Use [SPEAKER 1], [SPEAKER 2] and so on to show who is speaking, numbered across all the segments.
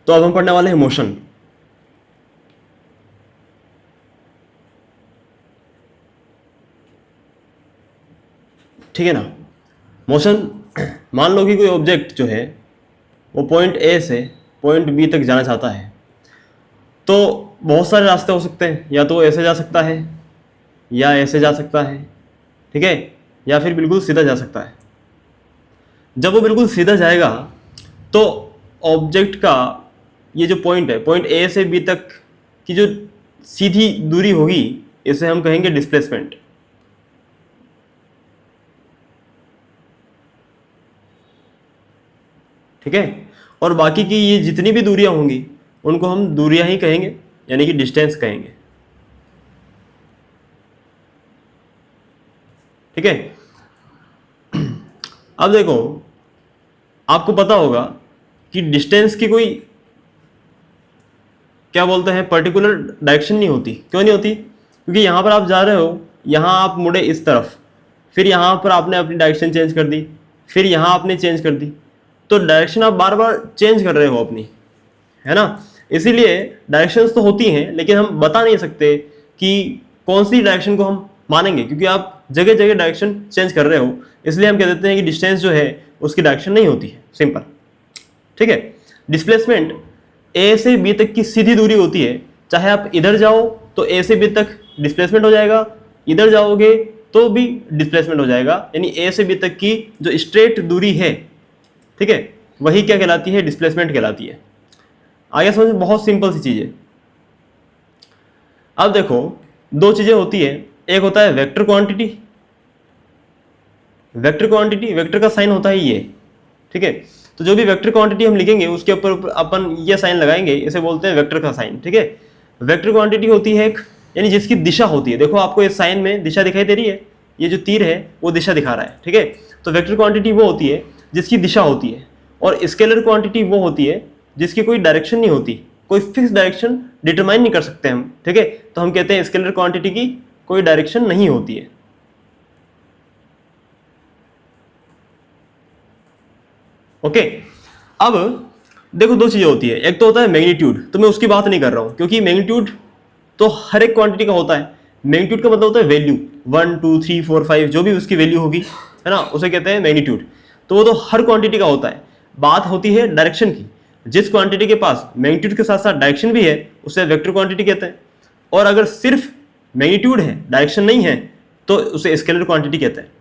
[SPEAKER 1] तो अब हम पढ़ने वाले हैं मोशन। ठीक है ना। मोशन, मान लो कि कोई ऑब्जेक्ट जो है वो पॉइंट ए से पॉइंट बी तक जाना चाहता है, तो बहुत सारे रास्ते हो सकते हैं। या तो वो ऐसे जा सकता है, या ऐसे जा सकता है, ठीक है, या फिर बिल्कुल सीधा जा सकता है। जब वो बिल्कुल सीधा जाएगा तो ऑब्जेक्ट का ये जो पॉइंट है, पॉइंट ए से बी तक की जो सीधी दूरी होगी, इसे हम कहेंगे डिस्प्लेसमेंट। ठीक है। और बाकी की ये जितनी भी दूरियां होंगी उनको हम दूरियां ही कहेंगे, यानी कि डिस्टेंस कहेंगे। ठीक है। अब देखो, आपको पता होगा कि डिस्टेंस की कोई, क्या बोलते हैं, पर्टिकुलर डायरेक्शन नहीं होती। क्यों नहीं होती? क्योंकि यहाँ पर आप जा रहे हो, यहाँ आप मुड़े इस तरफ, फिर यहाँ पर आपने अपनी डायरेक्शन चेंज कर दी, फिर यहाँ आपने चेंज कर दी, तो डायरेक्शन आप बार बार चेंज कर रहे हो अपनी, है ना। इसीलिए डायरेक्शंस तो होती हैं, लेकिन हम बता नहीं सकते कि कौन सी डायरेक्शन को हम मानेंगे, क्योंकि आप जगह जगह डायरेक्शन चेंज कर रहे हो। इसलिए हम कह देते हैं कि डिस्टेंस जो है उसकी डायरेक्शन नहीं होती है, सिंपल। ठीक है। डिस्प्लेसमेंट ए से बी तक की सीधी दूरी होती है। चाहे आप इधर जाओ तो ए से बी तक डिस्प्लेसमेंट हो जाएगा, इधर जाओगे तो भी डिस्प्लेसमेंट हो जाएगा, यानी ए से बी तक की जो स्ट्रेट दूरी है, ठीक है, वही क्या कहलाती है? डिस्प्लेसमेंट कहलाती है। आगे समझ, बहुत सिंपल सी चीज है। अब देखो, दो चीजें होती है। एक होता है vector quantity. Vector quantity, vector का साइन होता है ये, ठीक है। तो जो भी वेक्टर क्वांटिटी हम लिखेंगे उसके ऊपर अपन ये साइन लगाएंगे, इसे बोलते हैं वेक्टर का साइन। ठीक है। वेक्टर क्वांटिटी होती है एक, यानी जिसकी दिशा होती है। देखो आपको इस साइन में दिशा दिखाई दे रही है, ये जो तीर है वो दिशा दिखा रहा है, ठीक है। तो वेक्टर क्वांटिटी वो होती है जिसकी दिशा होती है। और स्केलर क्वांटिटी वो होती है जिसकी कोई डायरेक्शन नहीं होती, कोई फिक्स डायरेक्शन डिटरमाइन नहीं कर सकते हम, ठीक है। तो हम कहते हैं स्केलर क्वांटिटी की कोई डायरेक्शन नहीं होती है। ओके। अब देखो, दो चीजें होती है। एक तो होता है मैग्नीट्यूड, तो मैं उसकी बात नहीं कर रहा हूं, क्योंकि मैग्नीट्यूड तो हर एक क्वांटिटी का होता है। मैग्नीट्यूड का मतलब होता है वैल्यू, 1 2 3 4 5 जो भी उसकी वैल्यू होगी, है ना, उसे कहते हैं मैग्नीट्यूड। तो वो तो हर क्वांटिटी का होता है। बात होती है डायरेक्शन की। जिस क्वांटिटी के पास मैग्नीट्यूड के साथ साथ डायरेक्शन भी है उसे वेक्टर क्वांटिटी कहते हैं। और अगर सिर्फ मैग्नीट्यूड है, डायरेक्शन नहीं है, तो उसे स्केलर क्वांटिटी कहते हैं।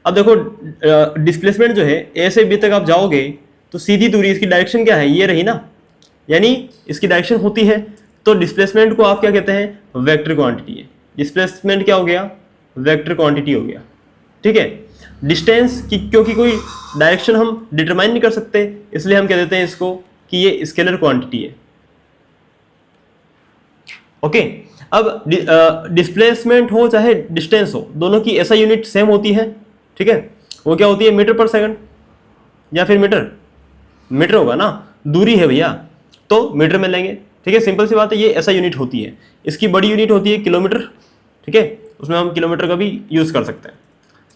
[SPEAKER 1] अब देखो, डिस्प्लेसमेंट जो है, ए से बी तक आप जाओगे तो सीधी दूरी, इसकी डायरेक्शन क्या है? ये रही ना, यानी इसकी डायरेक्शन होती है। तो डिस्प्लेसमेंट को आप क्या कहते हैं? वेक्टर क्वांटिटी है। डिस्प्लेसमेंट क्या हो गया? वेक्टर क्वांटिटी हो गया। ठीक है। डिस्टेंस की क्योंकि कोई डायरेक्शन हम डिटरमाइन नहीं कर सकते, इसलिए हम कह देते हैं इसको कि ये स्केलर क्वांटिटी है। ओके। अब डिस्प्लेसमेंट हो चाहे डिस्टेंस हो, दोनों की ऐसा यूनिट सेम होती है, ठीक है। वो क्या होती है? मीटर पर सेकंड या फिर मीटर। मीटर होगा ना, दूरी है भैया, तो मीटर में लेंगे। ठीक है, सिंपल सी बात है, ये ऐसा यूनिट होती है। इसकी बड़ी यूनिट होती है किलोमीटर, ठीक है, उसमें हम किलोमीटर का भी यूज कर सकते हैं।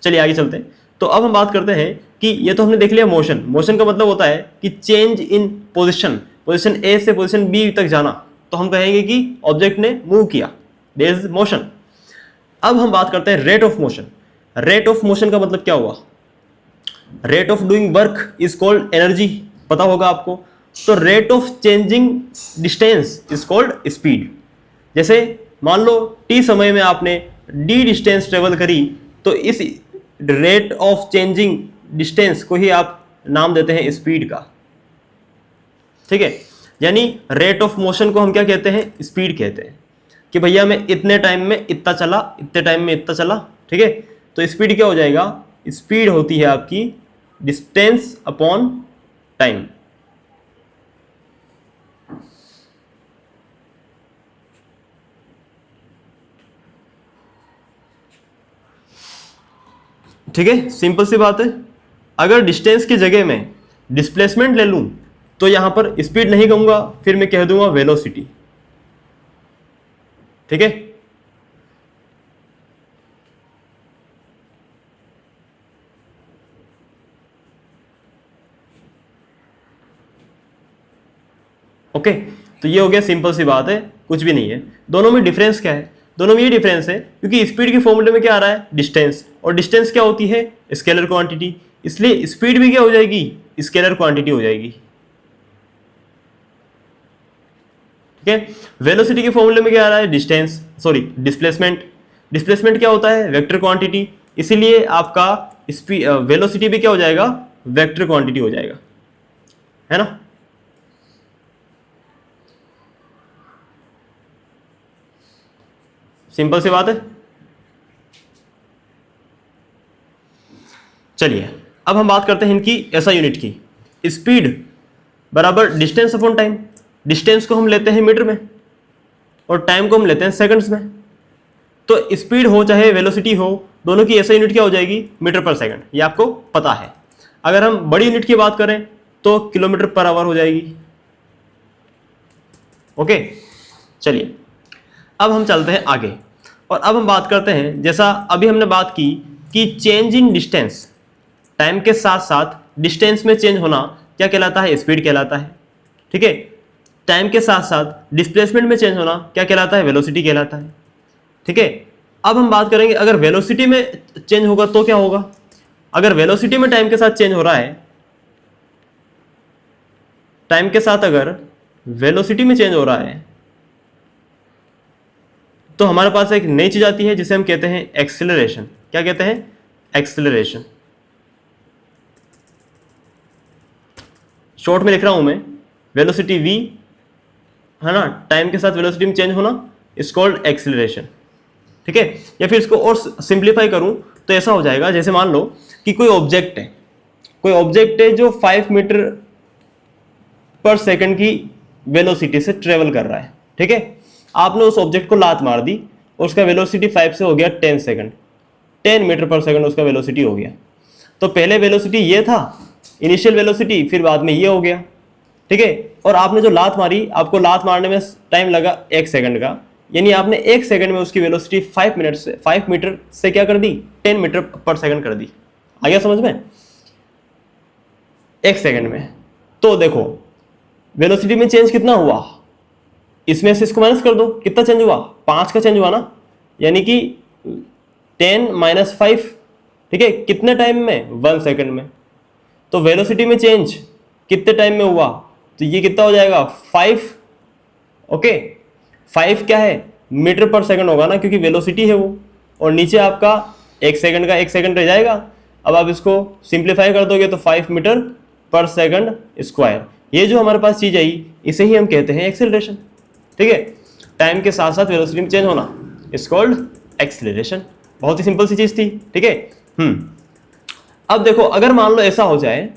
[SPEAKER 1] चलिए आगे चलते हैं। तो अब हम बात करते हैं कि ये तो हमने देख लिया मोशन। मोशन का मतलब होता है कि चेंज इन पोजिशन, पोजिशन ए से पोजिशन बी तक जाना। तो हम कहेंगे कि ऑब्जेक्ट ने मूव किया, देयर इज मोशन। अब हम बात करते हैं rate of motion. Rate of motion का मतलब क्या हुआ? Rate of doing work is called energy, पता होगा आपको। तो rate of changing distance is called speed. जैसे मान लो टी समय में आपने डी डिस्टेंस ट्रेवल करी, तो इस रेट ऑफ चेंजिंग डिस्टेंस को ही आप नाम देते हैं स्पीड का। ठीक है। यानी रेट ऑफ मोशन को हम क्या कहते हैं? स्पीड कहते हैं। कि भैया मैं इतने टाइम में इतना चला, इतने टाइम में इतना चला, ठीक है। तो स्पीड क्या हो जाएगा? स्पीड होती है आपकी डिस्टेंस अपॉन टाइम। ठीक है, सिंपल सी बात है। अगर डिस्टेंस की जगह में डिस्प्लेसमेंट ले लूं तो यहां पर स्पीड नहीं कहूंगा, फिर मैं कह दूंगा वेलोसिटी। ठीक है। ओके, तो ये हो गया, सिंपल सी बात है, कुछ भी नहीं है। दोनों में डिफरेंस क्या है? दोनों में ये डिफरेंस है क्योंकि स्पीड के फॉर्मूले में क्या आ रहा है? डिस्टेंस, और डिस्टेंस क्या होती है? स्केलर क्वांटिटी, इसलिए स्पीड भी क्या हो जाएगी? स्केलर क्वांटिटी हो जाएगी। ठीक है, वेलोसिटी के फॉर्मूले में क्या आ रहा है? Distance, sorry displacement. डिस्प्लेसमेंट क्या होता है? वेक्टर क्वांटिटी, इसीलिए आपका वेलोसिटी भी क्या हो जाएगा? वेक्टर क्वांटिटी हो जाएगा, है ना। सिंपल सी बात है। चलिए अब हम बात करते हैं इनकी ऐसा यूनिट की। स्पीड बराबर डिस्टेंस अपॉन टाइम। डिस्टेंस को हम लेते हैं मीटर में और टाइम को हम लेते हैं सेकंड्स में। तो स्पीड हो चाहे वेलोसिटी हो, दोनों की ऐसा यूनिट क्या हो जाएगी? मीटर पर सेकंड, ये आपको पता है। अगर हम बड़ी यूनिट की बात करें तो किलोमीटर पर आवर हो जाएगी। ओके, चलिए अब हम चलते हैं आगे और अब हम बात करते हैं, जैसा अभी हमने बात की कि चेंज इन डिस्टेंस, टाइम के साथ साथ डिस्टेंस में चेंज होना क्या कहलाता है? स्पीड कहलाता है। ठीक है, टाइम के साथ साथ डिस्प्लेसमेंट में चेंज होना क्या कहलाता है? वेलोसिटी कहलाता है। ठीक है, अब हम बात करेंगे अगर वेलोसिटी में चेंज होगा तो क्या होगा? अगर वेलोसिटी में टाइम के साथ चेंज हो रहा है, टाइम के साथ अगर वेलोसिटी में चेंज हो रहा है तो हमारे पास एक नई चीज आती है जिसे हम कहते हैं एक्सेलरेशन। क्या कहते हैं? एक्सेलरेशन। शॉर्ट में लिख रहा हूं मैं, वेलोसिटी v, है ना, टाइम के साथ वेलोसिटी में चेंज होना इज कॉल्ड एक्सेलरेशन। ठीक है, या फिर इसको और सिंप्लीफाई करूं तो ऐसा हो जाएगा, जैसे मान लो कि कोई ऑब्जेक्ट है, कोई ऑब्जेक्ट है जो 5 मीटर पर सेकंड की वेलोसिटी से ट्रेवल कर रहा है। ठीक है, आपने उस ऑब्जेक्ट को लात मार दी और उसका वेलोसिटी 5 से हो गया 10 सेकंड, 10 मीटर पर सेकंड उसका वेलोसिटी हो गया। तो पहले वेलोसिटी ये था, इनिशियल वेलोसिटी, फिर बाद में ये हो गया। ठीक है, और आपने जो लात मारी, आपको लात मारने में टाइम लगा 1 सेकंड का, यानी आपने 1 सेकंड में उसकी वेलोसिटी 5 मीटर से क्या कर दी? 10 मीटर पर सेकंड कर दी। आ गया समझ में? 1 सेकंड में। तो देखो वेलोसिटी में चेंज कितना हुआ, इसमें से इसको माइनस कर दो, कितना चेंज हुआ? 5 का चेंज हुआ ना, यानी कि 10 माइनस 5। ठीक है, कितने टाइम में? 1 सेकंड में। तो वेलोसिटी में चेंज कितने टाइम में हुआ? तो ये कितना हो जाएगा? 5। ओके, 5 क्या है? मीटर पर सेकंड होगा ना, क्योंकि वेलोसिटी है वो, और नीचे आपका 1 सेकंड का 1 सेकंड रह जाएगा। अब आप इसको सिंप्लीफाई कर दोगे तो 5 मीटर पर सेकंड स्क्वायर, ये जो हमारे पास चीज आई इसे ही हम कहते हैं एक्सेलरेशन। ठीक है, टाइम के साथ साथ वेलोसिटी में चेंज होना इज कॉल्ड एक्सेलरेशन। बहुत ही सिंपल सी चीज थी। ठीक है, अब देखो अगर मान लो ऐसा हो जाए,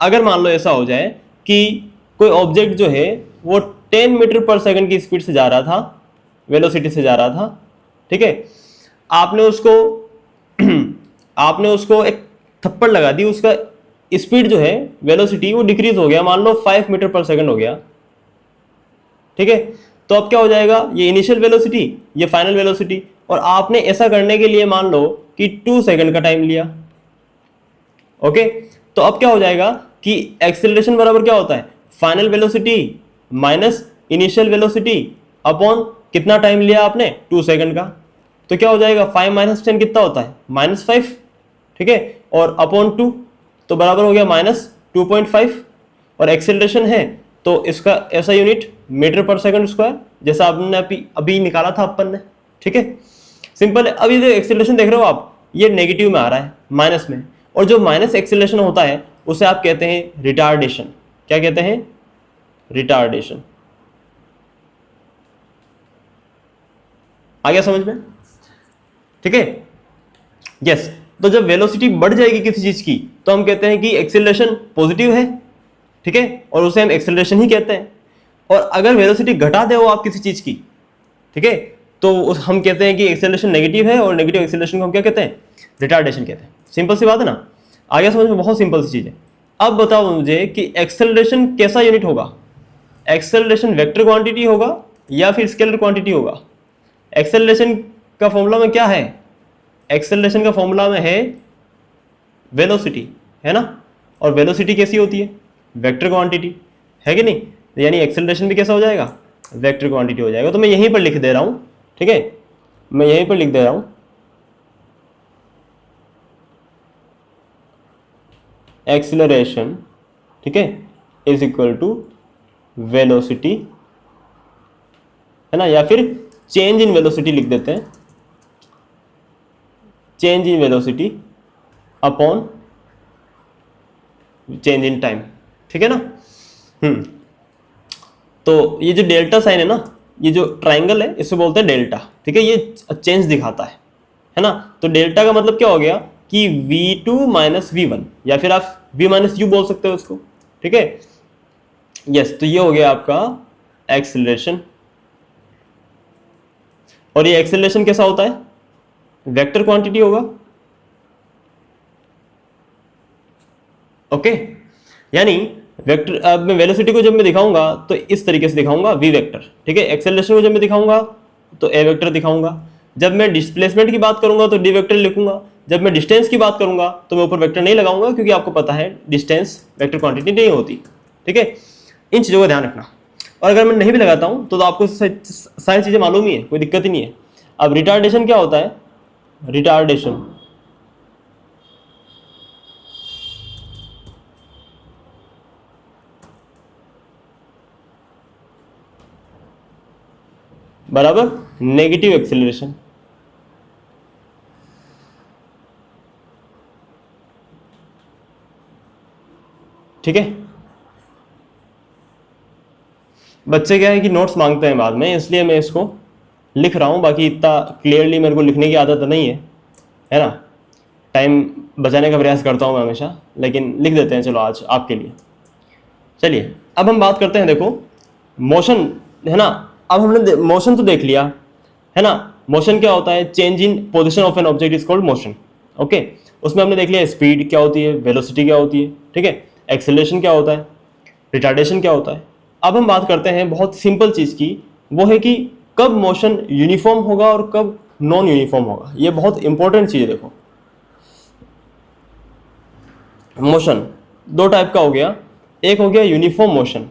[SPEAKER 1] अगर मान लो ऐसा हो जाए कि कोई ऑब्जेक्ट जो है वो 10 मीटर पर सेकंड की स्पीड से जा रहा था, वेलोसिटी से जा रहा था। ठीक है, आपने उसको आपने उसको एक थप्पड़ लगा दी, उसका स्पीड जो है, वेलोसिटी, वो डिक्रीज हो गया, मान लो 5 मीटर पर सेकंड हो गया। ठीक है, तो अब क्या हो जाएगा? ये इनिशियल वेलोसिटी, ये फाइनल वेलोसिटी, और आपने ऐसा करने के लिए मान लो कि 2 सेकंड का टाइम लिया। ओके, तो अब क्या हो जाएगा कि एक्सेलरेशन बराबर क्या होता है? Final velocity minus initial velocity upon कितना टाइम लिया आपने? 2 सेकंड का। तो क्या हो जाएगा? 5 माइनस 10 कितना होता है? -5। ठीक है, और अपॉन 2 तो बराबर हो गया -2.5। और एक्सेलरेशन है तो इसका ऐसा unit metre per second square, जैसा आपने अभी निकाला था अपन ने। ठीक है, सिंपल है। अभी एक्सेलरेशन देख रहे हो आप, ये नेगेटिव में आ रहा है, माइनस में, और जो माइनस एक्सेलरेशन होता है उसे आप कहते हैं रिटार्डेशन। क्या कहते हैं? रिटार्डेशन। आ गया समझ में? ठीक है, यस। तो जब वेलोसिटी बढ़ जाएगी किसी चीज की तो हम कहते हैं कि एक्सेलरेशन पॉजिटिव है। ठीक है, और उसे हम एक्सेलरेशन ही कहते हैं। और अगर वेलोसिटी घटा दे वो आप किसी चीज की, ठीक है, तो हम कहते हैं कि एक्सेलरेशन नेगेटिव है, और नेगेटिव एक्सेलरेशन को हम क्या कहते हैं? रिटार्डेशन कहते हैं। सिंपल सी बात है ना? आ गया समझ में? बहुत सिंपल सी चीज है। अब बताओ मुझे कि एक्सेलरेशन कैसा यूनिट होगा? एक्सेलरेशन वेक्टर क्वांटिटी होगा या फिर स्केलर क्वांटिटी होगा? एक्सेलरेशन का फॉर्मूला में क्या है? एक्सेलरेशन का फॉर्मूला में है वेलोसिटी, है ना? और वेलोसिटी कैसी होती है? वेक्टर क्वांटिटी, है कि नहीं? यानी एक्सेलरेशन भी कैसा हो जाएगा, वेक्टर क्वांटिटी हो जाएगा। तो मैं यहीं पर लिख दे रहा हूं, ठीक है, मैं यहीं पर लिख दे रहा हूं एक्सेलरेशन, ठीक है, इज इक्वल टू वेलोसिटी, है ना, या फिर चेंज इन वेलोसिटी लिख देते हैं, change in velocity upon change in time, ठीक है ना। तो ये जो डेल्टा साइन है ना, ये जो ट्राइंगल है इसे बोलते हैं डेल्टा, ठीक है, ये चेंज दिखाता है ना। तो डेल्टा का मतलब क्या हो गया कि v2 माइनस v1, या फिर आप v माइनस यू बोल सकते हो उसको, ठीक है। यस, तो ये हो गया आपका एक्सेलरेशन। और ये एक्सेलरेशन कैसा होता है, वेक्टर क्वांटिटी होगा, ओके। यानी वेक्टर, अब मैं वेलोसिटी को जब मैं दिखाऊंगा तो इस तरीके से दिखाऊंगा v वेक्टर, ठीक है। एक्सेलरेशन को जब मैं दिखाऊंगा तो a वेक्टर दिखाऊंगा। जब मैं डिस्प्लेसमेंट की बात करूंगा तो d वेक्टर लिखूंगा। जब मैं डिस्टेंस की बात करूंगा तो मैं ऊपर वेक्टर नहीं लगाऊंगा, क्योंकि आपको पता है डिस्टेंस वेक्टर क्वांटिटी नहीं होती, ठीक है। इन चीज़ों का ध्यान रखना। और अगर मैं नहीं भी लगाता हूं तो आपको सारी चीज़ें मालूम ही है, कोई दिक्कत ही नहीं है। अब रिटार्डेशन क्या होता है, रिटार्डेशन बराबर नेगेटिव एक्सेलरेशन, ठीक है। बच्चे क्या है कि नोट्स मांगते हैं बाद में, इसलिए मैं इसको लिख रहा हूं, बाकी इतना क्लियरली मेरे को लिखने की आदत नहीं है ना। टाइम बचाने का प्रयास करता हूं मैं हमेशा, लेकिन लिख देते हैं चलो आज आपके लिए। चलिए अब हम बात करते हैं, देखो मोशन, है ना। अब हमने मोशन तो देख लिया, है ना। मोशन क्या होता है, change in position of N object is called motion, okay. उसमें हमने देख लिया स्पीड क्या होती है, वेलोसिटी क्या होती है, ठीक है, एक्सेलरेशन क्या होता है, रिटार्डेशन क्या होता है। अब हम बात करते हैं बहुत सिंपल चीज की, वो है कि कब मोशन यूनिफॉर्म होगा और कब नॉन यूनिफॉर्म होगा। ये बहुत इंपॉर्टेंट चीज है। देखो मोशन दो टाइप का हो गया, एक हो गया यूनिफॉर्म मोशन,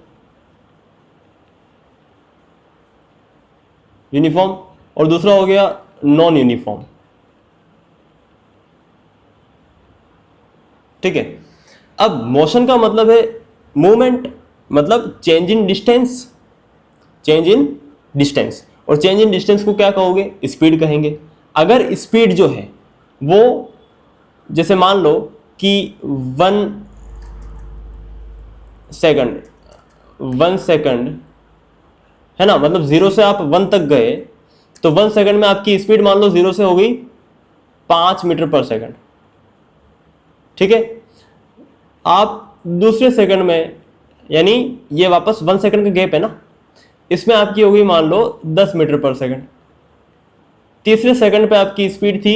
[SPEAKER 1] यूनिफॉर्म, और दूसरा हो गया नॉन यूनिफॉर्म, ठीक है। अब मोशन का मतलब है मूवमेंट, मतलब change in distance, change in distance, और चेंज इन डिस्टेंस को क्या कहोगे, स्पीड कहेंगे। अगर स्पीड जो है वो, जैसे मान लो कि 1 सेकंड, 1 सेकंड, है ना, मतलब 0 से आप 1 तक गए, तो 1 सेकंड में आपकी स्पीड मान लो 0 से हो गई 5 मीटर पर सेकंड, ठीक है। आप दूसरे सेकंड में, यानी ये वापस 1 सेकंड का गैप है ना, इसमें आपकी हो गई मान लो 10 मीटर पर सेकंड। तीसरे सेकंड पे आपकी स्पीड थी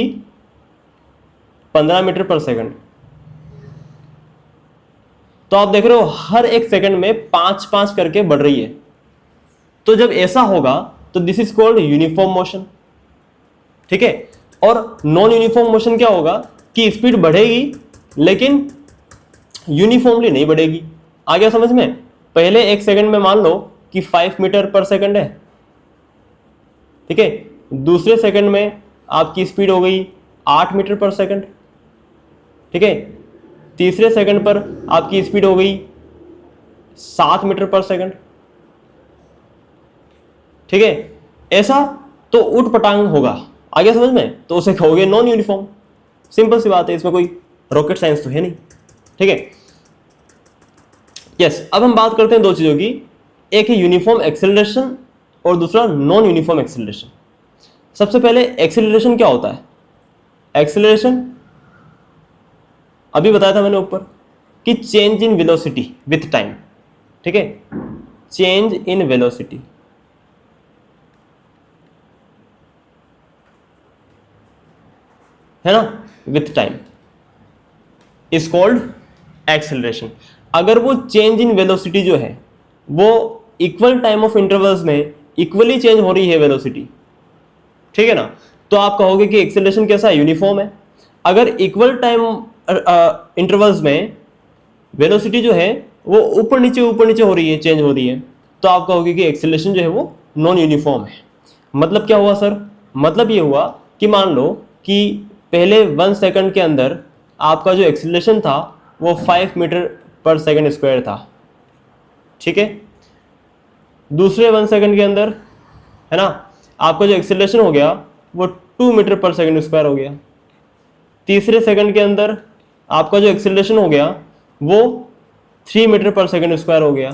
[SPEAKER 1] 15 मीटर पर सेकंड। तो आप देख रहे हो हर एक सेकंड में 5-5 करके बढ़ रही है। तो जब ऐसा होगा तो this is called uniform motion, ठीक है। और नॉन यूनिफॉर्म मोशन क्या होगा कि स्पीड बढ़ेगी लेकिन यूनिफॉर्मली नहीं बढ़ेगी। आ गया समझ में। पहले एक सेकंड में मान लो कि 5 मीटर पर सेकंड है, ठीक है। दूसरे सेकंड में आपकी स्पीड हो गई 8 मीटर पर सेकंड, ठीक है। तीसरे सेकंड पर आपकी स्पीड हो गई 7 मीटर पर सेकंड, ठीक है। ऐसा तो उठ पटांग होगा, आ गया समझ में। तो उसे कहोगे नॉन यूनिफॉर्म। सिंपल सी बात है, इसमें कोई रॉकेट साइंस तो है नहीं, ठीक है। यस, अब हम बात करते हैं दो चीजों की, एक है यूनिफॉर्म एक्सेलरेशन और दूसरा नॉन यूनिफॉर्म एक्सेलरेशन। सबसे पहले एक्सेलरेशन क्या होता है। एक्सेलरेशन अभी बताया था मैंने ऊपर कि change in velocity with time, ठीक है, चेंज इन वेलोसिटी, है ना, with time is called acceleration. अगर वो चेंज इन वेलोसिटी जो है वो इक्वल टाइम ऑफ इंटरवल्स में इक्वली चेंज हो रही है वेलोसिटी, ठीक है ना, तो आप कहोगे कि एक्सेलरेशन कैसा है, यूनिफॉर्म है। अगर इक्वल टाइम इंटरवल्स में वेलोसिटी जो है वो ऊपर नीचे हो रही है, चेंज हो रही है, तो आप कहोगे कि एक्सेलरेशन जो है वो नॉन यूनिफॉर्म है। मतलब क्या हुआ सर? मतलब ये हुआ कि मान लो कि पहले 1 सेकंड के अंदर आपका जो एक्सेलरेशन था वो 5 मीटर पर सेकंड स्क्वायर था, ठीक है। दूसरे 1 सेकंड के अंदर, है ना, आपका जो एक्सेलरेशन हो गया वो 2 मीटर पर सेकंड स्क्वायर हो गया। तीसरे सेकंड के अंदर आपका जो एक्सेलरेशन हो गया वो 3 मीटर पर सेकंड स्क्वायर हो गया।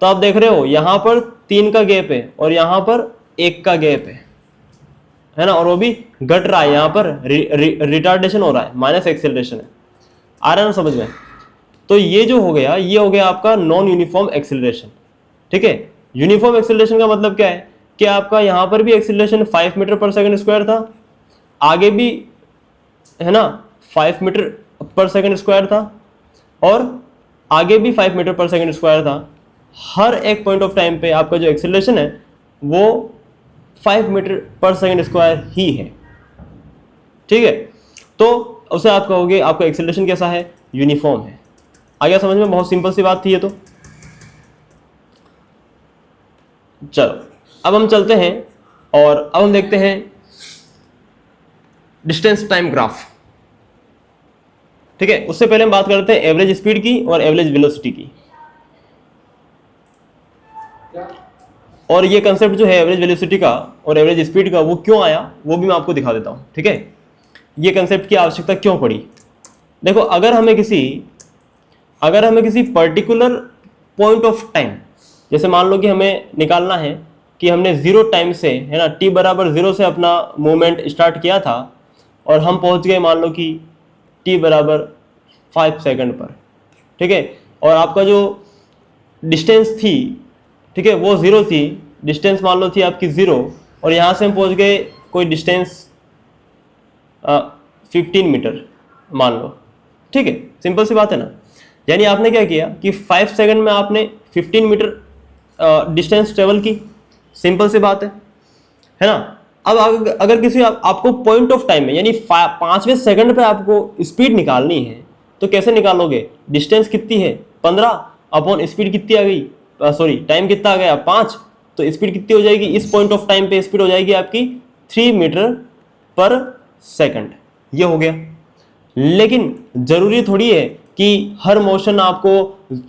[SPEAKER 1] तो आप देख रहे हो यहाँ पर 3 का गैप है और यहाँ पर 1 का गैप है ना, और वो भी घट रहा है, यहाँ पर रिटार्डेशन हो रहा है, माइनस एक्सेलरेशन है। आ रहा है ना समझ में? तो ये जो हो गया, ये हो गया आपका नॉन यूनिफॉर्म एक्सेलरेशन, ठीक है। यूनिफॉर्म एक्सेलरेशन का मतलब क्या है कि आपका यहाँ पर भी acceleration 5 meter per second square था, आगे भी, है ना, 5 मीटर पर सेकंड स्क्वायर था, और आगे भी 5 मीटर पर सेकंड स्क्वायर था। हर एक पॉइंट ऑफ टाइम पे आपका जो एक्सेलरेशन है वो 5 मीटर पर सेकंड स्क्वायर ही है, ठीक है। तो उसे आप कहोगे आपका एक्सेलरेशन कैसा है? यूनिफॉर्म है। आ गया समझ में? बहुत सिंपल सी बात थी ये तो। चलो अब हम चलते हैं और अब हम देखते हैं डिस्टेंस टाइम ग्राफ, ठीक है। उससे पहले हम बात करते हैं एवरेज स्पीड की और एवरेज वेलोसिटी की। और ये कंसेप्ट जो है एवरेज वेलोसिटी का और एवरेज स्पीड का वो क्यों आया वो भी मैं आपको दिखा देता हूं, ठीक है। ये कंसेप्ट की आवश्यकता क्यों पड़ी? देखो, अगर हमें किसी पर्टिकुलर पॉइंट ऑफ टाइम, जैसे मान लो कि हमें निकालना है कि हमने 0 टाइम से, है ना, t बराबर 0 से अपना मूवमेंट स्टार्ट किया था और हम पहुंच गए मान लो कि t बराबर 5 सेकंड पर, ठीक है। और आपका जो डिस्टेंस थी, ठीक है, वो 0 थी, डिस्टेंस मान लो थी आपकी 0, और यहाँ से हम पहुंच गए कोई डिस्टेंस 15 मीटर मान लो, ठीक है। सिंपल सी बात है ना। यानी आपने क्या किया कि 5 सेकंड में आपने 15 मीटर डिस्टेंस ट्रेवल की। सिंपल सी बात है ना। अब अगर किसी आपको पॉइंट ऑफ टाइम में यानी 5वें सेकंड पे आपको स्पीड निकालनी है तो कैसे निकालोगे? डिस्टेंस कितनी है? 15 अपॉन स्पीड कितनी आ गई, सॉरी टाइम कितना आ गया? 5। तो स्पीड कितनी हो जाएगी इस पॉइंट ऑफ टाइम पे? स्पीड हो जाएगी आपकी 3 मीटर पर सेकंड। ये हो गया। लेकिन जरूरी थोड़ी है कि हर मोशन आपको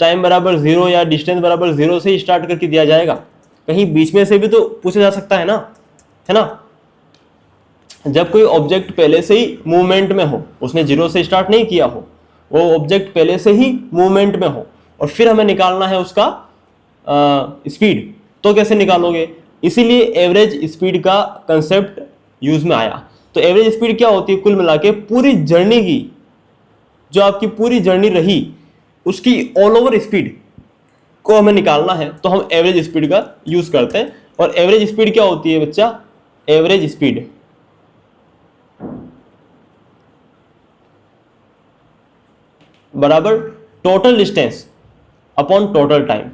[SPEAKER 1] टाइम बराबर 0 या डिस्टेंस बराबर 0 से ही स्टार्ट करके दिया जाएगा। कहीं बीच में से भी तो पूछा जा सकता है ना। जब कोई ऑब्जेक्ट पहले से ही मूवमेंट में हो, उसने 0 से स्टार्ट नहीं किया हो, वो ऑब्जेक्ट पहले से ही मूवमेंट में हो और फिर हमें निकालना है उसका स्पीड, तो कैसे निकालोगे? इसीलिए एवरेज स्पीड का कंसेप्ट यूज में आया। तो एवरेज स्पीड क्या होती है? कुल मिला के पूरी जर्नी की, जो आपकी पूरी जर्नी रही उसकी ऑल ओवर स्पीड को हमें निकालना है तो हम एवरेज स्पीड का यूज करते हैं। और एवरेज स्पीड क्या होती है बच्चा? एवरेज स्पीड बराबर total distance upon total time.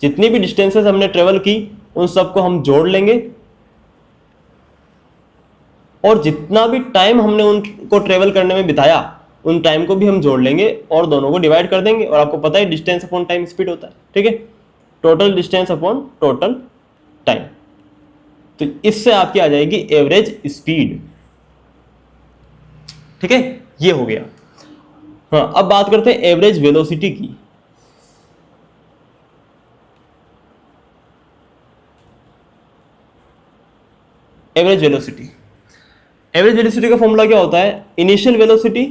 [SPEAKER 1] जितनी भी डिस्टेंसेस हमने ट्रेवल की उन सबको हम जोड़ लेंगे और जितना भी टाइम हमने उनको ट्रेवल करने में बिताया उन टाइम को भी हम जोड़ लेंगे और दोनों को डिवाइड कर देंगे। और आपको पता है डिस्टेंस अपॉन टाइम स्पीड होता है, ठीक है। Total distance upon total time. तो इससे आपकी आ जाएगी एवरेज स्पीड, ठीक है। ये हो गया। हाँ, अब बात करते हैं एवरेज वेलोसिटी की। एवरेज वेलोसिटी का फॉर्मूला क्या होता है? Initial velocity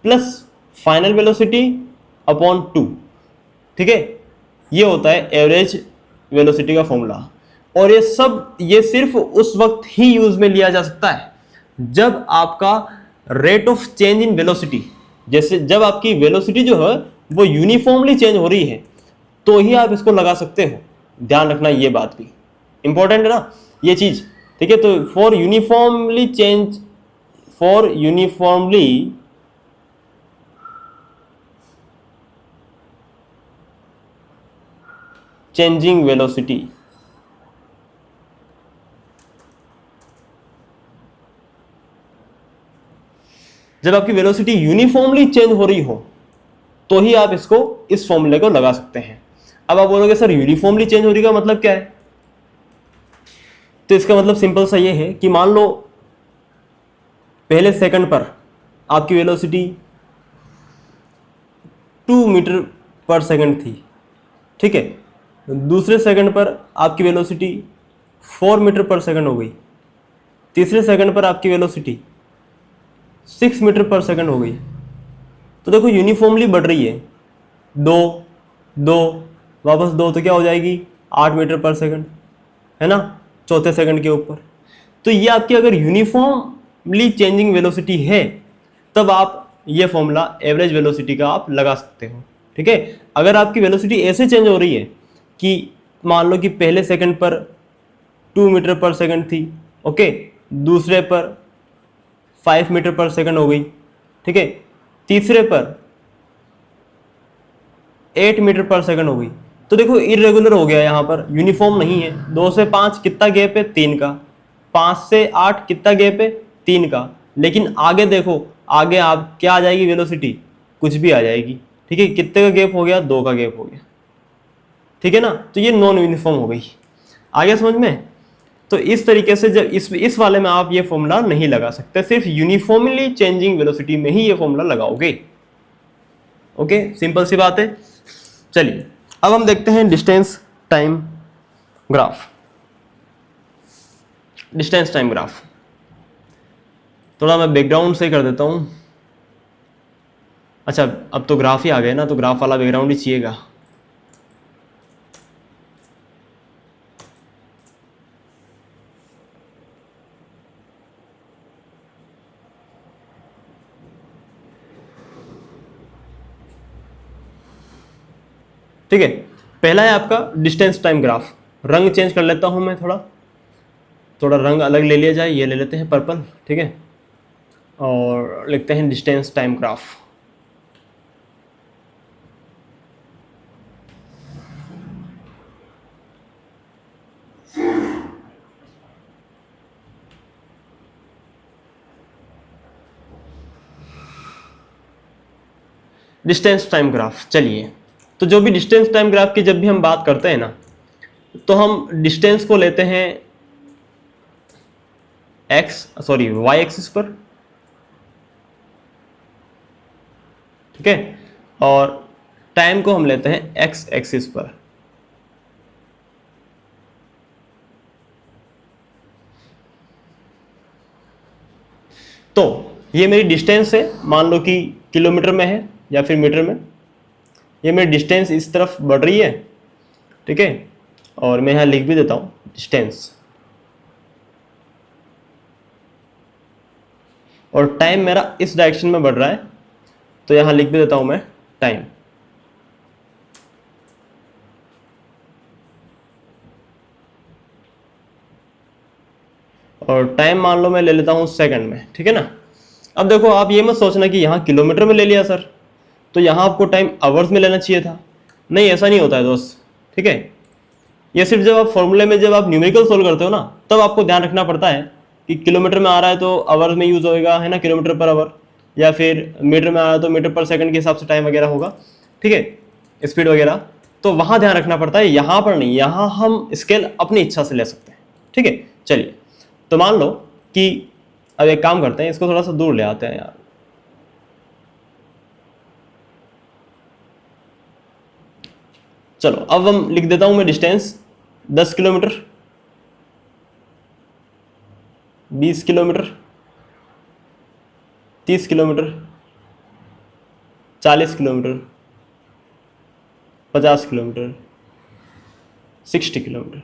[SPEAKER 1] plus final velocity upon 2, ठीक है। ये होता है एवरेज वेलोसिटी का फॉर्मूला। और ये सिर्फ उस वक्त ही यूज में लिया जा सकता है जब आपका rate of change in velocity, जैसे जब आपकी वेलोसिटी जो है वो यूनिफॉर्मली चेंज हो रही है तो ही आप इसको लगा सकते हो। ध्यान रखना, ये बात भी इंपॉर्टेंट है ना ये चीज, ठीक है। तो फॉर यूनिफॉर्मली चेंजिंग वेलोसिटी, जब आपकी वेलोसिटी यूनिफॉर्मली चेंज हो रही हो तो ही आप इस फॉर्मूले को लगा सकते हैं। अब आप बोलोगे सर यूनिफॉर्मली चेंज हो रही का मतलब क्या है? तो इसका मतलब सिंपल सा ये है कि मान लो पहले सेकंड पर आपकी वेलोसिटी 2 मीटर पर सेकंड थी, ठीक है, दूसरे सेकंड पर आपकी वेलोसिटी 4 मीटर पर सेकंड हो गई, तीसरे सेकंड पर आपकी वेलोसिटी 6 मीटर पर सेकंड हो गई। तो देखो यूनिफॉर्मली बढ़ रही है, 2 2 वापस 2 तो क्या हो जाएगी 8 मीटर पर सेकंड, है ना, चौथे सेकंड के ऊपर। तो ये आपकी अगर यूनिफॉर्मली चेंजिंग वेलोसिटी है तब आप ये फॉर्मूला एवरेज वेलोसिटी का आप लगा सकते हो, ठीक है। अगर आपकी वेलोसिटी ऐसे चेंज हो रही है कि मान लो कि पहले सेकंड पर 2 मीटर पर सेकंड थी, ओके, दूसरे पर 5 मीटर पर सेकंड हो गई, ठीक है, तीसरे पर 8 मीटर पर सेकंड हो गई, तो देखो इरेगुलर हो गया, यहाँ पर यूनिफॉर्म नहीं है। 2 से 5 कितना गैप है 3 का, 5 से 8 कितना गैप है 3 का, लेकिन आगे देखो, आगे आप क्या आ जाएगी वेलोसिटी, कुछ भी आ जाएगी, ठीक है। कितने का गैप हो गया 2 का गैप हो गया, ठीक है ना। तो ये नॉन यूनिफॉर्म हो गई, आ गया समझ में। तो इस तरीके से जब इस वाले में आप ये फॉर्मूला नहीं लगा सकते, सिर्फ यूनिफॉर्मली चेंजिंग वेलोसिटी में ही ये फॉर्मूला लगाओगे, ओके, सिंपल सी बात है। चलिए अब हम देखते हैं distance time graph. Distance time graph थोड़ा मैं बैकग्राउंड से कर देता हूं। अच्छा अब तो ग्राफ ही आ गए ना, तो ग्राफ वाला बैकग्राउंड ही चाहिएगा। ठीक है, पहला है आपका डिस्टेंस टाइम ग्राफ। रंग चेंज कर लेता हूं मैं, थोड़ा रंग अलग ले लिया जाए, ये ले लेते हैं पर्पल, ठीक है, और लिखते हैं distance time graph. Distance time graph, चलिए तो जो भी डिस्टेंस टाइम ग्राफ की जब भी हम बात करते हैं ना, तो हम डिस्टेंस को लेते हैं वाई एक्सिस पर, ठीक है, और टाइम को हम लेते हैं एक्स एक्सिस पर। तो ये मेरी डिस्टेंस है, मान लो कि किलोमीटर में है या फिर मीटर में, ये मेरी डिस्टेंस इस तरफ बढ़ रही है, ठीक है, और मैं यहां लिख भी देता हूं डिस्टेंस, और टाइम मेरा इस डायरेक्शन में बढ़ रहा है, तो यहां लिख भी देता हूं मैं टाइम। और टाइम मान लो मैं ले लेता हूं सेकंड में, ठीक है ना। अब देखो आप ये मत सोचना कि यहां किलोमीटर में ले लिया सर, तो यहां आपको टाइम आवर्स में लेना चाहिए था, नहीं ऐसा नहीं होता है दोस्त, ठीक है। ये सिर्फ जब आप फॉर्मूले में जब आप न्यूमेरिकल सोल्व करते हो ना, तब आपको ध्यान रखना पड़ता है कि किलोमीटर में आ रहा है तो आवर्स में यूज होएगा, है ना, किलोमीटर पर आवर, या फिर मीटर में आ रहा है तो मीटर पर सेकंड के हिसाब से टाइम वगैरह होगा, ठीक है, स्पीड वगैरह, तो वहां ध्यान रखना पड़ता है, यहां पर नहीं, यहां हम स्केल अपनी इच्छा से ले सकते हैं, ठीक है। चलिए तो मान लो कि अब एक काम करते हैं, इसको थोड़ा सा दूर ले आते हैं यार, चलो अब हम लिख देता हूं मैं distance 10 kilometre, 20 kilometre, 30 kilometre, 40 kilometre, 50 kilometre, 60 kilometre,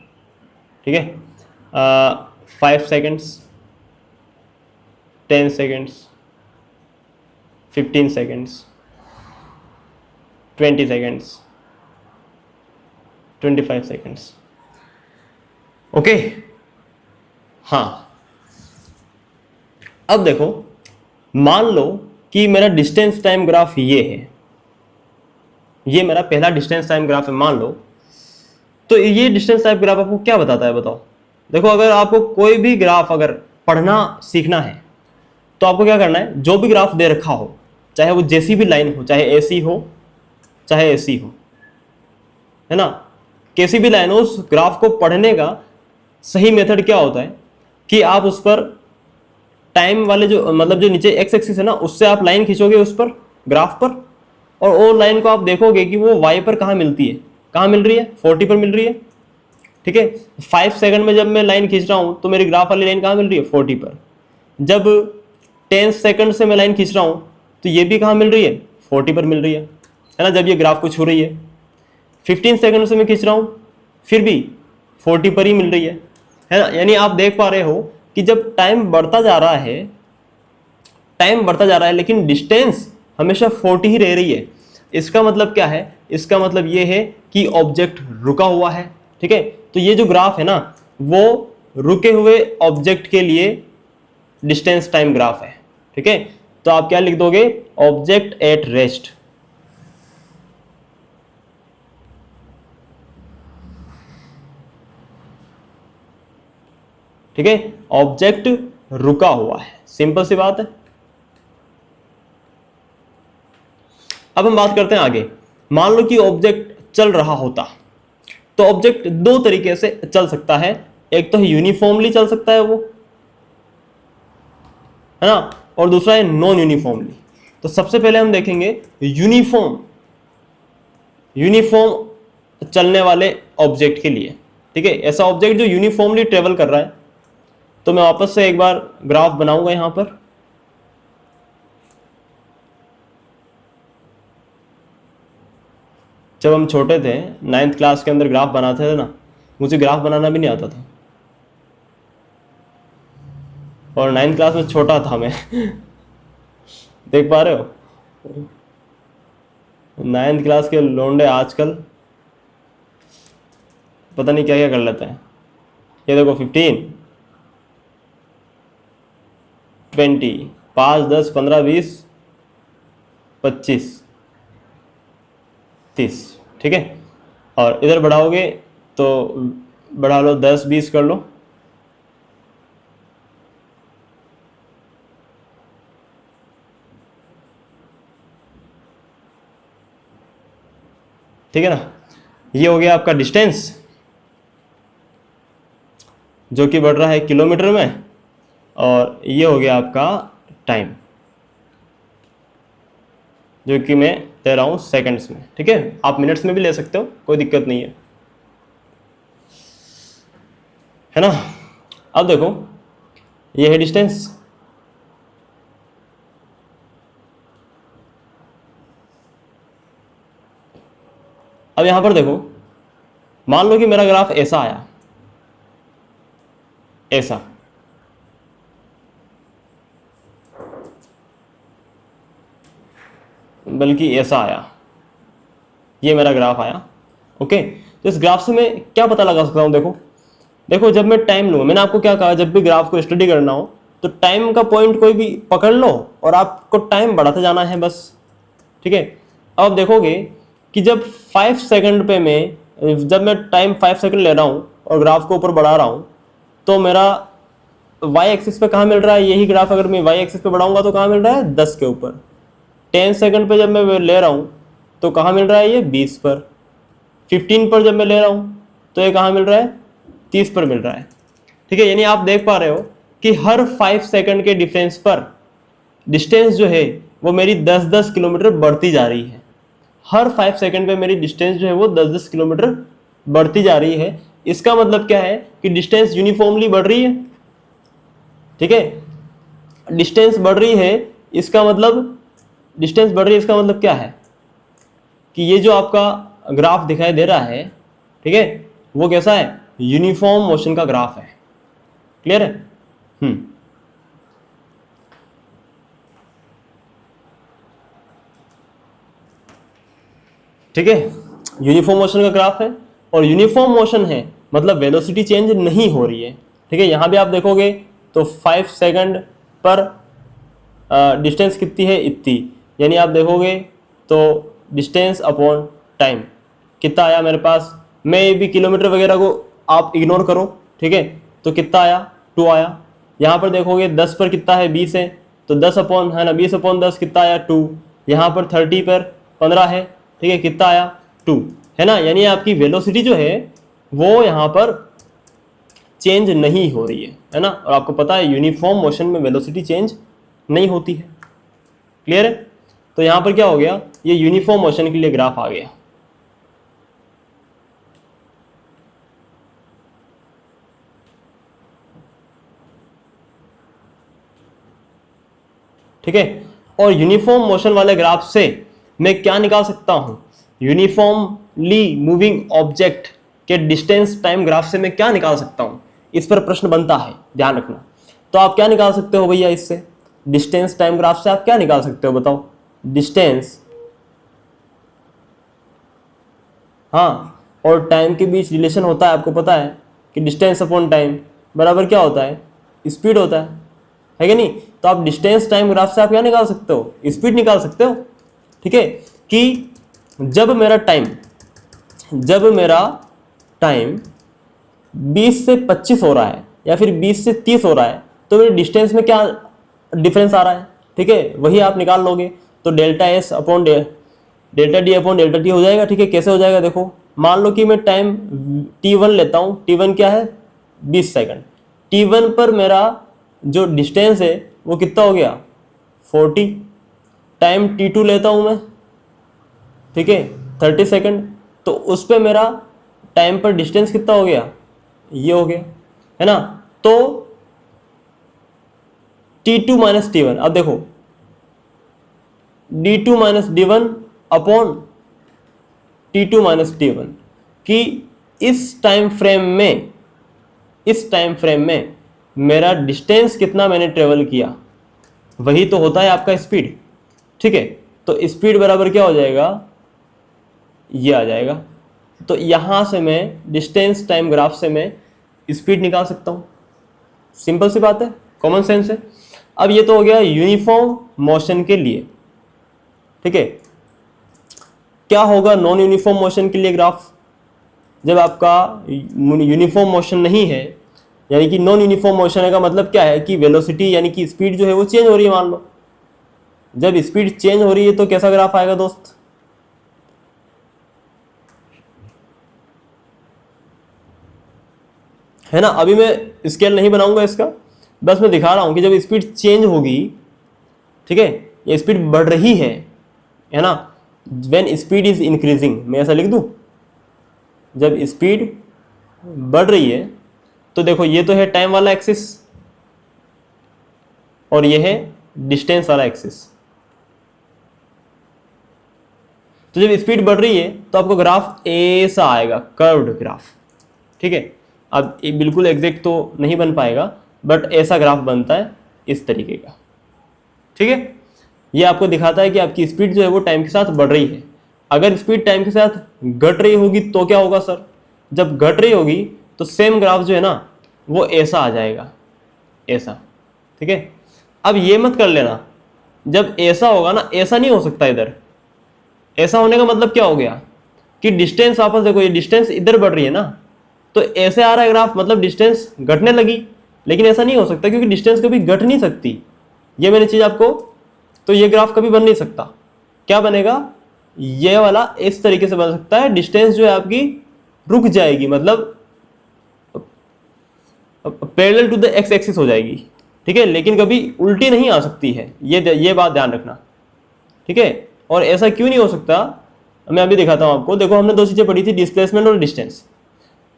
[SPEAKER 1] ठीक है, 5 seconds, 10 seconds, 15 seconds, 20 seconds, 25 seconds, okay. हाँ अब देखो, मान लो कि मेरा डिस्टेंस टाइम ग्राफ ये है, ये मेरा पहला डिस्टेंस टाइम ग्राफ है मान लो। तो ये डिस्टेंस टाइम ग्राफ आपको क्या बताता है बताओ। देखो अगर आपको कोई भी ग्राफ अगर पढ़ना सीखना है तो आपको क्या करना है, जो भी ग्राफ दे रखा हो, चाहे वो जैसी भी लाइन हो, चाहे ऐसी हो चाहे ऐसी हो, है ना। किसी भी लाइन हो, उस ग्राफ को पढ़ने का सही मेथड क्या होता है कि आप उस पर टाइम वाले जो मतलब जो नीचे एक्स एक्सिस है ना, उससे आप लाइन खींचोगे उस पर ग्राफ पर, और वो लाइन को आप देखोगे कि वो वाई पर कहाँ मिलती है, कहाँ मिल रही है, 40 पर मिल रही है। ठीक है, 5 सेकंड में जब मैं लाइन खींच रहा हूँ तो मेरी ग्राफ वाली लाइन कहाँ मिल रही है, 40 पर। जब 10 सेकंड से मैं लाइन खींच रहा हूँ तो ये भी कहाँ मिल रही है, 40 पर मिल रही है ना, जब ये ग्राफ को छू रही है। 15 सेकंड से मैं खींच रहा हूँ फिर भी 40 पर ही मिल रही है ना। यानी आप देख पा रहे हो कि जब टाइम बढ़ता जा रहा है, टाइम बढ़ता जा रहा है लेकिन डिस्टेंस हमेशा 40 ही रह रही है। इसका मतलब क्या है, इसका मतलब ये है कि ऑब्जेक्ट रुका हुआ है। ठीक है, तो ये जो ग्राफ है ना, वो रुके हुए ऑब्जेक्ट के लिए डिस्टेंस टाइम ग्राफ है। ठीक है, तो आप क्या लिख दोगे, ऑब्जेक्ट एट रेस्ट। ठीक है, ऑब्जेक्ट रुका हुआ है, सिंपल सी बात है। अब हम बात करते हैं आगे। मान लो कि ऑब्जेक्ट चल रहा होता, तो ऑब्जेक्ट दो तरीके से चल सकता है। एक तो यूनिफॉर्मली चल सकता है वो, है ना, और दूसरा है नॉन यूनिफॉर्मली। तो सबसे पहले हम देखेंगे यूनिफॉर्म, यूनिफॉर्म चलने वाले ऑब्जेक्ट के लिए। ठीक है, ऐसा ऑब्जेक्ट जो यूनिफॉर्मली ट्रेवल कर रहा है। तो मैं वापस से एक बार ग्राफ बनाऊंगा यहां पर। जब हम छोटे थे, 9th क्लास के अंदर ग्राफ बनाते थे ना, मुझे ग्राफ बनाना भी नहीं आता था, और 9th क्लास में छोटा था मैं देख पा रहे हो, 9th क्लास के लोंडे आजकल पता नहीं क्या क्या कर लेते हैं। ये देखो 15, 20, 5, 10, 15, 20, 25, 30। ठीक है, और इधर बढ़ाओगे तो बढ़ा लो, 10, 20 कर लो। ठीक है ना, ये हो गया आपका डिस्टेंस जो कि बढ़ रहा है किलोमीटर में, और ये हो गया आपका टाइम जो कि मैं दे रहा हूं सेकंड्स में। ठीक है, आप मिनट्स में भी ले सकते हो, कोई दिक्कत नहीं है ना। अब देखो, ये है डिस्टेंस। अब यहां पर देखो, मान लो कि मेरा ग्राफ ऐसा आया, ऐसा, बल्कि ऐसा आया, ये मेरा ग्राफ आया। ओके, तो इस ग्राफ से मैं क्या पता लगा सकता हूं, देखो देखो, जब मैं टाइम लूंगा, मैंने आपको क्या कहा, जब भी ग्राफ को स्टडी करना हो तो टाइम का पॉइंट कोई भी पकड़ लो और आपको टाइम बढ़ाते जाना है बस। ठीक है, अब आप देखोगे कि जब 5 सेकंड पे जब मैं टाइम 5 सेकंड ले रहा हूँ और ग्राफ को ऊपर बढ़ा रहा हूँ, तो मेरा वाई एक्सिस पे कहाँ मिल रहा है, यही ग्राफ अगर मैं वाई एक्सिस पे बढ़ाऊंगा तो कहाँ मिल रहा है, 10 के ऊपर। 10 सेकंड पे जब मैं ले रहा हूँ तो कहाँ मिल रहा है, ये 20 पर। 15 पर जब मैं ले रहा हूँ तो ये कहाँ मिल रहा है, 30 पर मिल रहा है। ठीक है, यानी आप देख पा रहे हो कि हर 5 सेकंड के डिफरेंस पर डिस्टेंस जो है वो मेरी 10-10 किलोमीटर बढ़ती जा रही है। हर 5 सेकंड पे मेरी डिस्टेंस जो है वो 10-10 किलोमीटर बढ़ती जा रही है। इसका मतलब क्या है कि डिस्टेंस यूनिफॉर्मली बढ़ रही है। ठीक है, डिस्टेंस बढ़ रही है, इसका मतलब डिस्टेंस बढ़ रही है, इसका मतलब क्या है कि ये जो आपका ग्राफ दिखाई दे रहा है, ठीक है, वो कैसा है, यूनिफॉर्म मोशन का ग्राफ है। क्लियर है? ठीक है, यूनिफॉर्म मोशन का ग्राफ है, और यूनिफॉर्म मोशन है मतलब वेलोसिटी चेंज नहीं हो रही है। ठीक है, यहां भी आप देखोगे तो 5 सेकंड पर डिस्टेंस कितनी है, इतनी, यानी आप देखोगे तो डिस्टेंस अपॉन टाइम कितना आया मेरे पास। मैं ये भी किलोमीटर वगैरह को आप इग्नोर करो। ठीक है, तो कितना आया, 2 आया। यहाँ पर देखोगे 10 पर कितना है, 20 है, तो 10 अपॉन है ना, 20/10 कितना आया, 2। यहाँ पर 30 पर 15 है, ठीक है, कितना आया, 2। है ना, यानी आपकी वेलोसिटी जो है वो यहाँ पर चेंज नहीं हो रही है ना। और आपको पता है यूनिफॉर्म मोशन में वेलोसिटी चेंज नहीं होती है। क्लियर है? तो यहाँ पर क्या हो गया, ये यूनिफॉर्म मोशन के लिए ग्राफ आ गया। ठीक है, और यूनिफॉर्म मोशन वाले ग्राफ से मैं क्या निकाल सकता हूं, यूनिफॉर्मली मूविंग ऑब्जेक्ट के डिस्टेंस टाइम ग्राफ से मैं क्या निकाल सकता हूं, इस पर प्रश्न बनता है, ध्यान रखना। तो आप क्या निकाल सकते हो भैया, इससे डिस्टेंस टाइम ग्राफ से आप क्या निकाल सकते हो बताओ, डिस्टेंस, हाँ, और टाइम के बीच रिलेशन होता है, आपको पता है कि डिस्टेंस अपॉन टाइम बराबर क्या होता है, स्पीड होता है कि नहीं। तो आप डिस्टेंस टाइम ग्राफ से आप क्या निकाल सकते हो, स्पीड निकाल सकते हो। ठीक है, कि जब मेरा टाइम 20 से 25 हो रहा है या फिर 20 से 30 हो रहा है, तो मेरे डिस्टेंस में क्या डिफरेंस आ रहा है। ठीक है, वही आप निकाल लोगे, तो delta S upon delta D upon delta T हो जाएगा। ठीक है, कैसे हो जाएगा, देखो मान लो कि मैं टाइम t1 लेता हूँ, t1 क्या है 20 सेकंड, t1 पर मेरा जो डिस्टेंस है वो कितना हो गया 40, टाइम t2 लेता हूँ मैं, ठीक है 30 सेकंड, तो उस पर मेरा टाइम पर डिस्टेंस कितना हो गया, ये हो गया, है ना। तो t2 माइनस t1, अब देखो d2 minus d1 upon t2 minus t1, कि इस टाइम फ्रेम में मेरा डिस्टेंस कितना मैंने ट्रेवल किया, वही तो होता है आपका स्पीड। ठीक है, तो स्पीड बराबर क्या हो जाएगा, ये आ जाएगा। तो यहां से मैं डिस्टेंस टाइम ग्राफ से मैं स्पीड निकाल सकता हूं। सिंपल सी बात है, कॉमन सेंस है। अब ये तो हो गया यूनिफॉर्म मोशन के लिए। ठीक है, क्या होगा नॉन यूनिफॉर्म मोशन के लिए ग्राफ, जब आपका यूनिफॉर्म मोशन नहीं है, यानी कि नॉन यूनिफॉर्म मोशन का मतलब क्या है कि वेलोसिटी यानी कि स्पीड जो है वो चेंज हो रही है। मान लो जब स्पीड चेंज हो रही है तो कैसा ग्राफ आएगा दोस्त, है ना। अभी मैं स्केल नहीं बनाऊंगा इसका, बस मैं दिखा रहा हूं कि जब स्पीड चेंज होगी, ठीक है, ये स्पीड बढ़ रही है ना, व्हेन स्पीड इज इंक्रीजिंग, मैं ऐसा लिख दूं, जब स्पीड बढ़ रही है तो देखो ये तो है टाइम वाला एक्सिस और ये है डिस्टेंस वाला एक्सिस। तो जब स्पीड बढ़ रही है तो आपको ग्राफ ऐसा आएगा, कर्व्ड ग्राफ। ठीक है, अब ये बिल्कुल एग्जैक्ट तो नहीं बन पाएगा, बट ऐसा ग्राफ बनता है इस तरीके का। ठीक है, ये आपको दिखाता है कि आपकी स्पीड जो है वो टाइम के साथ बढ़ रही है। अगर स्पीड टाइम के साथ घट रही होगी तो क्या होगा सर, जब घट रही होगी तो सेम ग्राफ जो है ना वो ऐसा आ जाएगा, ऐसा। ठीक है, अब ये मत कर लेना, जब ऐसा होगा ना, ऐसा नहीं हो सकता इधर। ऐसा होने का मतलब क्या हो गया कि डिस्टेंस वापस देखो, ये डिस्टेंस इधर बढ़ रही है ना, तो ऐसे आ रहा है ग्राफ, मतलब डिस्टेंस घटने लगी। लेकिन ऐसा नहीं हो सकता क्योंकि डिस्टेंस कभी घट नहीं सकती, ये मैंने चीज आपको, तो ये ग्राफ कभी बन नहीं सकता। क्या बनेगा, ये वाला इस तरीके से बन सकता है, डिस्टेंस जो है आपकी रुक जाएगी, मतलब parallel to the X axis हो जाएगी। ठीक है, लेकिन कभी उल्टी नहीं आ सकती है, ये बात ध्यान रखना। ठीक है, और ऐसा क्यों नहीं हो सकता, मैं अभी दिखाता हूं आपको। देखो हमने दो चीजें पढ़ी थी, डिस्प्लेसमेंट और डिस्टेंस।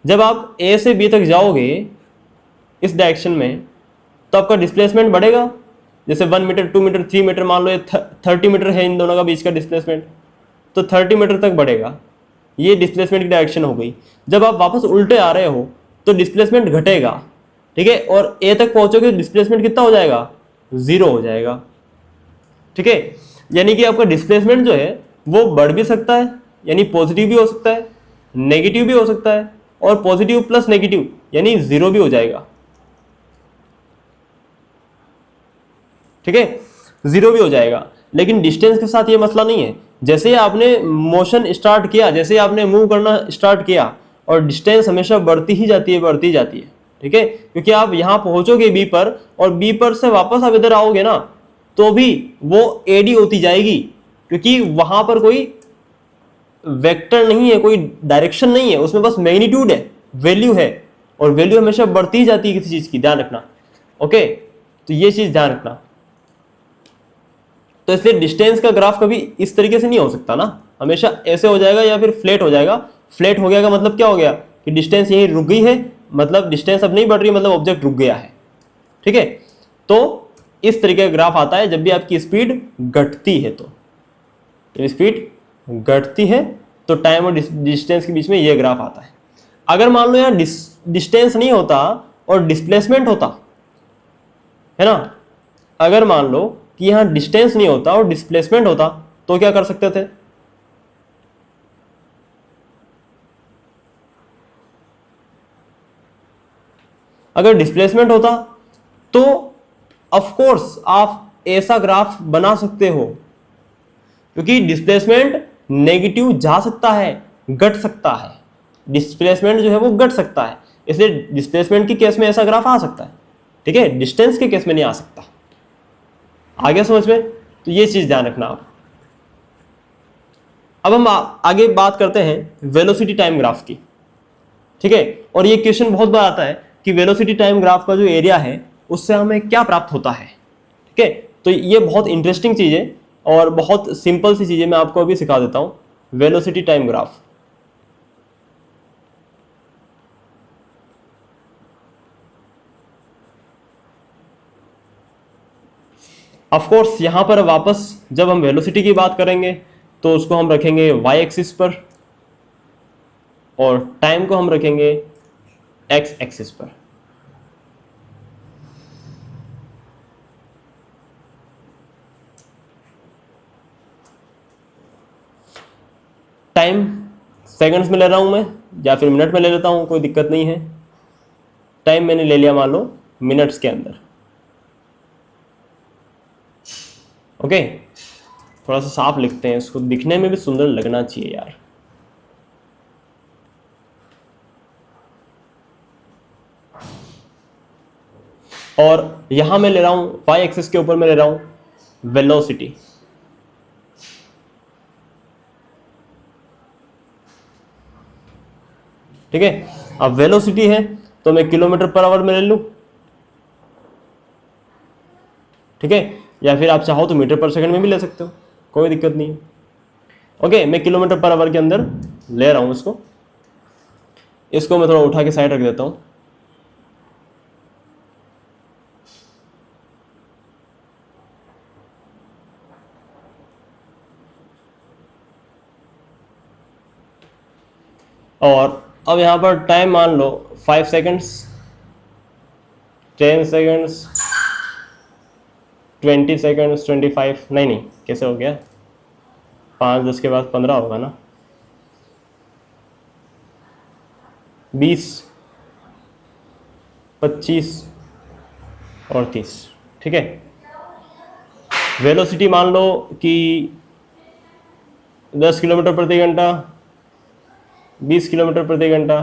[SPEAKER 1] जब आप ए से बी तक जाओगे इस डायरेक्शन में तो आपका डिस्प्लेसमेंट बढ़ेगा, जैसे 1 मीटर 2 मीटर 3 मीटर, मान लो ये 30 मीटर है इन दोनों का बीच का डिस्प्लेसमेंट, तो 30 मीटर तक बढ़ेगा, ये डिस्प्लेसमेंट की डायरेक्शन हो गई। जब आप वापस उल्टे आ रहे हो तो डिस्प्लेसमेंट घटेगा। ठीक है, और ए तक पहुंचोगे डिस्प्लेसमेंट कितना हो जाएगा, 0 हो जाएगा। ठीक है, यानी कि आपका डिस्प्लेसमेंट जो है वो बढ़ भी सकता है, यानी पॉजिटिव भी हो सकता है, नेगेटिव भी हो सकता है, और पॉजिटिव प्लस नेगेटिव यानी 0 भी हो जाएगा। ठीक है, 0 भी हो जाएगा। लेकिन डिस्टेंस के साथ ये मसला नहीं है। जैसे ही आपने मोशन स्टार्ट किया, जैसे ही आपने मूव करना स्टार्ट किया, और डिस्टेंस हमेशा बढ़ती ही जाती है, बढ़ती जाती है। ठीक है, क्योंकि आप यहां पहुंचोगे बी पर, और बी पर से वापस आप इधर आओगे ना, तो भी वो एडी होती जाएगी, क्योंकि वहां पर कोई वेक्टर नहीं है, कोई डायरेक्शन नहीं है, उसमें बस मैग्नीट्यूड है, वैल्यू है, और वैल्यू हमेशा बढ़ती ही जाती है किसी चीज की, ध्यान रखना। ओके, तो ये चीज ध्यान रखना। तो इसलिए डिस्टेंस का ग्राफ कभी इस तरीके से नहीं हो सकता ना, हमेशा ऐसे हो जाएगा या फिर फ्लैट हो जाएगा। फ्लैट हो गया का मतलब क्या हो गया कि डिस्टेंस यहीं रुक गई है, मतलब डिस्टेंस अब नहीं बढ़ रही, मतलब ऑब्जेक्ट रुक गया है। ठीक है, तो इस तरीके का ग्राफ आता है जब भी आपकी स्पीड घटती है। तो जब स्पीड घटती है तो टाइम और डिस्टेंस के बीच में ये ग्राफ आता है। अगर मान लो यहाँ डिस्टेंस नहीं होता और डिस्प्लेसमेंट होता है ना, अगर मान लो कि यहाँ डिस्टेंस नहीं होता और डिस्प्लेसमेंट होता तो क्या कर सकते थे? अगर डिस्प्लेसमेंट होता तो ऑफ कोर्स आप ऐसा ग्राफ बना सकते हो, क्योंकि डिस्प्लेसमेंट नेगेटिव जा सकता है, घट सकता है। डिस्प्लेसमेंट जो है वो घट सकता है, इसलिए डिस्प्लेसमेंट के केस में ऐसा ग्राफ आ सकता है। ठीक है, डिस्टेंस के केस में नहीं आ सकता। आ गया समझ में? तो ये चीज ध्यान रखना आप। अब हम आगे बात करते हैं वेलोसिटी टाइम ग्राफ की। ठीक है, और ये क्वेश्चन बहुत बार आता है कि वेलोसिटी टाइम ग्राफ का जो एरिया है उससे हमें क्या प्राप्त होता है। ठीक है, तो ये बहुत इंटरेस्टिंग चीज है और बहुत सिंपल सी चीज है, मैं आपको अभी सिखा देता हूं। Velocity time graph, of course यहां पर वापस जब हम वेलोसिटी की बात करेंगे तो उसको हम रखेंगे वाई एक्सिस पर और टाइम को हम रखेंगे एक्स एक्सिस पर। टाइम सेकंड्स में ले रहा हूं मैं या फिर मिनट में ले लेता हूं, कोई दिक्कत नहीं है। टाइम मैंने ले लिया मान लो मिनट्स के अंदर। ओके, थोड़ा सा साफ लिखते हैं, इसको दिखने में भी सुंदर लगना चाहिए यार। और यहां मैं ले रहा हूं वाई एक्सिस के ऊपर मैं ले रहा हूं वेलोसिटी। ठीक है, अब वेलोसिटी है तो मैं किलोमीटर पर आवर में ले लूं। ठीक है, या फिर आप चाहो तो मीटर पर सेकंड में भी ले सकते हो, कोई दिक्कत नहीं है। ओके, मैं किलोमीटर पर आवर के अंदर ले रहा हूं इसको मैं थोड़ा उठा के साइड रख देता हूं। और अब यहां पर टाइम मान लो 5 सेकंड्स, 10 सेकंड्स, 20 सेकंड्स, 25, नहीं कैसे हो गया, 5 10 के बाद 15 होगा ना, 20, 25 और 30। ठीक है, वेलोसिटी मान लो कि 10 किलोमीटर प्रति घंटा, 20 किलोमीटर प्रति घंटा,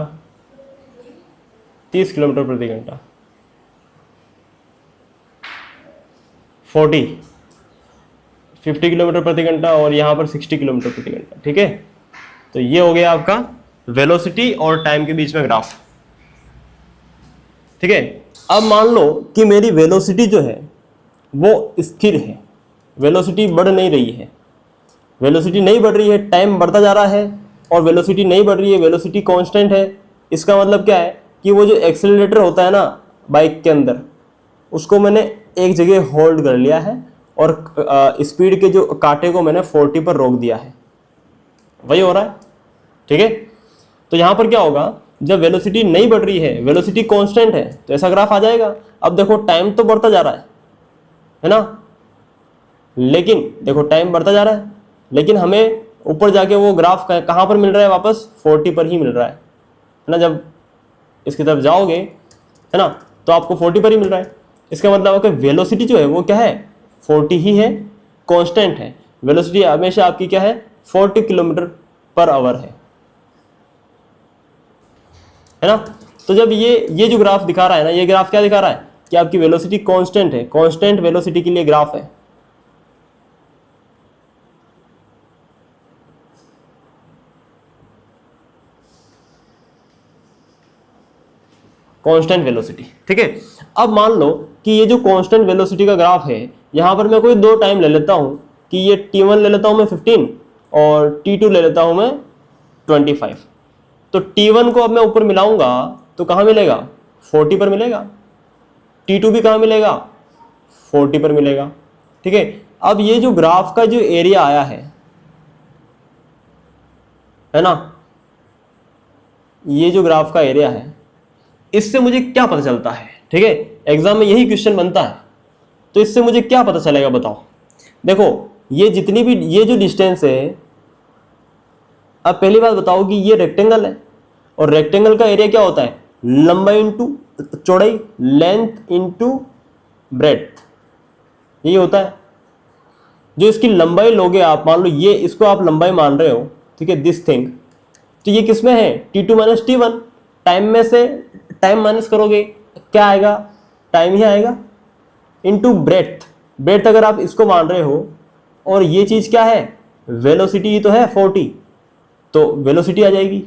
[SPEAKER 1] 30 किलोमीटर प्रति घंटा, 50 किलोमीटर प्रति घंटा और यहाँ पर 60 किलोमीटर प्रति घंटा। ठीक है, तो ये हो गया आपका वेलोसिटी और टाइम के बीच में ग्राफ। ठीक है, अब मान लो कि मेरी वेलोसिटी जो है वो स्थिर है, वेलोसिटी बढ़ नहीं रही है, वेलोसिटी नहीं बढ़ रही है, टाइम बढ़ता जा रहा है और वेलोसिटी नहीं बढ़ रही है, वेलोसिटी कांस्टेंट है। इसका मतलब क्या है कि वो जो एक्सेलरेटर होता है ना बाइक के अंदर, उसको मैंने एक जगह होल्ड कर लिया है और स्पीड के जो कांटे को मैंने 40 पर रोक दिया है, वही हो रहा है। ठीक है, तो यहां पर क्या होगा, जब वेलोसिटी नहीं बढ़ रही है, वेलोसिटी कांस्टेंट है, तो ऐसा ग्राफ आ जाएगा। अब देखो टाइम तो बढ़ता जा रहा है ना, लेकिन देखो टाइम बढ़ता जा रहा है, लेकिन हमें ऊपर जाके वो ग्राफ कहां पर मिल रहा है, वापस 40 पर ही मिल रहा है ना। जब इसकी तरफ जाओगे है ना तो आपको 40 पर ही मिल रहा है। इसका मतलब आपका वेलोसिटी जो है वो क्या है, 40 ही है, कांस्टेंट है। वेलोसिटी हमेशा आपकी क्या है, 40 किलोमीटर पर आवर है ना। तो जब ये जो ग्राफ दिखा रहा है ना, ये ग्राफ क्या दिखा रहा है कि आपकी वेलोसिटी कांस्टेंट है, कांस्टेंट वेलोसिटी के लिए ग्राफ है। कांस्टेंट वेलोसिटी, ठीक है। अब मान लो कि ये जो कांस्टेंट वेलोसिटी का ग्राफ है, यहाँ पर मैं कोई दो टाइम ले लेता हूँ कि ये t1 ले लेता हूँ मैं 15 और t2 ले लेता हूँ मैं 25। तो t1 को अब मैं ऊपर मिलाऊंगा तो कहाँ मिलेगा, 40 पर मिलेगा। t2 भी कहाँ मिलेगा, 40 पर मिलेगा, ठीक है। अब ये जो ग्राफ का जो एरिया आया है ना, ये जो ग्राफ का एरिया है, इससे मुझे क्या पता चलता है, ठीक है। एग्जाम में यही क्वेश्चन बनता है, तो इससे मुझे क्या पता चलेगा बताओ। देखो ये जितनी भी ये जो डिस्टेंस है, अब पहली बात बताओ कि ये रेक्टेंगल है और रेक्टेंगल का एरिया क्या होता है, लंबाई इंटू चौड़ाई, लेंथ इंटू ब्रेड्थ, यही होता है। जो इसकी लंबाई लोगे आप, मान लो ये इसको आप लंबाई मान रहे हो, ठीक है, दिस थिंग, तो ये किस में है, t2 माइनस t1। टाइम में से टाइम माइनस करोगे क्या आएगा, टाइम ही आएगा, इंटू ब्रेड्थ। ब्रेड्थ अगर आप इसको मान रहे हो और ये चीज क्या है, वेलोसिटी तो है 40, तो वेलोसिटी आ जाएगी।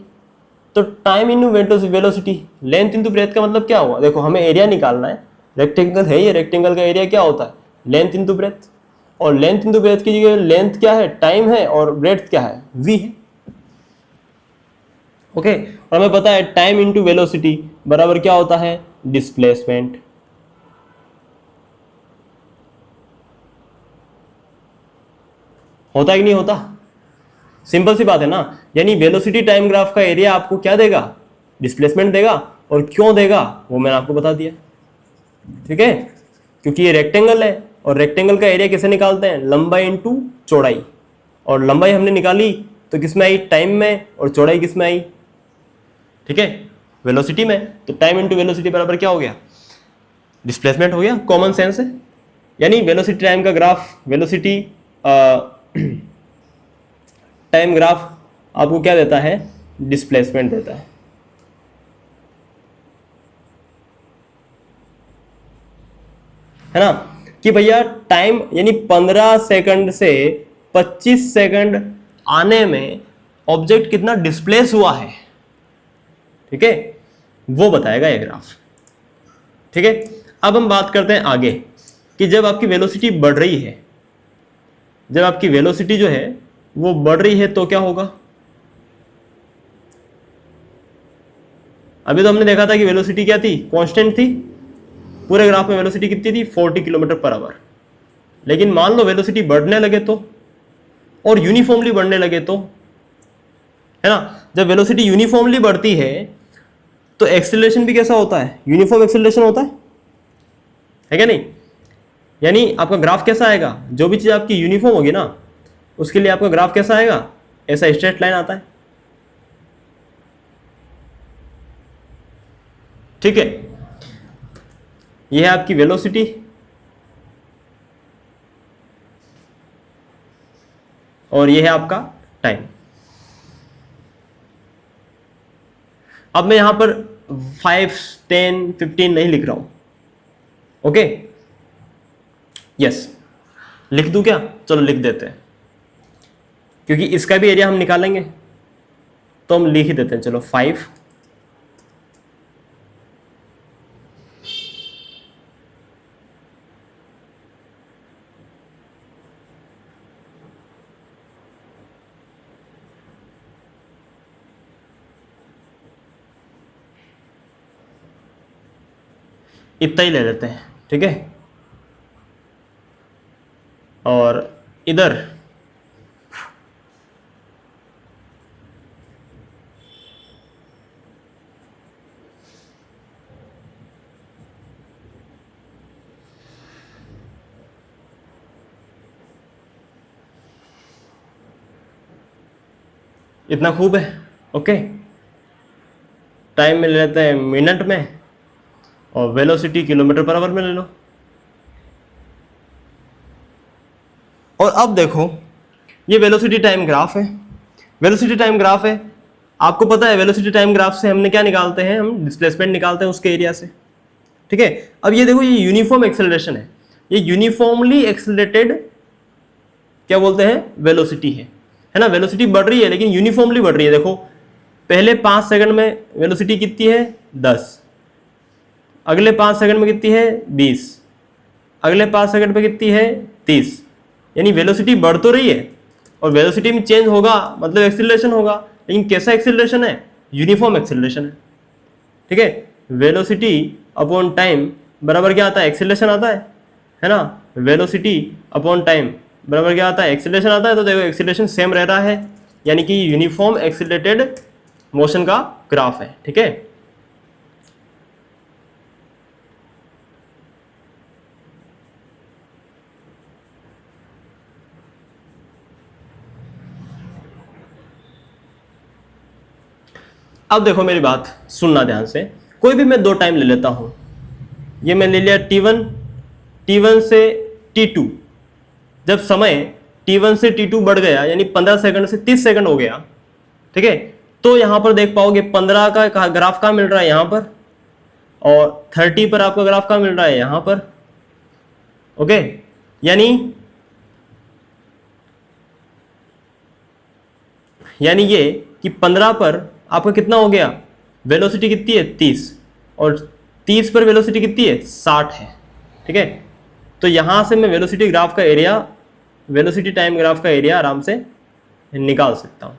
[SPEAKER 1] तो time into velocity, length into breadth का मतलब क्या हुआ, देखो हमें एरिया निकालना है, रेक्टेंगल है ये, रेक्टेंगल का एरिया क्या होता है, लेंथ इंटू ब्रेड्थ, और लेंथ इंटू ब्रेड्थ की जगह लेंथ क्या है, टाइम है, और ब्रेड्थ क्या है, v है, ओके। और हमें पता है टाइम इंटू वेलोसिटी बराबर क्या होता है, डिस्प्लेसमेंट। होता है कि नहीं होता, सिंपल सी बात है ना। यानी वेलोसिटी टाइम ग्राफ का एरिया आपको क्या देगा, डिस्प्लेसमेंट देगा, और क्यों देगा वो मैंने आपको बता दिया, ठीक है। क्योंकि ये रेक्टेंगल है और रेक्टेंगल का एरिया कैसे निकालते हैं, लंबाई इंटू चौड़ाई, और लंबाई हमने निकाली तो किस में आई, टाइम में, और चौड़ाई किस में आई, ठीक है, वेलोसिटी में। तो टाइम इंटू वेलोसिटी बराबर क्या हो गया, डिस्प्लेसमेंट हो गया, कॉमन सेंस है। यानी वेलोसिटी टाइम का ग्राफ, वेलोसिटी टाइम ग्राफ आपको क्या देता है, डिस्प्लेसमेंट देता है ना। कि भैया टाइम यानी 15 सेकंड से 25 सेकंड आने में ऑब्जेक्ट कितना डिस्प्लेस हुआ है, ठीक है, वो बताएगा ये ग्राफ, ठीक है। अब हम बात करते हैं आगे कि जब आपकी वेलोसिटी बढ़ रही है, जब आपकी वेलोसिटी जो है वो बढ़ रही है तो क्या होगा। अभी तो हमने देखा था कि वेलोसिटी क्या थी, कांस्टेंट थी, पूरे ग्राफ में वेलोसिटी कितनी थी, 40 किलोमीटर पर आवर। लेकिन मान लो वेलोसिटी बढ़ने लगे तो, और यूनिफॉर्मली बढ़ने लगे तो, है ना। जब वेलोसिटी यूनिफॉर्मली बढ़ती है तो एक्सेलरेशन भी कैसा होता है, यूनिफॉर्म एक्सेलरेशन होता है क्या नहीं। यानी आपका ग्राफ कैसा आएगा, जो भी चीज आपकी यूनिफॉर्म होगी ना, उसके लिए आपका ग्राफ कैसा आएगा, ऐसा स्ट्रेट लाइन आता है, ठीक है। यह है आपकी वेलोसिटी, और यह है आपका टाइम। अब मैं यहां पर 5, 10, 15 नहीं लिख रहा हूं, ओके। यस, लिख दूं क्या, चलो लिख देते हैं, क्योंकि इसका भी एरिया हम निकालेंगे, तो हम लिख ही देते हैं, चलो 5, इतना ही ले लेते हैं, ठीक है। और इधर इतना खूब है, ओके। टाइम में ले लेते हैं मिनट में, और वेलोसिटी किलोमीटर पर आवर में ले लो। और अब देखो ये वेलोसिटी टाइम ग्राफ है, वेलोसिटी टाइम ग्राफ है, आपको पता है वेलोसिटी टाइम ग्राफ से हमने क्या निकालते हैं, हम डिस्प्लेसमेंट निकालते हैं उसके एरिया से, ठीक है। अब ये देखो ये यूनिफॉर्म एक्सेलरेशन है, ये यूनिफॉर्मली एक्सेलरेटेड क्या बोलते हैं, वेलोसिटी है ना। वेलोसिटी बढ़ रही है लेकिन यूनिफॉर्मली बढ़ रही है। देखो पहले 5 सेकंड में वेलोसिटी कितनी है, 10, अगले 5 सेकंड में कितनी है 20, अगले 5 सेकंड में कितनी है 30। यानी वेलोसिटी बढ़ तो रही है और वेलोसिटी में चेंज होगा मतलब एक्सीलरेशन होगा, लेकिन कैसा एक्सीलरेशन है, यूनिफॉर्म एक्सीलरेशन है। ठीक है, वेलोसिटी अपॉन टाइम बराबर क्या आता है, एक्सीलरेशन आता है ना। वेलोसिटी अपॉन टाइम बराबर क्या आता है, एक्सीलरेशन आता है। तो देखो एक्सीलरेशन सेम रह रहा है, यानी कि यूनिफॉर्म एक्सीलरेटेड मोशन का ग्राफ है। ठीक है, अब देखो मेरी बात सुनना ध्यान से, कोई भी मैं 2 टाइम ले लेता हूं। ये मैं ले लिया T1 से T2। जब समय T1 से T2 बढ़ गया यानी 15 सेकंड से 30 सेकंड हो गया, ठीक है, तो यहां पर देख पाओगे 15 का ग्राफ कहां मिल रहा है, यहां पर, और 30 पर आपका ग्राफ कहां मिल रहा है, यहां पर। ओके, यानी ये कि 15 पर आपका कितना हो गया, वेलोसिटी कितनी है 30, और 30 पर वेलोसिटी कितनी है 60 है। ठीक है, तो यहां से मैं वेलोसिटी ग्राफ का एरिया, वेलोसिटी टाइम ग्राफ का एरिया आराम से निकाल सकता हूं।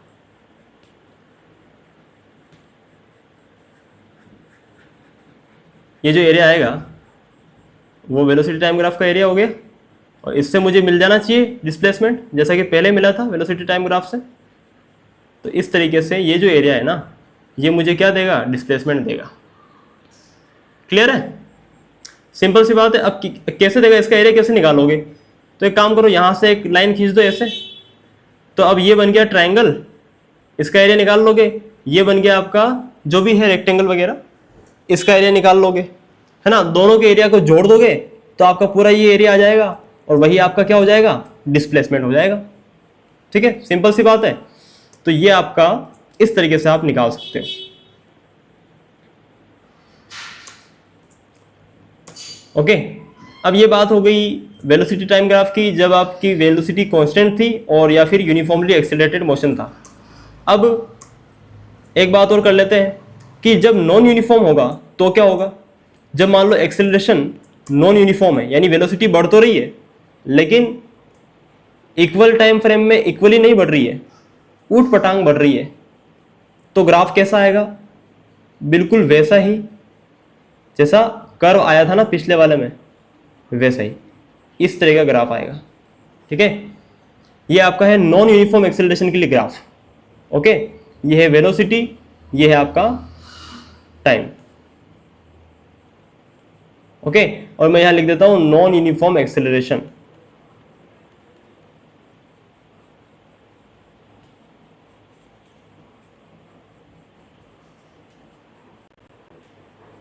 [SPEAKER 1] ये जो एरिया आएगा वो वेलोसिटी टाइम ग्राफ का एरिया हो गया, और इससे मुझे मिल जाना चाहिए डिस्प्लेसमेंट, जैसा कि पहले मिला था वेलोसिटी टाइम ग्राफ से। तो इस तरीके से ये जो एरिया है ना, ये मुझे क्या देगा, डिस्प्लेसमेंट देगा। क्लियर है, सिंपल सी बात है। अब कैसे देगा, इसका एरिया कैसे निकालोगे, तो एक काम करो, यहां से एक लाइन खींच दो ऐसे, तो अब ये बन गया ट्रायंगल, इसका एरिया निकाल लोगे। ये बन गया आपका जो भी है रेक्टेंगल वगैरह, इसका एरिया निकाल लोगे, है ना। दोनों के एरिया को जोड़ दोगे तो आपका पूरा ये एरिया आ जाएगा, और वही आपका क्या हो जाएगा, डिस्प्लेसमेंट हो जाएगा। ठीक है, सिंपल सी बात है। तो ये आपका इस तरीके से आप निकाल सकते हो। ओके, अब ये बात हो गई वेलोसिटी टाइम ग्राफ की, जब आपकी वेलोसिटी कांस्टेंट थी और या फिर यूनिफॉर्मली एक्सेलरेटेड मोशन था। अब एक बात और कर लेते हैं कि जब नॉन यूनिफॉर्म होगा तो क्या होगा। जब मान लो एक्सेलरेशन नॉन यूनिफॉर्म है, यानी वेलोसिटी बढ़ तो रही है लेकिन इक्वल टाइम फ्रेम में इक्वली नहीं बढ़ रही है, ऊट पटांग बढ़ रही है, तो ग्राफ कैसा आएगा, बिल्कुल वैसा ही जैसा कर्व आया था ना पिछले वाले में, वैसा ही इस तरह का ग्राफ आएगा। ठीक है, ये आपका है नॉन यूनिफॉर्म एक्सेलरेशन के लिए ग्राफ। ओके, ये है वेलोसिटी, ये है आपका टाइम। ओके, और मैं यहां लिख देता हूं non uniform acceleration.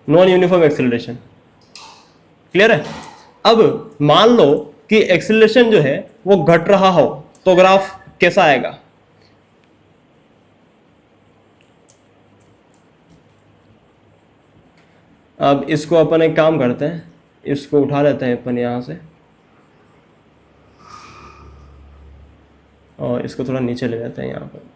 [SPEAKER 1] Non uniform acceleration, clear है। अब मान लो कि एक्सेलरेशन जो है वो घट रहा हो तो ग्राफ कैसा आएगा। अब इसको अपन एक काम करते हैं, इसको उठा लेते हैं अपन यहां से, और इसको थोड़ा नीचे ले लेते हैं यहां पर।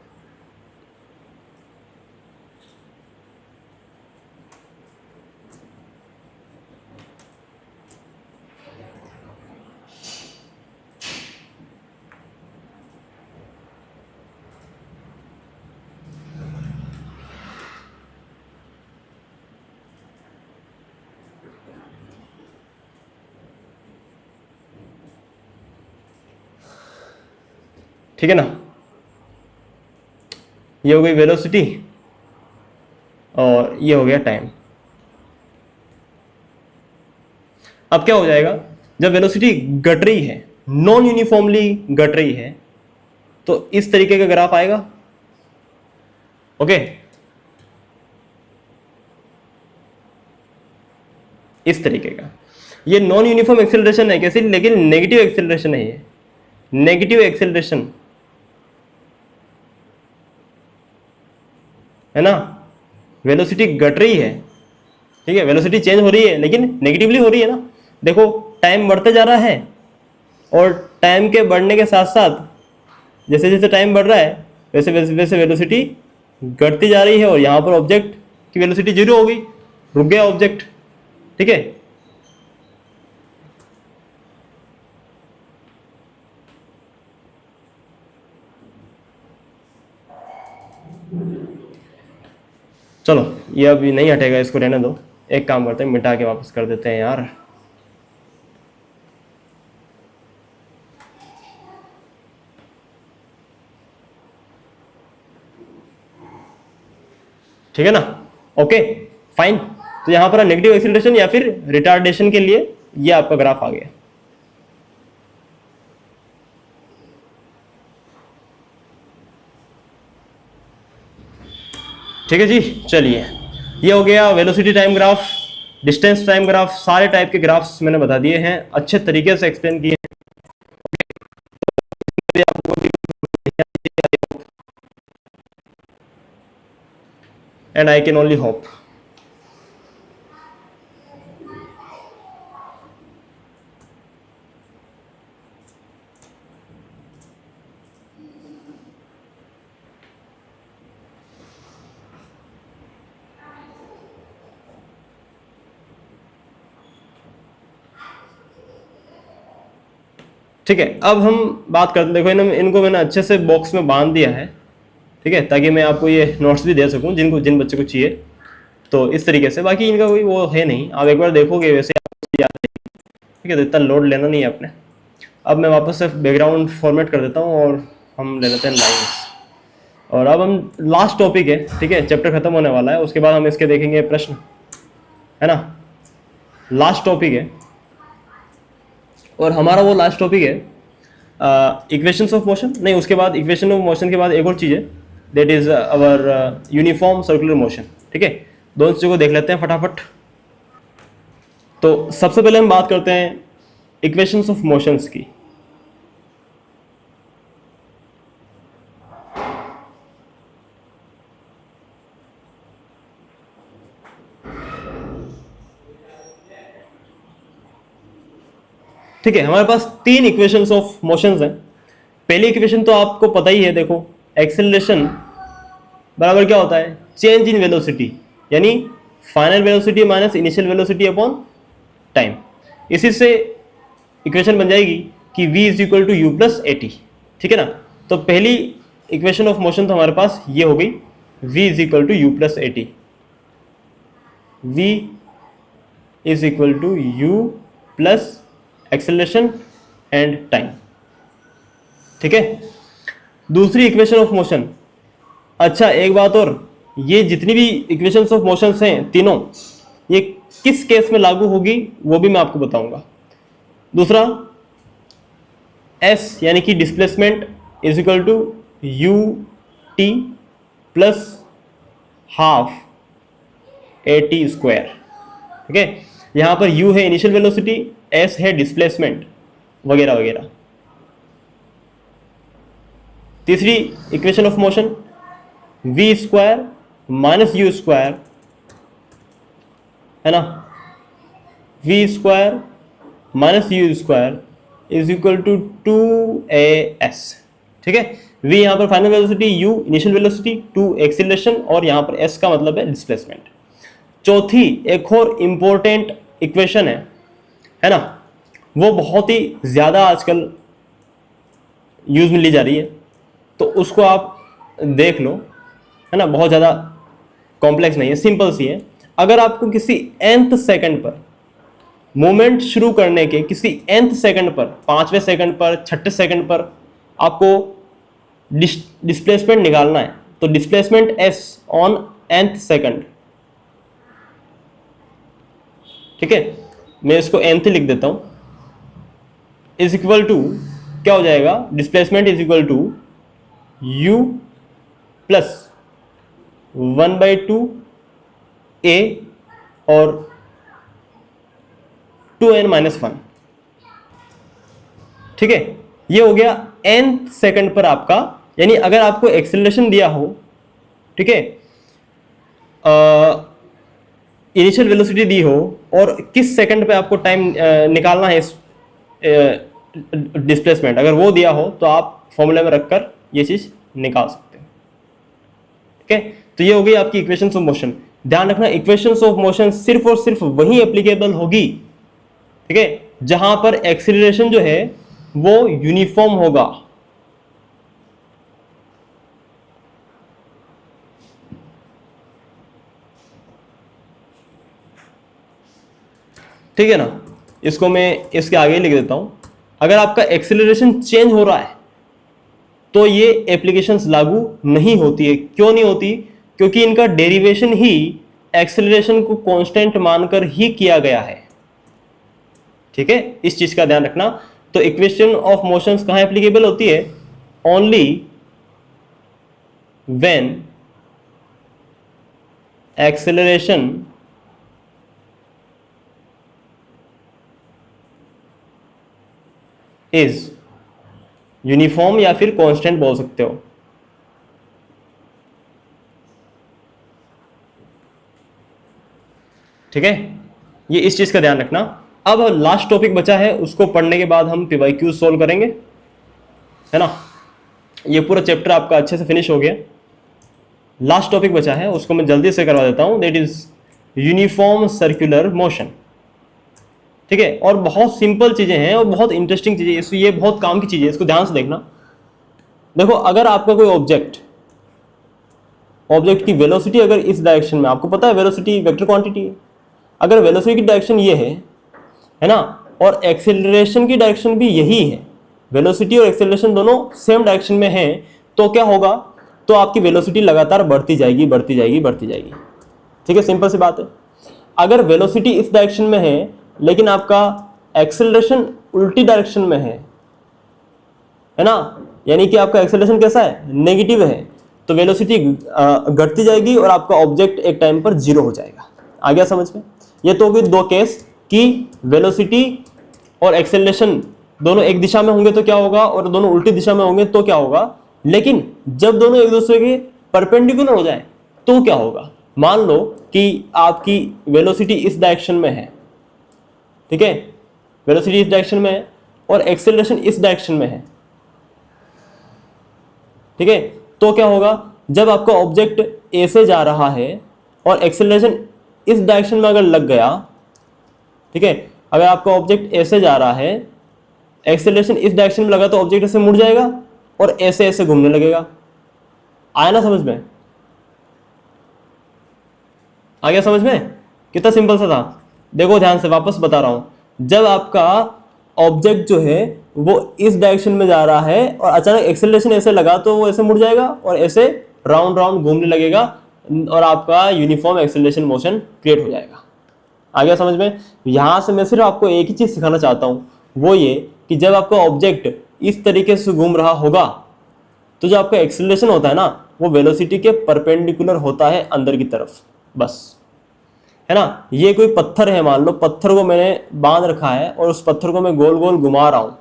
[SPEAKER 1] ठीक है ना, ये हो गई वेलोसिटी और ये हो गया टाइम। अब क्या हो जाएगा, जब वेलोसिटी घट रही है, नॉन यूनिफॉर्मली घट रही है, तो इस तरीके का ग्राफ आएगा। ओके, इस तरीके का। ये नॉन यूनिफॉर्म एक्सेलरेशन है कैसे, लेकिन नेगेटिव एक्सेलरेशन है, ये नेगेटिव एक्सेलरेशन है ना। वेलोसिटी घट रही है, ठीक है, वेलोसिटी चेंज हो रही है लेकिन नेगेटिवली हो रही है ना। देखो टाइम बढ़ते जा रहा है, और टाइम के बढ़ने के साथ साथ जैसे जैसे टाइम बढ़ रहा है वैसे वैसे वैसे वेलोसिटी घटती जा रही है, और यहाँ पर ऑब्जेक्ट की वेलोसिटी जीरो हो गई, रुक गया ऑब्जेक्ट। ठीक है। चलो ये अभी नहीं हटेगा, इसको रहने दो। एक काम करते हैं, मिटा के वापस कर देते हैं यार। ठीक है ना, ओके फाइन। तो यहां पर नेगेटिव एक्सीलरेशन या फिर रिटार्डेशन के लिए ये आपका ग्राफ आ गया। ठीक है जी, चलिए ये हो गया velocity time graph, distance time graph, सारे टाइप के ग्राफ्स मैंने बता दिए हैं, अच्छे तरीके से एक्सप्लेन किए हैं। And I can only hope. ठीक है, अब हम बात करते हैं, देखो इनको मैंने अच्छे से बॉक्स में बांध दिया है, ठीक है, ताकि मैं आपको ये नोट्स भी दे सकूं जिन बच्चों को चाहिए। तो इस तरीके से, बाकी इनका कोई वो है नहीं, आप एक बार देखोगे वैसे आपको याद है। ठीक है, तो इतना लोड लेना नहीं है आपने। अब मैं वापस से बैकग्राउंड फॉर्मेट कर देता हूँ और हम ले लेते हैं लाइन्स। और अब हम लास्ट टॉपिक है, ठीक है, चैप्टर खत्म होने वाला है, उसके बाद हम इसके देखेंगे प्रश्न, है ना। लास्ट टॉपिक है और हमारा वो लास्ट टॉपिक है इक्वेशंस ऑफ मोशन। नहीं, उसके बाद इक्वेशन ऑफ मोशन के बाद एक और चीज़ है, that is our uniform circular motion. ठीक है, दोनों चीज़ों को देख लेते हैं फटाफट। तो सबसे पहले हम बात करते हैं इक्वेशंस ऑफ मोशंस की। ठीक है, हमारे पास तीन इक्वेशंस ऑफ मोशंस हैं। पहली इक्वेशन तो आपको पता ही है, देखो एक्सेलरेशन बराबर क्या होता है, चेंज इन वेलोसिटी, यानी final velocity minus initial velocity upon time. इसी से इक्वेशन बन जाएगी कि v is equal to u plus a t. ठीक है ना, तो पहली इक्वेशन ऑफ मोशन तो हमारे पास ये हो गई, v is equal to u plus a t. v is equal to u plus acceleration and time. ठीक है, दूसरी इक्वेशन ऑफ मोशन। अच्छा एक बात और, ये जितनी भी इक्वेशंस ऑफ मोशंस हैं तीनों, ये किस केस में लागू होगी वो भी मैं आपको बताऊंगा। दूसरा s यानी कि displacement is equal to u t plus half a t square. ठीक है, यहां पर u है इनिशियल वेलोसिटी, s है डिस्प्लेसमेंट वगैरह वगैरह। तीसरी equation of motion v square minus u square, है ना, v square minus u square is equal to 2as। ठीक है, v यहां पर final velocity, u initial velocity, 2 acceleration और यहां पर s का मतलब है डिस्प्लेसमेंट। चौथी एक और इंपॉर्टेंट इक्वेशन है ना, वो बहुत ही ज्यादा आजकल यूज में ली जा रही है, तो उसको आप देख लो, है ना, बहुत ज़्यादा कॉम्प्लेक्स नहीं है, सिंपल सी है। अगर आपको किसी nth सेकंड पर मूवमेंट शुरू करने के किसी nth सेकंड पर, 5वें सेकंड पर, 6ठे सेकंड पर आपको डिस्प्लेसमेंट निकालना है, तो displacement s on nth second, ठीक है, मैं इसको nth लिख देता हूं, इज इक्वल टू क्या हो जाएगा, displacement is equal to u plus 1/2 a और 2n-1। ठीक है, ये हो गया nth सेकंड पर आपका, यानी अगर आपको एक्सेलरेशन दिया हो, ठीक है, इनिशियल वेलोसिटी दी हो और किस सेकंड पे आपको टाइम निकालना है इस डिस्प्लेसमेंट, अगर वो दिया हो तो आप फॉर्मूला में रखकर ये चीज निकाल सकते हो। ठीक है, तो ये हो गई आपकी इक्वेशंस ऑफ मोशन। ध्यान रखना, इक्वेशंस ऑफ मोशन सिर्फ और सिर्फ वही एप्लीकेबल होगी, ठीक है, जहां पर एक्सीलरेशन जो है वो यूनिफॉर्म होगा। ठीक है ना, इसको मैं इसके आगे लिख देता हूं। अगर आपका एक्सीलरेशन चेंज हो रहा है तो ये एप्लीकेशंस लागू नहीं होती है। क्यों नहीं होती? क्योंकि इनका डेरिवेशन ही एक्सीलरेशन को कांस्टेंट मानकर ही किया गया है। ठीक है, इस चीज का ध्यान रखना। तो इक्वेशन ऑफ मोशंस कहां एप्लीकेबल होती है? Only when acceleration is uniform या फिर कांस्टेंट बोल सकते हो। ठीक है, ये इस चीज का ध्यान रखना। अब लास्ट टॉपिक बचा है, उसको पढ़ने के बाद हम पीवाईक्यू सोल्व करेंगे, है ना। ये पूरा चैप्टर आपका अच्छे से फिनिश हो गया। लास्ट टॉपिक बचा है, उसको मैं जल्दी से करवा देता हूं, that is uniform circular motion. ठीक है, और बहुत सिंपल चीजें हैं और बहुत इंटरेस्टिंग चीजें, ये बहुत काम की चीजें है, इसको ध्यान से देखना। देखो, अगर आपका कोई ऑब्जेक्ट की वेलोसिटी अगर इस डायरेक्शन में, आपको पता है वेलोसिटी वेक्टर क्वांटिटी है, अगर वेलोसिटी की डायरेक्शन ये है ना, और एक्सेलरेशन की डायरेक्शन भी यही है, वेलोसिटी और एक्सेलरेशन दोनों सेम डायरेक्शन में हैं, तो क्या होगा? तो आपकी वेलोसिटी लगातार बढ़ती जाएगी, बढ़ती जाएगी, बढ़ती जाएगी। ठीक है, सिंपल सी बात है। अगर वेलोसिटी इस डायरेक्शन में है लेकिन आपका एक्सेलरेशन उल्टी डायरेक्शन में है ना, यानी कि आपका एक्सेलरेशन कैसा है? नेगेटिव है, तो वेलोसिटी घटती जाएगी और आपका ऑब्जेक्ट एक टाइम पर जीरो हो जाएगा। आ गया समझ में? ये तो होगी दो केस कि वेलोसिटी और एक्सेलरेशन दोनों एक दिशा में होंगे तो क्या होगा, और दोनों उल्टी दिशा में होंगे तो क्या होगा। लेकिन जब दोनों एक दूसरे के परपेंडिकुलर हो जाए तो क्या होगा? मान लो कि आपकी वेलोसिटी इस डायरेक्शन में है, ठीक है, वेलोसिटी इस डायरेक्शन में है और एक्सेलरेशन इस डायरेक्शन में है, ठीक है, तो क्या होगा? जब आपका ऑब्जेक्ट ए से जा रहा है और एक्सेलरेशन इस डायरेक्शन में अगर लग गया, ठीक है, अगर आपका ऑब्जेक्ट ए से जा रहा है, एक्सेलरेशन इस डायरेक्शन में लगा, तो ऑब्जेक्ट ऐसे मुड़ जाएगा और ऐसे ऐसे घूमने लगेगा। आया ना समझ में? आ गया समझ में? कितना सिंपल सा था। देखो ध्यान से वापस बता रहा हूं, जब आपका ऑब्जेक्ट जो है वो इस डायरेक्शन में जा रहा है और अचानक एक्सेलरेशन ऐसे लगा, तो वो ऐसे मुड़ जाएगा और ऐसे राउंड राउंड घूमने लगेगा और आपका यूनिफॉर्म एक्सेलरेशन मोशन क्रिएट हो जाएगा। आ गया समझ में? यहां से मैं सिर्फ आपको एक ही चीज सिखाना चाहता हूं, वो ये कि जब आपका ऑब्जेक्ट इस तरीके से घूम रहा होगा तो जो आपका एक्सेलरेशन होता है ना, वो वेलोसिटी के परपेंडिकुलर होता है अंदर की तरफ, बस, है ना। ये कोई पत्थर है, मान लो पत्थर को मैंने बांध रखा है और उस पत्थर को मैं गोल गोल घुमा रहा हूँ,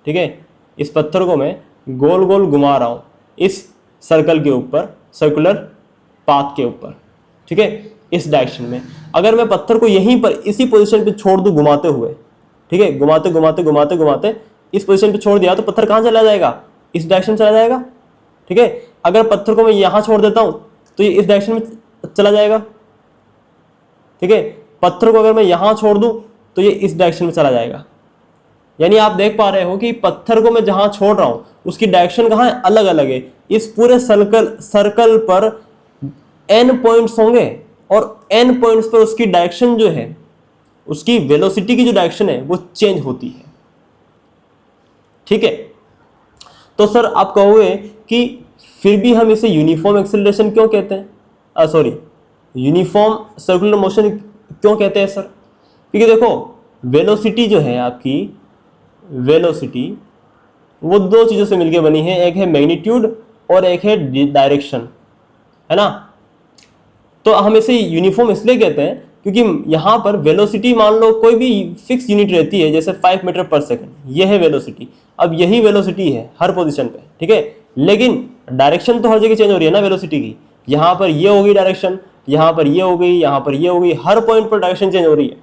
[SPEAKER 1] ठीक है, इस पत्थर को मैं गोल गोल घुमा रहा हूँ इस सर्कल के ऊपर, सर्कुलर पाथ के ऊपर, ठीक है, इस डायरेक्शन में। अगर मैं पत्थर को यहीं पर इसी पोजीशन पे छोड़ दूं घुमाते हुए, ठीक है, घुमाते घुमाते घुमाते घुमाते इस पोजीशन पे छोड़ दिया, तो पत्थर कहाँ चला जाएगा? इस डायरेक्शन चला जाएगा, ठीक है। अगर पत्थर को मैं यहाँ छोड़ देता हूँ तो ये इस डायरेक्शन में चला जाएगा, ठीक है। पत्थर को अगर मैं यहां छोड़ दूं तो ये इस डायरेक्शन में चला जाएगा। यानी आप देख पा रहे हो कि पत्थर को मैं जहां छोड़ रहा हूं उसकी डायरेक्शन कहां है? अलग अलग है। इस पूरे सर्कल पर n पॉइंट्स होंगे और n पॉइंट्स पर उसकी डायरेक्शन जो है, उसकी वेलोसिटी की जो डायरेक्शन है वो चेंज होती है, ठीक है। तो सर आप कहोगे कि फिर भी हम इसे यूनिफॉर्म एक्सेलरेशन क्यों कहते हैं, सॉरी यूनिफॉर्म सर्कुलर मोशन क्यों कहते हैं सर? क्योंकि देखो वेलोसिटी जो है आपकी, वेलोसिटी वो दो चीज़ों से मिलकर बनी है, एक है मैग्नीट्यूड और एक है डायरेक्शन, है ना। तो हम इसे यूनिफॉर्म इसलिए कहते हैं क्योंकि यहाँ पर वेलोसिटी, मान लो कोई भी फिक्स यूनिट रहती है, जैसे 5 मीटर पर सेकंड, ये है वेलोसिटी। अब यही वेलोसिटी है हर पोजीशन पे, ठीक है, लेकिन डायरेक्शन तो हर जगह चेंज हो रही है ना वेलोसिटी की। यहाँ पर ये होगी डायरेक्शन, यहाँ पर ये हो गई, यहाँ पर ये हो गई, हर पॉइंट पर डायरेक्शन चेंज हो रही है।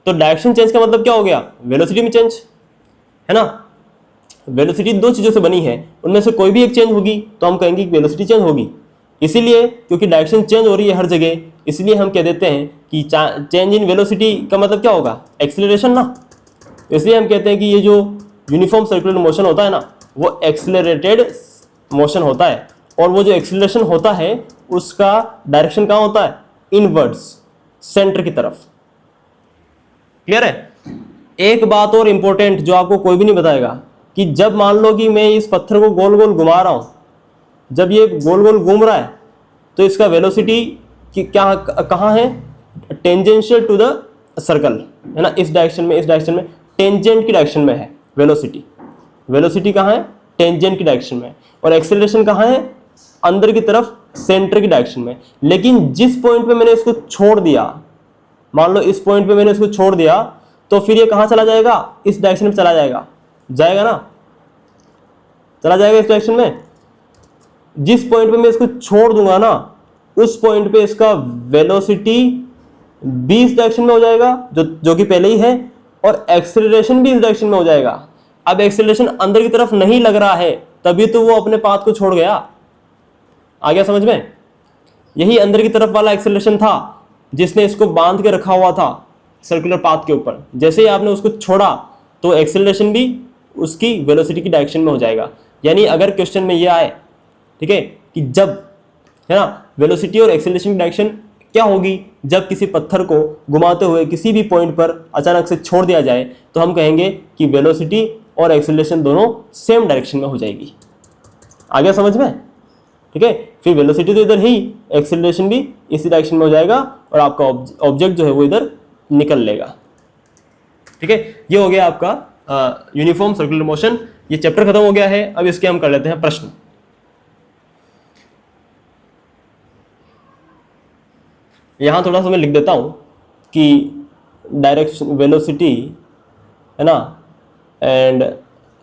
[SPEAKER 1] तो डायरेक्शन चेंज का मतलब क्या हो गया? वेलोसिटी में चेंज, है ना। वेलोसिटी दो चीज़ों से बनी है, उनमें से कोई भी एक चेंज होगी तो हम कहेंगे कि वेलोसिटी चेंज होगी। इसीलिए क्योंकि डायरेक्शन चेंज हो रही है हर जगह, इसलिए हम कह देते हैं कि चेंज इन वेलोसिटी का मतलब क्या होगा, एक्सीलरेशन ना। इसलिए हम कहते हैं कि ये जो यूनिफॉर्म सर्कुलर मोशन होता है ना, वो एक्सीलरेटेड मोशन होता है, और वो जो एक्सीलरेशन होता है उसका डायरेक्शन कहाँ होता है, इनवर्ड्स, सेंटर की तरफ। क्लियर है। एक बात और इंपॉर्टेंट जो आपको कोई भी नहीं बताएगा, कि जब मान लो कि मैं इस पत्थर को गोल गोल घुमा रहा हूं, जब ये गोल गोल घूम रहा है तो इसका वेलोसिटी की क्या कहाँ है, टेंजेंशियल टू द सर्कल, है ना, इस डायरेक्शन में, इस डायरेक्शन में, टेंजेंट की डायरेक्शन में है वेलोसिटी। वेलोसिटी कहाँ है, टेंजेंट की डायरेक्शन में, और एक्सेलरेशन कहाँ है, अंदर की तरफ, सेंटर की डायरेक्शन में। लेकिन जिस पॉइंट पे मैंने इसको छोड़ दिया, मान लो इस पॉइंट पे मैंने इसको छोड़ दिया, तो फिर ये कहाँ चला जाएगा, इस डायरेक्शन में चला जाएगा, जाएगा ना, चला जाएगा इस डायरेक्शन में। जिस पॉइंट पे मैं इसको छोड़ दूंगा ना, उस पॉइंट पे इसका वेलोसिटी भी इस डायरेक्शन में हो जाएगा, जो कि पहले ही है, और एक्सेलरेशन भी इस डायरेक्शन में हो जाएगा। अब एक्सेलरेशन अंदर की तरफ नहीं लग रहा है, तभी तो वो अपने पाथ को छोड़ गया। आ गया समझ में। यही अंदर की तरफ वाला एक्सेलरेशन था जिसने इसको बांध के रखा हुआ था सर्कुलर पाथ के ऊपर। जैसे ही आपने उसको छोड़ा तो एक्सेलरेशन भी उसकी वेलोसिटी की डायरेक्शन में हो जाएगा। यानी अगर क्वेश्चन में ये आए, ठीक है, कि जब, है ना, वेलोसिटी और एक्सेलरेशन की डायरेक्शन क्या होगी जब किसी पत्थर को घुमाते हुए किसी भी पॉइंट पर अचानक से छोड़ दिया जाए, तो हम कहेंगे कि वेलोसिटी और एक्सेलरेशन दोनों सेम डायरेक्शन में हो जाएगी। आ गया समझ में। ठीक है, फिर वेलोसिटी तो इधर ही, एक्सेलरेशन भी इसी डायरेक्शन में हो जाएगा, और आपका ऑब्जेक्ट जो है वो इधर निकल लेगा। ठीक है, ये हो गया आपका यूनिफॉर्म सर्कुलर मोशन। ये चैप्टर खत्म हो गया है। अब इसके हम कर लेते हैं प्रश्न। यहां थोड़ा सा मैं लिख देता हूं कि डायरेक्शन, वेलोसिटी, है ना, एंड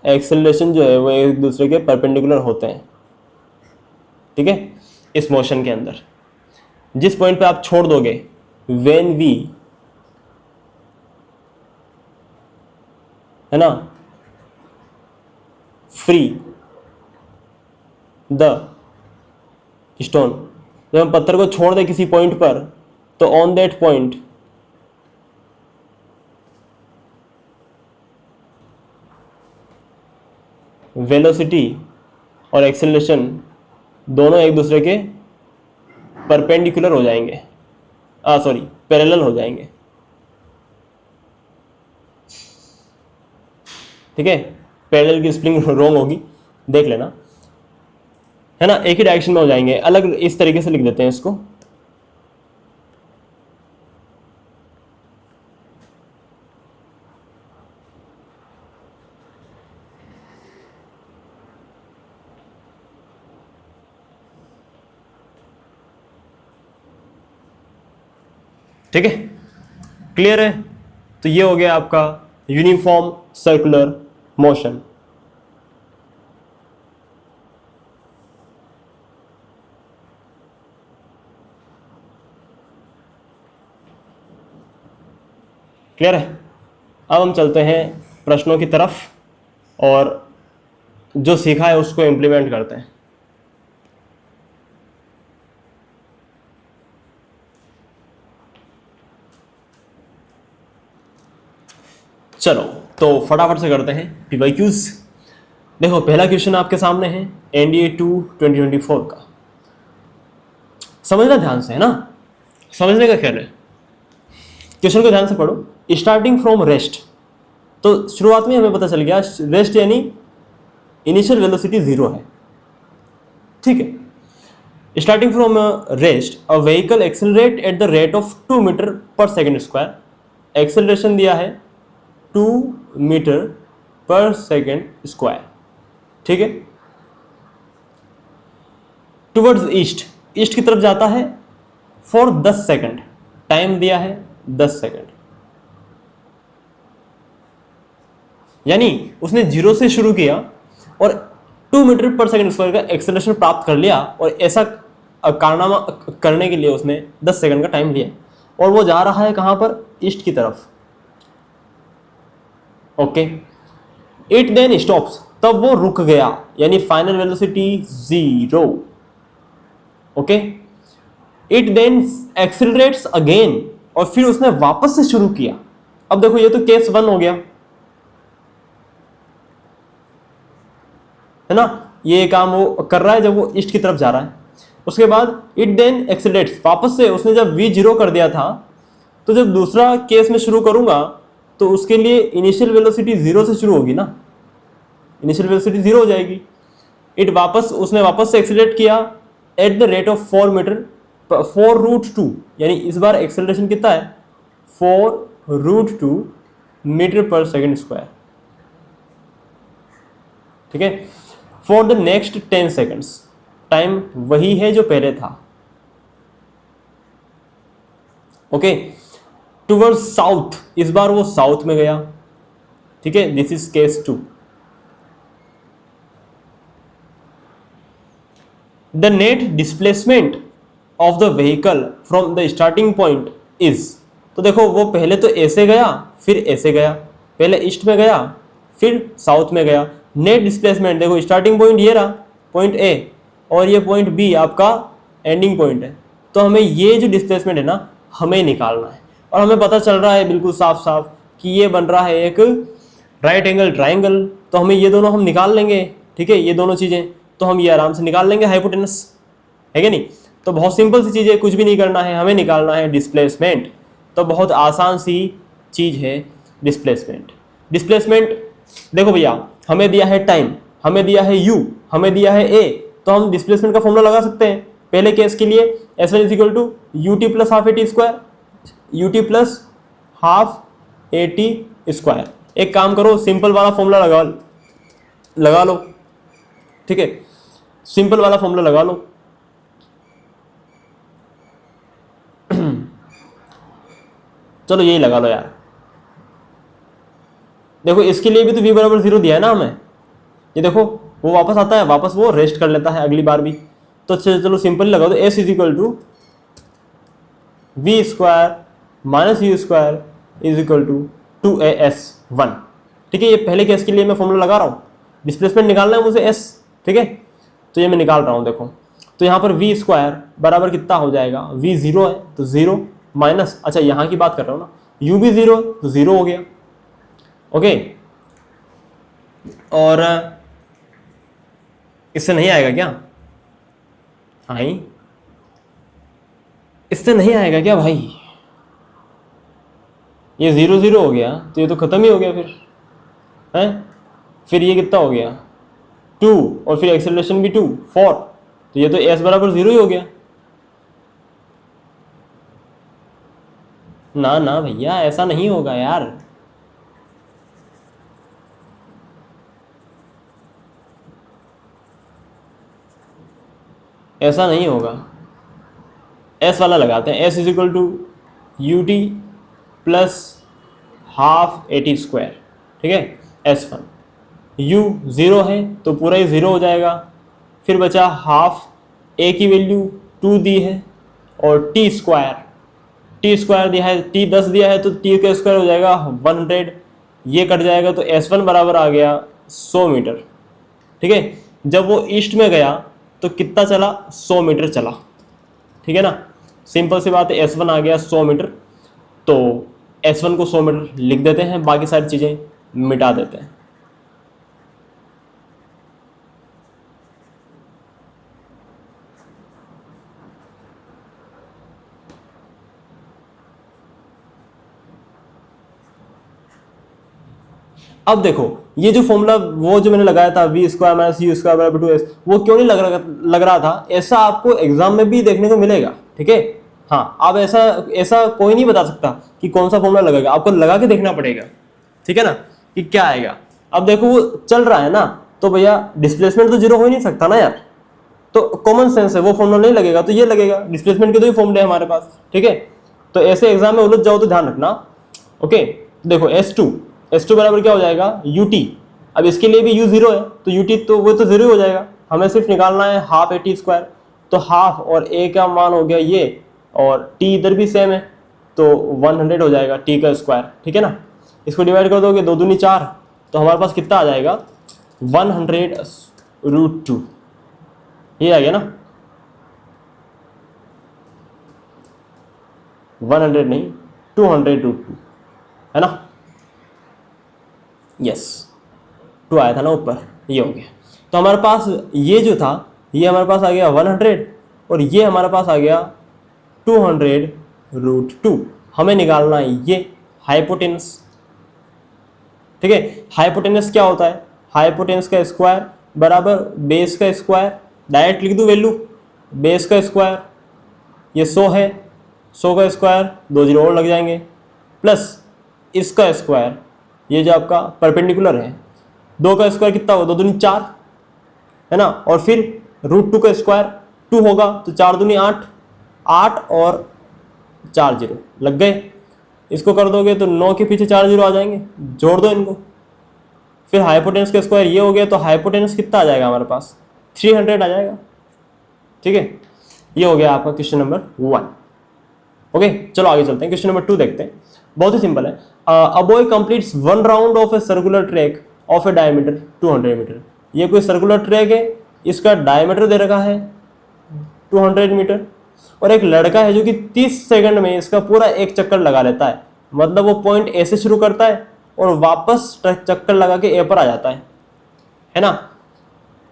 [SPEAKER 1] एक्सेलरेशन जो है वो एक दूसरे के परपेंडिकुलर होते हैं। ठीक है, इस मोशन के अंदर जिस पॉइंट पे आप छोड़ दोगे, व्हेन वी, है ना, फ्री द स्टोन, जब हम पत्थर को छोड़ दें किसी पॉइंट पर, तो ऑन दैट पॉइंट वेलोसिटी और एक्सेलरेशन दोनों एक दूसरे के परपेंडिकुलर हो जाएंगे, सॉरी, पैरेलल हो जाएंगे। ठीक है, पैरेलल की स्पेलिंग रॉन्ग होगी, देख लेना, है ना, एक ही डायरेक्शन में हो जाएंगे। अलग इस तरीके से लिख देते हैं इसको। ठीक है, क्लियर है। तो ये हो गया आपका यूनिफॉर्म सर्कुलर मोशन। क्लियर है। अब हम चलते हैं प्रश्नों की तरफ और जो सीखा है उसको इम्प्लीमेंट करते हैं। चलो तो फटाफट से करते हैं पीवाईक्यूज। देखो पहला क्वेश्चन आपके सामने है एनडीए 2 2024 का। समझना ध्यान से, है ना, समझने का ख्याल है। क्वेश्चन को ध्यान से पढ़ो। स्टार्टिंग फ्रॉम रेस्ट, तो शुरुआत में हमें पता चल गया रेस्ट यानी इनिशियल वेलोसिटी 0 है। ठीक है, starting from rest a vehicle accelerate at the rate of 2 meter per second square. Acceleration दिया है 2 मीटर पर सेकेंड स्क्वायर। ठीक है, टुवर्ड्स ईस्ट, ईस्ट की तरफ जाता है फॉर 10 सेकेंड, टाइम दिया है 10 सेकेंड। यानी उसने 0 से शुरू किया और 2 मीटर पर सेकेंड स्क्वायर का एक्सेलरेशन प्राप्त कर लिया, और ऐसा कारनामा करने के लिए उसने 10 सेकेंड का टाइम लिया, और वो जा रहा है कहां पर, ईस्ट की तरफ। ओके, इट देन स्टॉप्स, तब वो रुक गया, यानी final velocity 0। Okay, it then accelerates again, और फिर उसने वापस से शुरू किया। अब देखो ये तो केस 1 हो गया है ना, ये काम वो कर रहा है जब वो ईस्ट की तरफ जा रहा है। उसके बाद इट देन एक्सिलरेट्स, वापस से उसने जब v 0 कर दिया था, तो जब दूसरा केस में शुरू करूंगा तो उसके लिए इनिशियल वेलोसिटी 0 से शुरू होगी ना, इनिशियल वेलोसिटी 0 हो जाएगी। उसने वापस से एक्सिलरेट किया at the rate of 4 meter 4√2, यानी इस बार एक्सेलरेशन कितना है 4√2 मीटर पर सेकेंड स्क्वायर, ठीक है। For the next 10 seconds, time वही है जो पहले था, ओके। टूवर्ड साउथ, इस बार वो साउथ में गया, ठीक है, this is case 2। The net displacement of the vehicle from the starting point is, तो देखो वो पहले तो ऐसे गया फिर ऐसे गया, पहले ईस्ट में गया फिर साउथ में गया। नेट डिस्प्लेसमेंट देखो, स्टार्टिंग पॉइंट ये रहा पॉइंट ए, और ये पॉइंट बी आपका एंडिंग पॉइंट है, तो हमें ये जो डिस्प्लेसमेंट है ना हमें निकालना है। और हमें पता चल रहा है बिल्कुल साफ साफ कि ये बन रहा है एक राइट एंगल ट्राइंगल, तो हमें ये दोनों हम निकाल लेंगे, ठीक है, ये दोनों चीज़ें तो हम ये आराम से निकाल लेंगे, हाइपोटेनस है क्या नहीं। तो बहुत सिंपल सी चीज़ है, कुछ भी नहीं करना है, हमें निकालना है डिस्प्लेसमेंट। तो बहुत आसान सी चीज़ है डिस्प्लेसमेंट। डिस्प्लेसमेंट देखो भैया, हमें दिया है टाइम, हमें दिया है u, हमें दिया है a, तो हम डिस्प्लेसमेंट का फॉर्मूला लगा सकते हैं। पहले केस के लिए S1 is equal to ut plus half AT square, ut plus half AT square. एक काम करो, सिंपल वाला फॉर्मूला लगा लो, ठीक है, सिंपल वाला फॉर्मूला लगा लो। चलो यही लगा लो यार। देखो इसके लिए भी तो v बराबर 0 दिया है ना हमें, ये देखो वो वापस आता है, वापस वो रेस्ट कर लेता है अगली बार भी। तो चलो सिंपल लगा दो, s is equal to v square minus u square is equal to 2as1, ठीक है। ये पहले केस के लिए मैं फॉर्मूला लगा रहा हूँ, डिस्प्लेसमेंट निकालना है मुझे s, ठीक है, तो ये मैं निकाल रहा हूँ। देखो तो यहाँ पर वी स्क्वायर बराबर कितना हो जाएगा, v 0 है तो 0 माइनस, अच्छा यहाँ की बात कर रहा हूँ ना, u भी 0 तो 0 हो गया, ओके। और इससे नहीं आएगा क्या, हाँ ही इससे नहीं आएगा क्या भाई, ये 0 0 हो गया तो ये तो खत्म ही हो गया फिर है। फिर ये कितना हो गया 2, और फिर एक्सेलरेशन भी 2 4, तो ये तो s बराबर 0 ही हो गया। ना ना भैया ऐसा नहीं होगा यार, ऐसा नहीं होगा। s वाला लगाते हैं, s is equal to ut plus half AT square, ठीक है, S1। u 0 है तो पूरा ही 0 हो जाएगा, फिर बचा हाफ a की वैल्यू 2 दी है, और t स्क्वायर दिया है, t 10 दिया है तो t का स्क्वायर हो जाएगा 100, ये कट जाएगा तो S1 बराबर आ गया 100 मीटर, ठीक है। जब वो ईस्ट में गया तो कितना चला, 100 मीटर चला, ठीक है ना, सिंपल सी बात है, S1 आ गया 100 मीटर, तो S1 को 100 मीटर लिख देते हैं, बाकी सारी चीज़ें मिटा देते हैं। अब देखो ये जो फॉर्मूला वो जो मैंने लगाया था v square minus u square बराबर 2s, वो क्यों नहीं लग रहा था, ऐसा आपको एग्जाम में भी देखने को मिलेगा, ठीक है। हाँ, अब ऐसा कोई नहीं बता सकता कि कौन सा फॉर्मूला लगेगा, आपको लगा के देखना पड़ेगा, ठीक है ना, कि क्या आएगा। अब देखो वो चल रहा है ना, तो भैया डिस्प्लेसमेंट तो 0 हो ही नहीं सकता ना यार, तो कॉमन सेंस है, वो फॉर्मूला नहीं लगेगा तो ये लगेगा, डिस्प्लेसमेंट के तो ही फॉर्मूले है हमारे पास, ठीक है। तो ऐसे एग्जाम में उलझ जाओ तो ध्यान रखना, ओके। देखो S2 बराबर क्या हो जाएगा ut, अब इसके लिए भी u 0 है तो ut तो वो तो 0 हो जाएगा, हमें सिर्फ निकालना है हाफ AT स्क्वायर, तो हाफ और a का मान हो गया ये, और t इधर भी सेम है तो 100 हो जाएगा t का स्क्वायर, ठीक है ना। इसको डिवाइड कर दोगे 2 दूनी 4, तो हमारे पास कितना आ जाएगा 100√2, ये आ गया ना। 100 नहीं, 200√2 है ना, यस 2 आया था ना ऊपर, ये हो गया। तो हमारे पास ये जो था ये हमारे पास आ गया 100 और ये हमारे पास आ गया 200√2। हमें निकालना है ये हाइपोटेनस। ठीक है, हाइपोटेनस क्या होता है, हाइपोटेनस का स्क्वायर बराबर बेस का स्क्वायर, डायरेक्ट लिख दूँ वैल्यू, बेस का स्क्वायर ये 100 है, 100 का स्क्वायर 2 जीरो और लग जाएंगे, प्लस इसका स्क्वायर ये जो आपका परपेंडिकुलर है, 2 का स्क्वायर कितना होगा, 2 दूनी 4 है ना, और फिर √2 का स्क्वायर 2 होगा तो 4 दूनी 8, 8 और 4 जीरो लग गए। इसको कर दोगे तो 9 के पीछे 4 जीरो आ जाएंगे, जोड़ दो इनको, फिर हाइपोटेनस का स्क्वायर ये हो गया, तो हाइपोटेनस कितना आ जाएगा हमारे पास, 300 आ जाएगा। ठीक है, ये हो गया आपका क्वेश्चन नंबर 1। ओके, चलो आगे चलते हैं, क्वेश्चन नंबर 2 देखते हैं। बहुत ही सिंपल है। A boy completes 1 round of a circular track of a diameter 200 meter. ये कोई सर्कुलर ट्रैक है, इसका डायमीटर दे रखा है 200 मीटर, और एक लड़का है जो कि 30 सेकंड में इसका पूरा एक चक्कर लगा लेता है। मतलब वो पॉइंट ए से शुरू करता है और वापस चक्कर लगा के ए पर आ जाता है ना।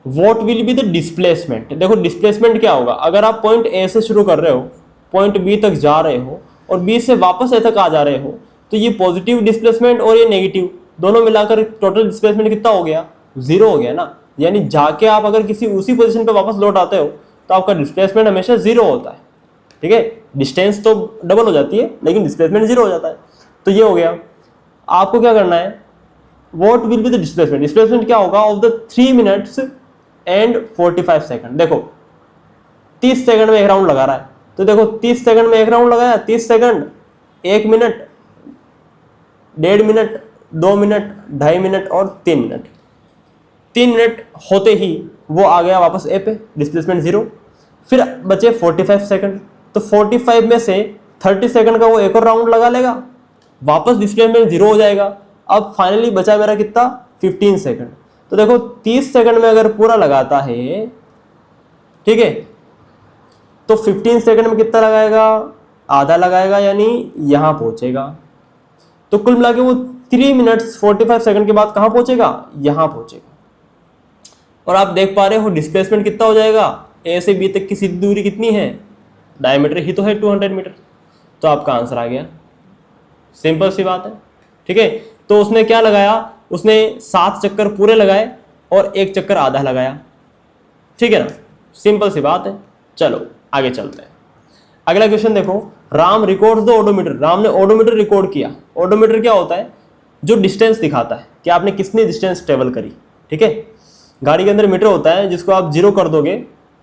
[SPEAKER 1] What will be the displacement. देखो डिस्प्लेसमेंट क्या होगा, अगर आप पॉइंट ए से शुरू कर रहे हो, पॉइंट बी तक जा रहे हो और बी से वापस ए तक आ जा रहे हो, तो ये पॉजिटिव डिस्प्लेसमेंट और ये नेगेटिव दोनों मिलाकर टोटल डिस्प्लेसमेंट कितना हो गया, 0 हो गया ना। यानी जाके आप अगर किसी उसी पोजीशन पे वापस लौट आते हो तो आपका डिस्प्लेसमेंट हमेशा 0 होता है। ठीक है, डिस्टेंस तो डबल हो जाती है लेकिन डिस्प्लेसमेंट 0 हो जाता है। तो ये हो गया। आपको क्या करना है, what will be the displacement. Displacement क्या होगा of the 3 minutes and 45 second. देखो 30 सेकंड में एक राउंड लगा रहा है, तो देखो 30 सेकंड में एक राउंड लगाया, 30 second, 1 minute, 1.5 minute, 2 minute, 2.5 minute और 3 मिनट। 3 मिनट होते ही वो आ गया वापस ए पे, डिस्प्लेसमेंट 0। फिर बचे 45 सेकंड, तो 45 में से 30 सेकंड का वो एक और राउंड लगा लेगा, वापस डिस्प्लेसमेंट 0 हो जाएगा। अब फाइनली बचा मेरा कितना, 15 सेकंड। तो देखो 30 सेकंड में अगर पूरा लगाता है, ठीक है, तो 15 सेकंड में कितना लगाएगा, आधा लगाएगा, यानी यहां पहुंचेगा। तो कुल मिला के वो 3 मिनट्स 45 सेकंड के बाद कहां पहुंचेगा, यहां पहुंचेगा। और आप देख पा रहे हो डिस्प्लेसमेंट कितना हो जाएगा, ए से बी तक की सीधी दूरी कितनी है, डायमीटर ही तो है 200 मीटर। तो आपका आंसर आ गया, सिंपल सी बात है। ठीक है, तो उसने क्या लगाया, उसने 7 चक्कर पूरे लगाए और 1 चक्कर आधा लगाया। ठीक है ना, सिंपल सी बात है। चलो आगे चलते हैं। अगला क्वेश्चन देखो, Ram records the odometer. Ram ने ओडोमीटर रिकॉर्ड किया। ओडोमीटर क्या होता है, जो डिस्टेंस दिखाता है कि आपने कितनी डिस्टेंस ट्रेवल करी। ठीक है, गाड़ी के अंदर मीटर होता है जिसको आप 0 कर दोगे,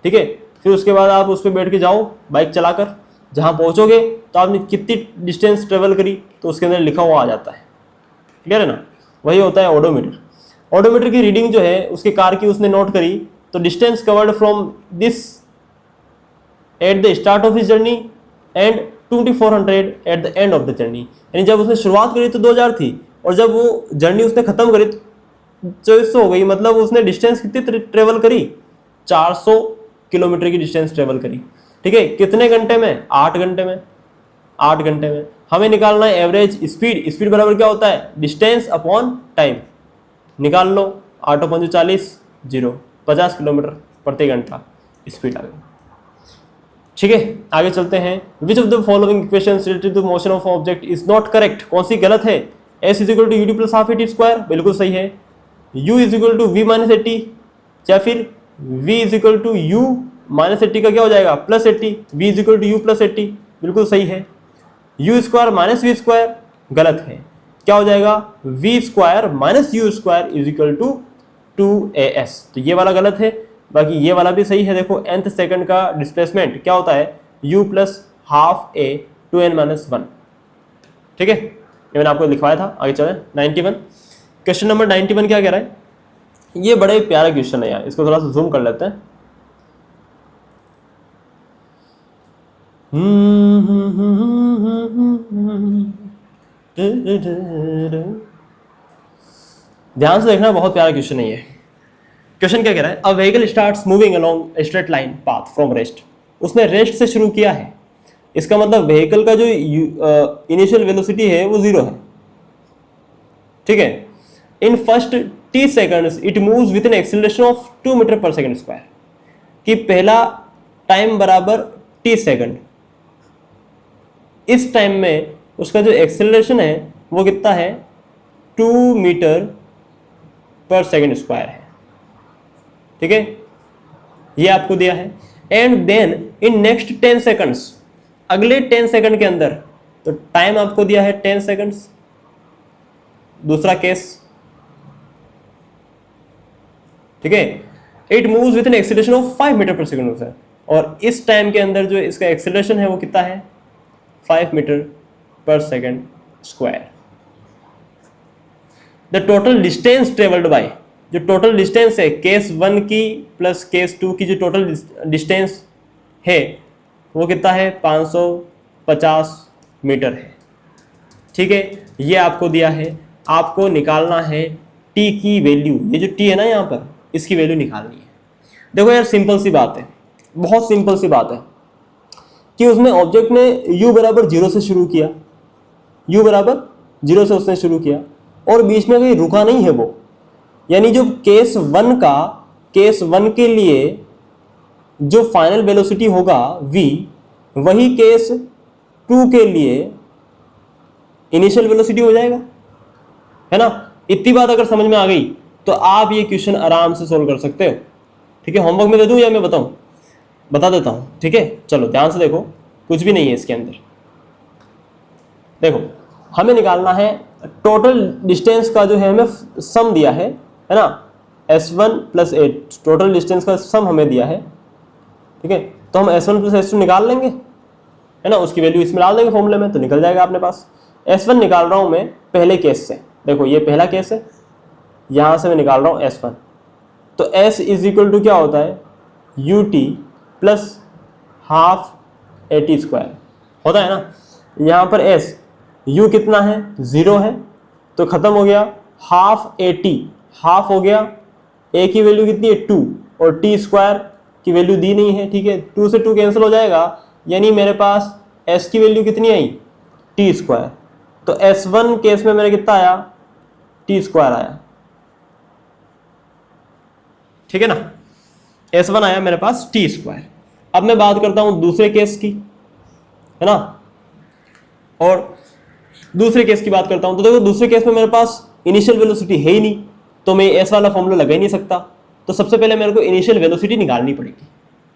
[SPEAKER 1] ठीक है, फिर उसके बाद आप उस पर बैठ के जाओ बाइक चलाकर, जहां पहुंचोगे तो आपने कितनी डिस्टेंस ट्रेवल करी तो उसके अंदर लिखा हुआ आ जाता है। क्लियर है ना, वही होता है ओडोमीटर। ओडोमीटर की रीडिंग जो है उसकी कार की उसने नोट करी, तो distance covered from this at the start of his journey and 2400 at the end of the journey. यानी जब उसने शुरुआत करी तो 2000 थी और जब वो जर्नी उसने खत्म करी तो 2400 हो गई। मतलब उसने डिस्टेंस कितनी ट्रेवल करी, 400 किलोमीटर की डिस्टेंस ट्रेवल करी। ठीक है, कितने घंटे में, 8 घंटे में। 8 घंटे में हमें निकालना है एवरेज स्पीड। स्पीड बराबर क्या होता है, डिस्टेंस अपॉन टाइम। निकाल लो, 8 × 5 = 40, 0, 50 किलोमीटर प्रति घंटा स्पीड आ गई। ठीक है, आगे चलते हैं। Which of the following equations related to motion of object is not correct. कौन सी गलत है, s = ud + ½ at स्क्वायर, बिल्कुल सही है। u = v - 80, या फिर v = u - 80 का क्या हो जाएगा, +80, v = u + 80, बिल्कुल सही है। u² - v², गलत है। क्या हो जाएगा, v² - u² = 2as, तो ये वाला गलत है। बाकी ये वाला भी सही है। देखो nth सेकंड का डिस्प्लेसमेंट क्या होता है, u + ½ a 2n - 1। ठीक है, ये मैंने आपको लिखवाया था। आगे चले 91। क्वेश्चन नंबर 91 क्या कह रहा है, ये बड़ा ही प्यारा क्वेश्चन है यार, इसको थोड़ा सा जूम कर लेते हैं। ध्यान से देखना, बहुत प्यारा क्वेश्चन है ये। क्वेश्चन क्या कह रहा है, a vehicle starts moving along a straight line path from rest. उसने रेस्ट से शुरू किया है, इसका मतलब व्हीकल का जो इनिशियल वेलोसिटी है वो 0 है, ठीक है। In first t seconds it moves with an acceleration of 2 meter per second square, कि पहला टाइम बराबर t सेकंड, इस टाइम में उसका जो एक्सेलरेशन है वो कितना है, 2 मीटर पर सेकंड स्क्वायर है, ठीक है, ये आपको दिया है। And then in next 10 seconds, अगले 10 सेकंड के अंदर, तो टाइम आपको दिया है 10 सेकंड्स, दूसरा केस, ठीक है। It moves with an acceleration of 5 meter per second होता है, और इस टाइम के अंदर जो इसका एक्सेलरेशन है वो कितना है, 5 meter per second square. The total distance travelled by, जो टोटल डिस्टेंस है केस 1 की प्लस केस 2 की, जो टोटल डिस्टेंस है वो कितना है, 550 मीटर है, ठीक है। ये आपको दिया है, आपको निकालना है t की वैल्यू, ये जो t है ना यहाँ पर, इसकी वैल्यू निकालनी है। देखो यार सिंपल सी बात है, बहुत सिंपल सी बात है, कि उसमें ऑब्जेक्ट ने u बराबर 0 से शुरू किया, u बराबर 0 से उसने शुरू किया, और बीच में कहीं रुका नहीं है वो, यानी जो केस 1 के लिए जो फाइनल वेलोसिटी होगा v, वही केस 2 के लिए इनिशियल वेलोसिटी हो जाएगा, है ना। इतनी बात अगर समझ में आ गई तो आप ये क्वेश्चन आराम से सोल्व कर सकते हो, ठीक है। होमवर्क में दे दूं या मैं बताऊं, बता देता हूं, ठीक है। चलो ध्यान से देखो, कुछ भी नहीं है इसके अंदर। देखो हमें निकालना है टोटल डिस्टेंस का, जो है हमें सम दिया है ना, s1 प्लस 8, टोटल डिस्टेंस का सम हमें दिया है, ठीक है। तो हम s1 प्लस s2 निकाल लेंगे, है ना, उसकी वैल्यू इसमें डाल देंगे फॉर्मूले में, तो निकल जाएगा अपने पास। s1 निकाल रहा हूं मैं पहले केस से, देखो ये पहला केस है, यहां से मैं निकाल रहा हूं s1, तो s इज इक्वल टू क्या होता है, ut plus half at square होता है ना। यहाँ पर s, u कितना है, 0 है, तो खत्म हो गया, हाफ at, हाफ हो गया, a की वैल्यू कितनी है 2, और t स्क्वायर की वैल्यू दी नहीं है, ठीक है, 2 से 2 कैंसिल हो जाएगा, यानी मेरे पास s की वैल्यू कितनी आई, t स्क्वायर। तो s1 केस में मेरे कितना आया, t स्क्वायर आया, ठीक है ना, s1 आया मेरे पास t स्क्वायर। अब मैं बात करता हूं दूसरे केस की, है ना, और दूसरे केस की बात करता हूं। तो देखो दूसरे केस में मेरे पास इनिशियल वेलोसिटी है ही नहीं, तो मैं s वाला फॉर्मूला लगा ही नहीं सकता, तो सबसे पहले मेरे को इनिशियल वेलोसिटी निकालनी पड़ेगी,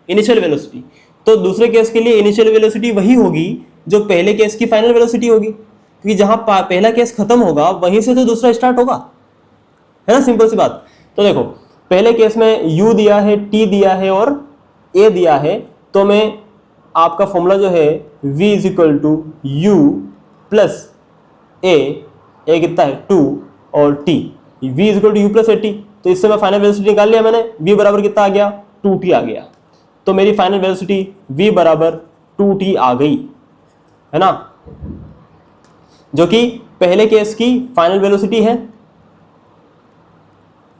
[SPEAKER 1] इनिशियल वेलोसिटी। तो दूसरे केस के लिए इनिशियल वेलोसिटी वही होगी जो पहले केस की फाइनल वेलोसिटी होगी, क्योंकि जहां पहला केस खत्म होगा वहीं से तो दूसरा स्टार्ट होगा, है ना, सिंपल सी बात। तो देखो पहले केस में u दिया है, t दिया है और a दिया है, तो मैं आपका फॉर्मूला जो है v is equal to u plus a कितना है 2 और t, v is equal to u plus a t, तो इससे मैं फाइनल वेलोसिटी निकाल लिया मैंने, v बराबर कितना आ गया, 2t आ गया, तो मेरी फाइनल वेलोसिटी v बराबर 2t आ गई, है ना, जो कि पहले केस की फाइनल वेलोसिटी है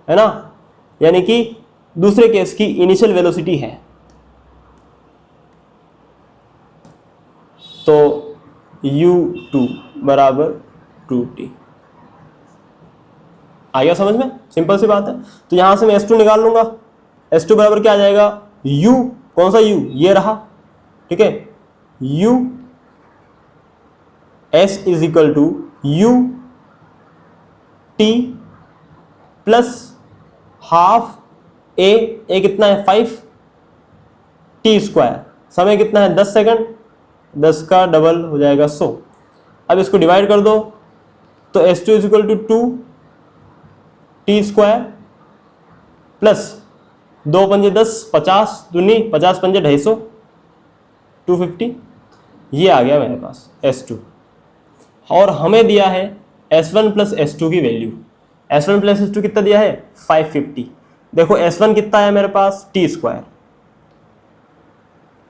[SPEAKER 1] ना, यानी कि दूसरे केस की इनिशियल वेलोसिटी है। तो u2 बराबर 2t आ गया समझ में, सिंपल सी बात है। तो यहां से मैं s2 निकाल लूंगा, s2 बराबर क्या आ जाएगा, u, कौन सा u, ये रहा, ठीक है, u s is equal to u t plus half a कितना है 5 t स्क्वायर, समय कितना है 10 सेकंड, 10 का डबल हो जाएगा 100। अब इसको डिवाइड कर दो, तो s2 is equal to 2 t square plus 2 पंजे 10, 50 दूनी 50 पंजे 250, 250, ये आ गया मेरे पास s2। और हमें दिया है s1 प्लस s2 की वैल्यू, s1 प्लस s2 कितना दिया है 550। देखो s1 कितना आया मेरे पास टी स्क्वायर,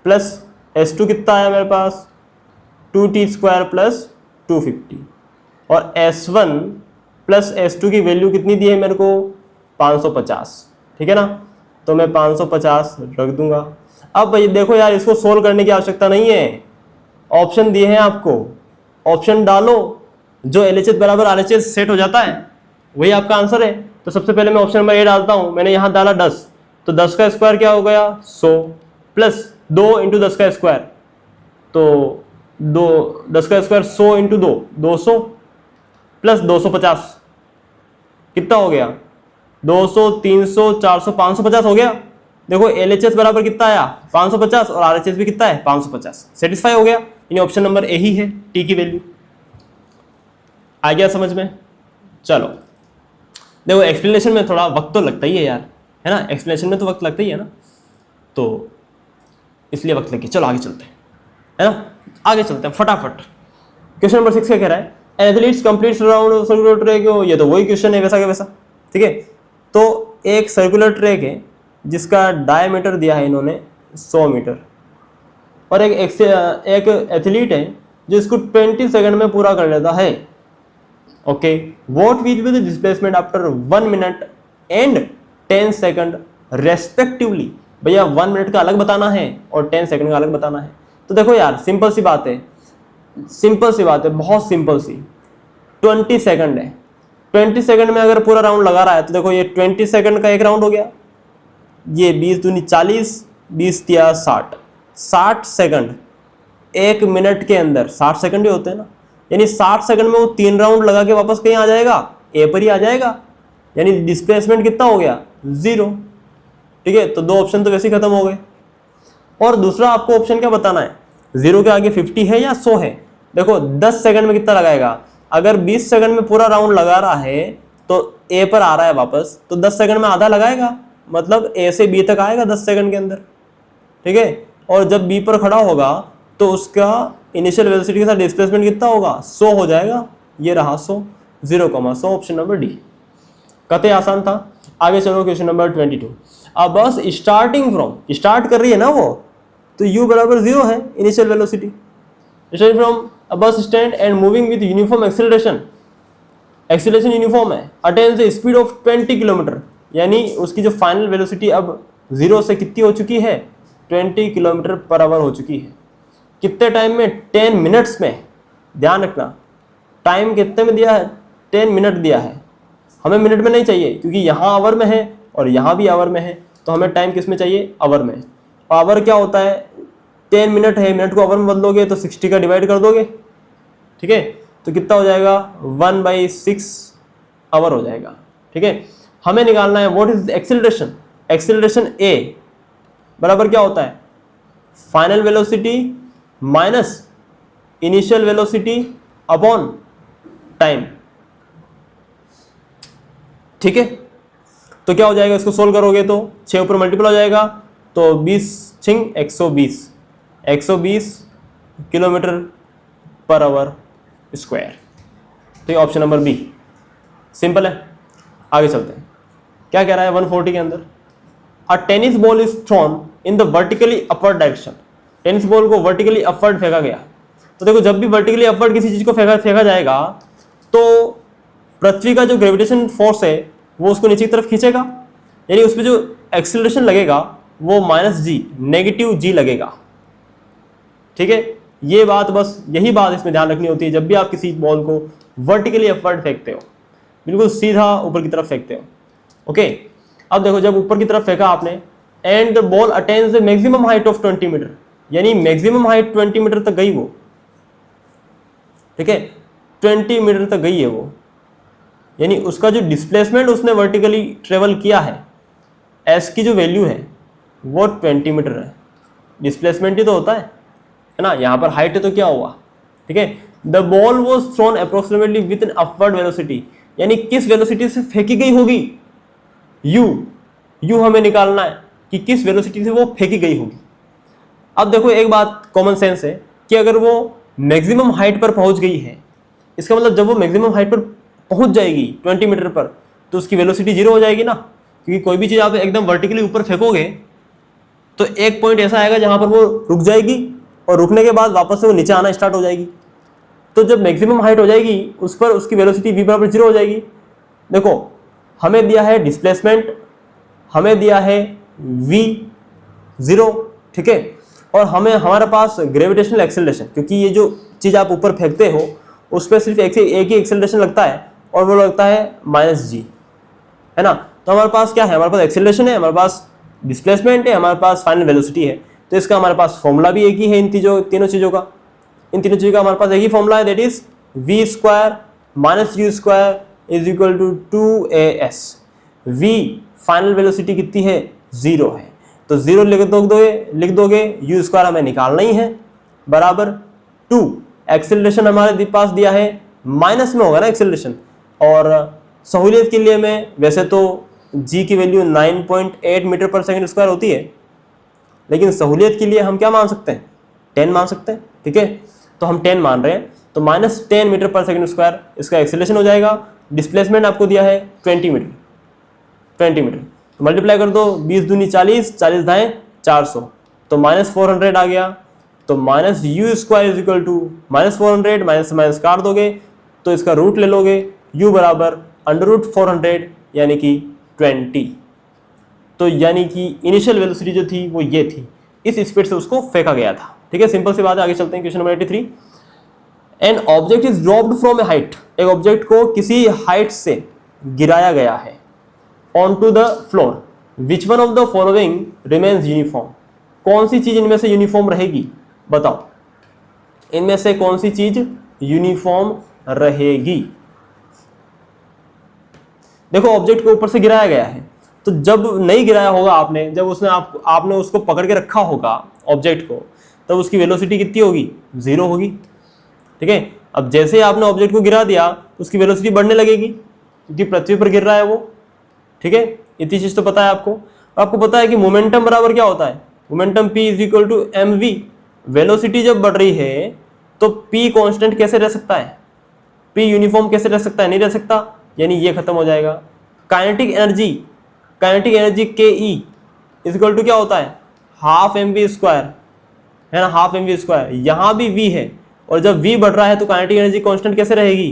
[SPEAKER 1] प्लस s2 कितना आया मेरे पास 2t स्क्वायर प्लस 250, और s1 प्लस s2 की वैल्यू कितनी दी है मेरे को 550, ठीक है ना, तो मैं 550 रख दूंगा। अब भाई देखो यार, इसको सोल्व करने की आवश्यकता नहीं है, ऑप्शन दिए हैं आपको, ऑप्शन डालो, जो LHS बराबर RHS सेट हो जाता है वही आपका आंसर है। तो सबसे पहले मैं ऑप्शन नंबर ए डालता हूं, मैंने यहां डाला 10, तो 10 का स्क्वायर क्या हो गया 100 प्लस 2 इंटू 10 का स्क्वायर, तो 10 का स्क्वायर 100 इंटू 2 200 प्लस 250 कितना हो गया 200 300 400 550 हो गया। देखो LHS बराबर कितना आया 550 और RHS भी कितना है 550, सेटिस्फाई हो गया। यानी ऑप्शन नंबर ए ही है टी की वैल्यू। आ गया समझ में? चलो देखो एक्सप्लेनेशन में थोड़ा वक्त तो लगता ही है यार, है ना, एक्सप्लेनेशन में तो वक्त लगता ही है ना, तो इसलिए वक्त लगे। चलो आगे चलते हैं, है ना, आगे चलते हैं फटाफट। क्वेश्चन नंबर 6 क्या कह रहा है, athletes completes round circular track, ये तो वही क्वेश्चन है वैसा का वैसा, ठीक है। तो एक सर्कुलर ट्रैक है जिसका डायमीटर दिया है इन्होंने 100 मीटर, और एक एथलीट है जो इसको 20 सेकंड में पूरा कर लेता है। Okay, what will be the displacement after 1 minute and 10 second respectively. भैया 1 मिनट का अलग बताना है और 10 सेकंड का अलग बताना है। तो देखो यार सिंपल सी बात है, बहुत सिंपल सी, 20 सेकंड है, 20 सेकंड में अगर पूरा राउंड लगा रहा है तो देखो ये 20 सेकंड का एक राउंड हो गया, ये 20 दूनी 40, 20 दिया 60, 60 सेकंड, 1 मिनट के अंदर 60 सेकंड ही होते हैं ना, यानी 60 सेकंड में वो 3 राउंड लगा के वापस कहीं आ जाएगा, ए पर ही आ जाएगा, यानी डिस्प्लेसमेंट कितना हो गया 0, ठीक है। तो 2 ऑप्शन तो वैसे ही खत्म हो गए। और दूसरा आपको ऑप्शन क्या बताना है, 0 के आगे 50 है या 100 है। देखो 10 सेकंड में कितना लगाएगा, अगर 20 सेकंड में पूरा राउंड लगा रहा है तो ए पर आ रहा है वापस, तो 10 सेकंड में आधा लगाएगा, मतलब ए से बी तक आएगा 10 सेकंड के अंदर, ठीक है। और जब बी पर खड़ा होगा तो उसका इनिशियल वेलोसिटी के साथ डिस्प्लेसमेंट कितना होगा 100 हो जाएगा, ये रहा 100, 0,100, ऑप्शन नंबर डी। कते आसान था। आगे चलो क्वेश्चन नंबर 22। अब बस स्टार्टिंग फ्रॉम, स्टार्ट कर रही है ना वो, तो u बराबर 0 है initial velocity, starting from a bus stand and moving with uniform acceleration, acceleration uniform है, attains the speed of 20 kilometre, यानी उसकी जो फाइनल वेलोसिटी अब 0 से कितनी हो चुकी है 20 किलोमीटर पर आवर हो चुकी है। कितने टाइम में 10 मिनट्स में, ध्यान रखना टाइम कितने में दिया है 10 मिनट दिया है, हमें मिनट में नहीं चाहिए क्योंकि यहाँ आवर में है और यहाँ भी आवर में है, तो हमें टाइम किस में चाहिए आवर में। आवर क्या होता है 10 मिनट है, मिनट को आवर में बदलोगे तो 60 का डिवाइड कर दोगे, ठीक है, तो कितना हो जाएगा 1/6 आवर हो जाएगा, ठीक है। हमें निकालना है व्हाट इज एक्सेलरेशन, एक्सेलरेशन ए बराबर क्या होता है final velocity minus initial velocity upon time, ठीक है। तो क्या हो जाएगा, इसको सोल्व करोगे तो 6 ऊपर मल्टीपल हो जाएगा, तो 20 छिंग 120 किलोमीटर पर आवर स्क्वायर। तो ये ऑप्शन नंबर बी सिंपल है। आगे चलते हैं, क्या कह रहा है 140 के अंदर, a tennis ball is thrown in the vertically upward direction, tennis ball को वर्टिकली अपवर्ड फेंका गया। तो देखो जब भी वर्टिकली अपवर्ड किसी चीज को फेंका जाएगा तो पृथ्वी का जो ग्रेविटेशन फोर्स है वो उसको नीचे की तरफ खींचेगा, यानी उसमें जो एक्सीलरेशन लगेगा वो -g, नेगेटिव g लगेगा, ठीक है। ये बात, बस यही बात इसमें ध्यान रखनी होती है जब भी आप किसी बॉल को वर्टिकली अपवर्ड फेंकते हो, बिल्कुल सीधा ऊपर की तरफ फेंकते हो, ओके। अब देखो जब ऊपर की तरफ फेंका आपने and the ball attains the maximum height of 20 meter, यानी मैक्सिमम हाइट 20 मीटर तक गई वो, ठीक है, 20 मीटर तक गई है वो, यानी उसका जो डिस्प्लेसमेंट उसने वर्टिकली ट्रेवल किया है, एस की जो वैल्यू है वो 20 मीटर है, डिस्प्लेसमेंट ही तो होता है ना, यहाँ पर हाइट है तो क्या हुआ, ठीक है। The ball was throne approximately with an upward velocity, यानी किस वेलोसिटी से फेंकी गई होगी, यू हमें निकालना है कि किस वेलोसिटी से वो फेंकी गई होगी। अब देखो एक बात कॉमन सेंस है कि अगर वो मैक्सिमम हाइट पर पहुंच गई है, इसका मतलब जब वो मैक्सिमम हाइट पर पहुंच जाएगी 20 मीटर पर तो उसकी वेलोसिटी 0 हो जाएगी ना, क्योंकि कोई भी चीज़ आप एकदम वर्टिकली ऊपर फेंकोगे तो एक पॉइंट ऐसा आएगा जहां पर वो रुक जाएगी और रुकने के बाद वापस से वो नीचे आना स्टार्ट हो जाएगी। तो जब मैक्सिमम हाइट हो जाएगी उस पर उसकी वेलोसिटी v बराबर 0 हो जाएगी। देखो हमें दिया है डिस्प्लेसमेंट, हमें दिया है v 0, ठीक है। और हमें हमारे पास ग्रेविटेशनल एक्सेलरेशन, क्योंकि ये जो चीज़ आप ऊपर फेंकते हो उस पर सिर्फ एक ही एक्सेलरेशन लगता है और वो लगता है -g, है ना। तो हमारे पास क्या है, हमारे पास एक्सेलरेशन है, हमारे पास डिस्प्लेसमेंट है, हमारे पास फाइनल वेलोसिटी है। तो इसका हमारे पास फॉर्मूला भी एक ही है, इन तीनों चीज़ों का हमारे पास एक ही फॉर्मूला है, that is v square minus u square is equal to 2as। v final velocity कितनी है, 0 है, तो 0 लिख दोगे, u स्क्वायर हमें निकालना ही है, बराबर 2। एक्सेलरेशन हमारे पास दिया है, माइनस में होगा ना एक्सेलरेशन, और सहूलियत के लिए मैं वैसे तो g की value 9.8 metre per second square होती है, लेकिन सहूलियत के लिए हम क्या मान सकते हैं, 10 मान सकते हैं, ठीक है। तो हम 10 मान रहे हैं, तो -10 मीटर पर सेकंड स्क्वायर इसका एक्सेलरेशन हो जाएगा। डिस्प्लेसमेंट आपको दिया है 20 मीटर, तो मल्टीप्लाई कर दो, 20 दूनी 40, 40 दाएँ 400, तो -400 आ गया। तो minus u square is equal to -400, minus काट दोगे तो इसका रूट ले लोगे, u बराबर √400 यानी कि 20। तो यानी कि इनिशियल वेलोसिटी जो थी वो ये थी, इस स्पीड से उसको फेंका गया था, ठीक है। सिंपल सी बात है, आगे चलते हैं। Question number 83, an object is dropped from a height, एक ऑब्जेक्ट को किसी हाइट से गिराया गया है, on to the floor, which one of the following remains uniform, कौन सी चीज इनमें से यूनिफॉर्म रहेगी, बताओ इनमें से कौन सी चीज यूनिफॉर्म रहेगी। देखो ऑब्जेक्ट को ऊपर से गिराया गया है, तो जब नहीं गिराया होगा आपने, जब उसने आपने उसको पकड़ के रखा होगा ऑब्जेक्ट को, तब उसकी वेलोसिटी कितनी होगी, 0 होगी, ठीक है। अब जैसे ही आपने ऑब्जेक्ट को गिरा दिया तो उसकी वेलोसिटी बढ़ने लगेगी, क्योंकि पृथ्वी पर गिर रहा है वो, ठीक है। इतनी चीज तो पता है आपको पता है कि मोमेंटम बराबर क्या होता है, momentum p is equal to mv। Velocity जब बढ़ रही है तो p कांस्टेंट कैसे रह सकता है, p यूनिफॉर्म कैसे रह सकता है, नहीं रह सकता, यानी ये खत्म हो जाएगा। काइनेटिक एनर्जी के ई इज इक्वल टू क्या होता है, हाफ mv स्क्वायर, है ना, हाफ mv स्क्वायर। यहाँ भी v है, और जब v बढ़ रहा है तो काइनेटिक एनर्जी कांस्टेंट कैसे रहेगी,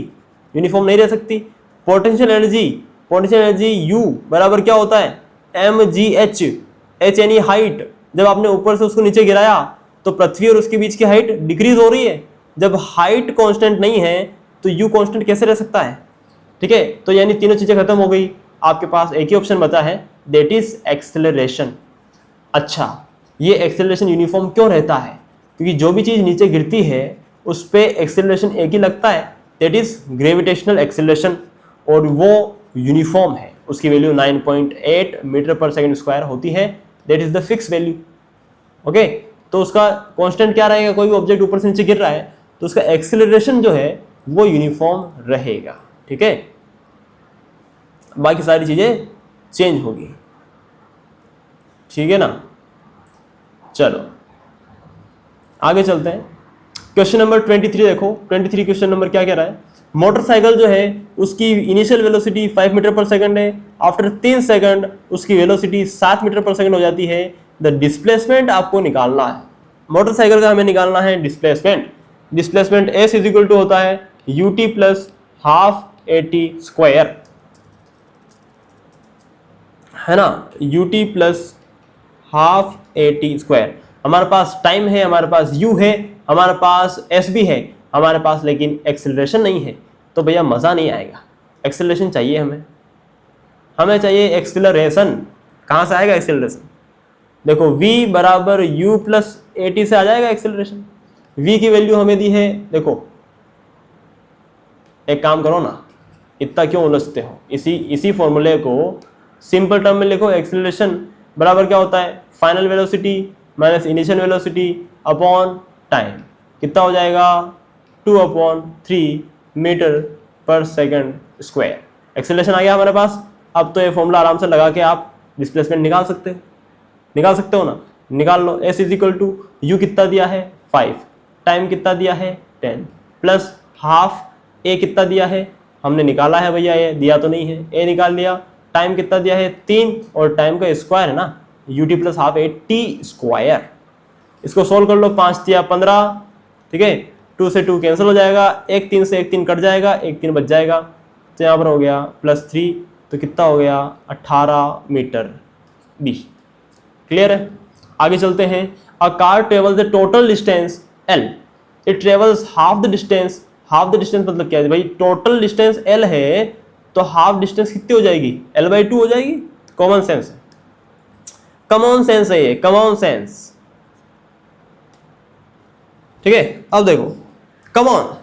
[SPEAKER 1] यूनिफॉर्म नहीं रह सकती। पोटेंशियल एनर्जी u बराबर क्या होता है, mgh, h यानी हाइट। जब आपने ऊपर से उसको नीचे गिराया तो पृथ्वी और उसके बीच की हाइट डिक्रीज हो रही है, जब हाइट कांस्टेंट नहीं है तो u कांस्टेंट कैसे रह सकता है, ठीक है। तो यानी तीनों चीजें खत्म हो गई, आपके पास एक ही ऑप्शन बचा है, दैट इज एक्सेलरेशन। अच्छा, ये एक्सेलरेशन यूनिफॉर्म क्यों रहता है, क्योंकि जो भी चीज नीचे गिरती है उस पे एक्सेलरेशन एक ही लगता है, दैट इज ग्रेविटेशनल एक्सेलरेशन, और वो यूनिफॉर्म है, उसकी value 9.8 metre per second square होती है, that is the fix value, okay. तो उसका कांस्टेंट क्या रहेगा, कोई भी ऑब्जेक्ट ऊपर से नीचे गिर रहा है तो उसका एक्सेलरेशन जो है वो यूनिफॉर्म रहेगा, ठीक है। बाकी सारी चीजें चेंज होगी, ठीक है ना। चलो आगे चलते हैं। क्वेश्चन नंबर 23 देखो, 23 क्वेश्चन नंबर क्या कह रहा है, मोटरसाइकिल जो है उसकी initial velocity 5 meter per second है, आफ्टर 3 सेकंड उसकी वेलोसिटी 7 मीटर पर सेकंड हो जाती है। द डिस्प्लेसमेंट आपको निकालना है, मोटरसाइकिल का हमें निकालना है displacement s is equal to होता है ut plus half at square, है ना, ut plus half at square. हमारे पास टाइम है, हमारे पास u है, हमारे पास s भी है हमारे पास, लेकिन एक्सेलरेशन नहीं है, तो भैया मज़ा नहीं आएगा। एक्सेलरेशन चाहिए हमें चाहिए एक्सेलरेशन। कहाँ से आएगा एक्सेलरेशन, देखो v बराबर u प्लस at से आ जाएगा एक्सेलरेशन। v की वैल्यू हमें दी है, देखो एक काम करो ना, इतना क्यों उलझते हो, इसी फॉर्मूले को सिंपल टर्म में लिखो। एक्सेलरेशन बराबर क्या होता है, final velocity minus initial velocity upon time, कितना हो जाएगा 2/3 metre per second square. Acceleration आ गया हमारे पास। अब तो ये फॉर्मूला आराम से लगा के आप डिस्प्लेसमेंट निकाल सकते हो ना, निकाल लो। s is equal to u कितना दिया है 5, टाइम कितना दिया है 10, प्लस हाफ a कितना दिया है हमने निकाला है भैया, ये दिया तो नहीं है, a निकाल लिया। टाइम कितना दिया है 3, और टाइम का स्क्वायर है ना, ut plus half at square. इसको सोल्व कर लो, 5 या 15, ठीक है, 2 से 2 कैंसिल हो जाएगा, 1 3 से 1 3 कट जाएगा, 1 3 बच जाएगा, तो यहाँ पर हो गया +3, तो कितना हो गया 18 मीटर b। क्लियर है। आगे चलते हैं। A car travels the total distance l, it travels half the distance, half the distance मतलब क्या है भाई, टोटल डिस्टेंस l है तो हाफ डिस्टेंस कितनी हो जाएगी, l/2 हो जाएगी। कॉमन सेंस है, कॉमन सेंस है ये, कॉमन सेंस, ठीक है। अब देखो कॉमन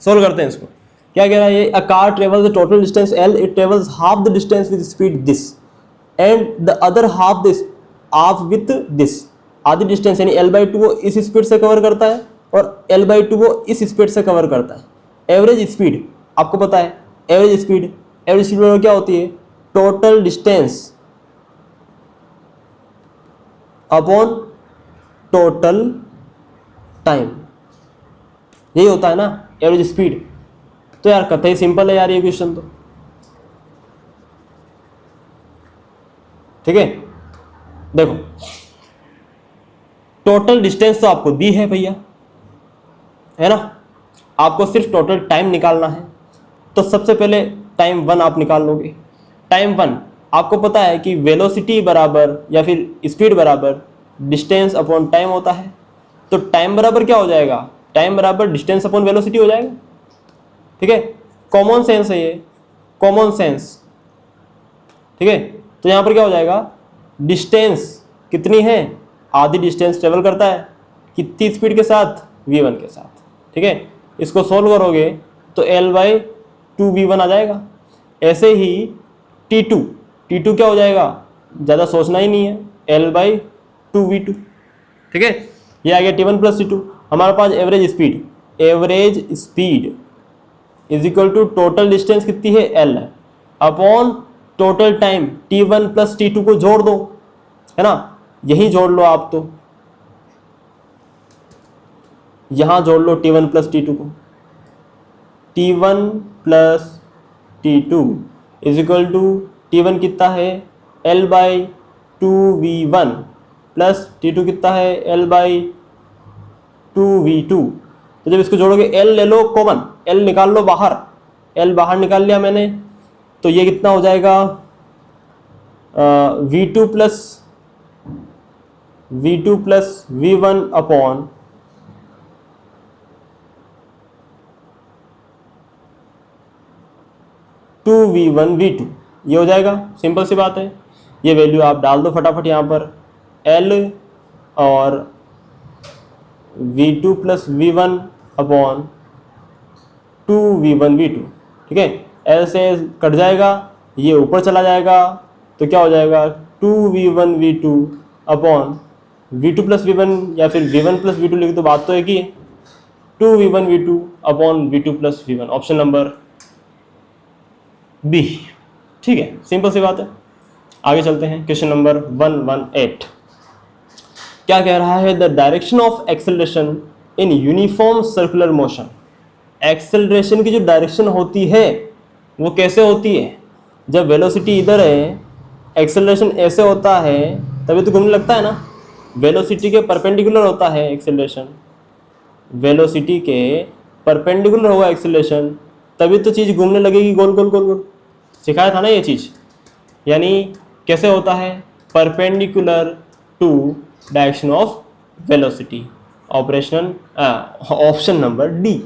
[SPEAKER 1] सोल्व करते हैं इसको, क्या कह रहा है ये, a car travels the total distance l, it travels half the distance with speed this and the other half this half with this, आधी डिस्टेंस यानी l/2 वो इस स्पीड से कवर करता है और l/2 वो इस स्पीड से कवर करता है। एवरेज स्पीड आपको पता है, एवरेज स्पीड क्या होती है, total distance upon total time, यही होता है ना एवरेज स्पीड। तो यार कतई सिंपल है यार ये क्वेश्चन तो, ठीक है। देखो टोटल डिस्टेंस तो आपको दी है भैया, है ना, आपको सिर्फ टोटल टाइम निकालना है। तो सबसे पहले टाइम 1 आप निकाल लोगे। टाइम 1 आपको पता है कि वेलोसिटी बराबर या फिर स्पीड बराबर डिस्टेंस अपॉन टाइम होता है। तो टाइम बराबर क्या हो जाएगा, टाइम बराबर डिस्टेंस अपॉन वेलोसिटी हो जाएगा, ठीक है। कॉमन सेंस है ये, कॉमन सेंस, ठीक है। तो यहाँ पर क्या हो जाएगा, डिस्टेंस कितनी है, आधी डिस्टेंस ट्रेवल करता है कितनी स्पीड के साथ, v1 के साथ, ठीक है। इसको सोल्व करोगे तो l/2v1 आ जाएगा। ऐसे ही t2, t2 क्या हो जाएगा, ज़्यादा सोचना ही नहीं है, l/2v2, ठीक है। ये आ गया t1 प्लस t2। हमारे पास average speed, average speed is equal to total distance कितनी है l upon total time t1 plus t2 को जोड़ दो, है ना, यही जोड़ लो आप, तो यहां जोड़ लो t1 प्लस t2 को, t1 plus t2 is equal to t1 कितना है l/2v1 प्लस t2 कितना है l/2v2। तो जब इसको जोड़ोगे l ले लो कॉमन, l निकाल लो बाहर, l बाहर निकाल लिया मैंने, तो ये कितना हो जाएगा v2 plus v1 upon 2v1v2, ये हो जाएगा। सिंपल सी बात है, ये वैल्यू आप डाल दो फटाफट यहाँ पर, l और v2 plus v1 upon 2v1v2, ठीक है। l से कट जाएगा, ये ऊपर चला जाएगा, तो क्या हो जाएगा 2v1v2 upon v2 plus v1 या फिर v1 प्लस v2 लिख दो, बात तो एक ही है, 2v1v2 upon v2 plus v1, option number B, ठीक है। सिंपल सी बात है। आगे चलते हैं, क्वेश्चन नंबर 118 क्या कह रहा है, the direction of acceleration in uniform circular motion. Acceleration की जो डायरेक्शन होती है वो कैसे होती है, जब वेलोसिटी इधर है एक्सेलरेशन ऐसे होता है तभी तो घूमने लगता है ना, वेलोसिटी के परपेंडिकुलर होता है एक्सेलरेशन, वेलोसिटी के परपेंडिकुलर होगा एक्सेलरेशन तभी तो चीज़ घूमने लगेगी गोल गोल गोल गोल, सिखाया था ना ये चीज़। यानी कैसे होता है, perpendicular to direction of velocity, option number D,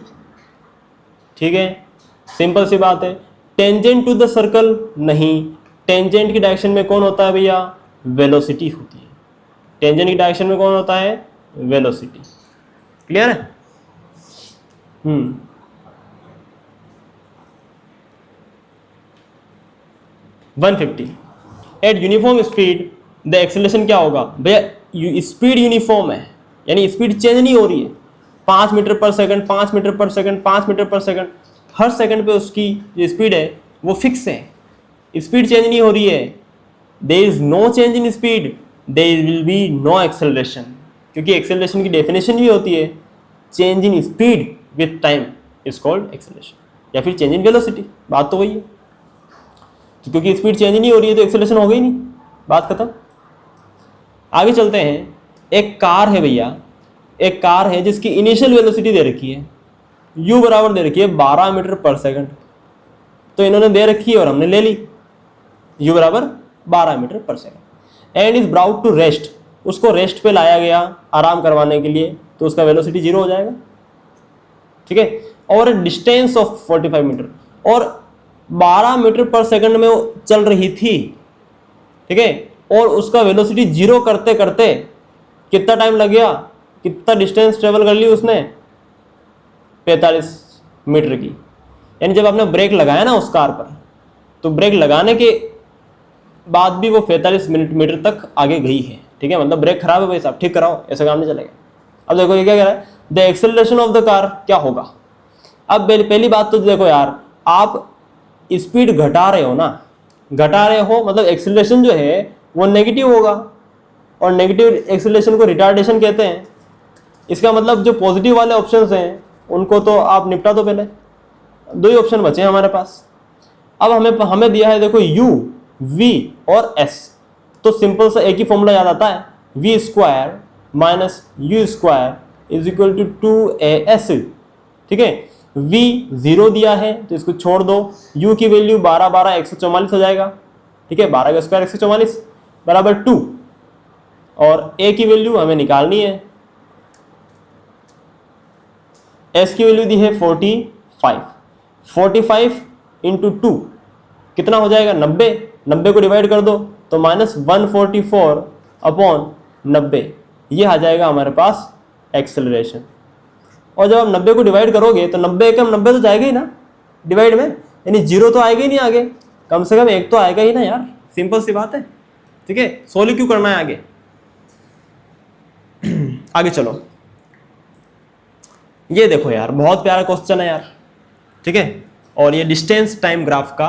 [SPEAKER 1] ठीक है। सिंपल सी बात है। टेंजेंट टू द सर्कल नहीं, टेंजेंट की डायरेक्शन में कौन होता है भैया, वेलोसिटी होती है। टेंजेंट की डायरेक्शन में कौन होता है, वेलोसिटी, क्लियर है। 150 eight uniform speed the acceleration क्या होगा भैया, स्पीड यूनिफॉर्म है यानी स्पीड चेंज नहीं हो रही है, 5 meter per second 5 meter per second 5 meter per second, हर सेकंड पे उसकी जो स्पीड है वो फिक्स है, स्पीड चेंज नहीं हो रही है। There is no change in speed, there will be no acceleration, क्योंकि एक्सेलरेशन की डेफिनेशन भी होती है change in speed with time is called acceleration, या फिर चेंज इन वेलोसिटी, बात तो वही है। तो क्योंकि स्पीड चेंज नहीं हो रही है तो एक्सेलरेशन हो गई नहीं, बात खत्म। आगे चलते हैं, एक कार है भैया, एक कार है जिसकी इनिशियल वेलोसिटी दे रखी है u बराबर दे रखी है 12 मीटर पर सेकंड, तो इन्होंने दे रखी है और हमने ले ली u बराबर 12 meter per second, and is about to rest, उसको रेस्ट पे लाया गया आराम करवाने के लिए, तो उसका वेलोसिटी 0 हो जाएगा। ठीक है, और डिस्टेंस ऑफ 45 मीटर, और 12 मीटर पर सेकंड में वो चल रही थी। ठीक है, और उसका वेलोसिटी 0 करते करते कितना टाइम लग गया, कितना डिस्टेंस ट्रेवल कर ली उसने, 45 मीटर की। यानी जब आपने ब्रेक लगाया ना उस कार पर, तो ब्रेक लगाने के बाद भी वो 45 मीटर तक आगे गई है। ठीक है, मतलब ब्रेक खराब है भाई साहब, ठीक कराओ, ऐसा काम नहीं चलेगा। अब देखो ये क्या कह रहा है, the acceleration of the car क्या होगा। अब पहली बात तो देखो यार, आप स्पीड घटा रहे हो ना, घटा रहे हो मतलब एक्सेलरेशन जो है वो नेगेटिव होगा, और नेगेटिव एक्सेलरेशन को रिटार्डेशन कहते हैं। इसका मतलब जो पॉजिटिव वाले ऑप्शंस हैं उनको तो आप निपटा दो, पहले 2 ही ऑप्शन बचे हैं हमारे पास। अब हमें दिया है देखो u, v और s, तो सिंपल सा एक ही फॉर्मूला याद आता है, v square minus u square is equal to 2as। ठीक है, v 0 दिया है तो इसको छोड़ दो, u की वैल्यू 12 12 144 हो जाएगा। ठीक है, 12 का स्क्वायर 144 बराबर 2, और a की वैल्यू हमें निकालनी है, s की वैल्यू दी है 45 इंटू 2 कितना हो जाएगा 90, 90 को डिवाइड कर दो तो -144 अपॉन 90, ये आ जाएगा हमारे पास एक्सेलरेशन। और जब आप 90 को डिवाइड करोगे तो 90 एकम 90 तो जाएगा ही ना डिवाइड में, यानी 0 तो आएगा ही नहीं आगे, कम से कम 1 तो आएगा ही ना यार, सिंपल सी बात है। ठीक है, सोल्व क्यों करना है आगे। आगे चलो, ये देखो यार बहुत प्यारा क्वेश्चन है यार। ठीक है, और ये डिस्टेंस टाइम ग्राफ का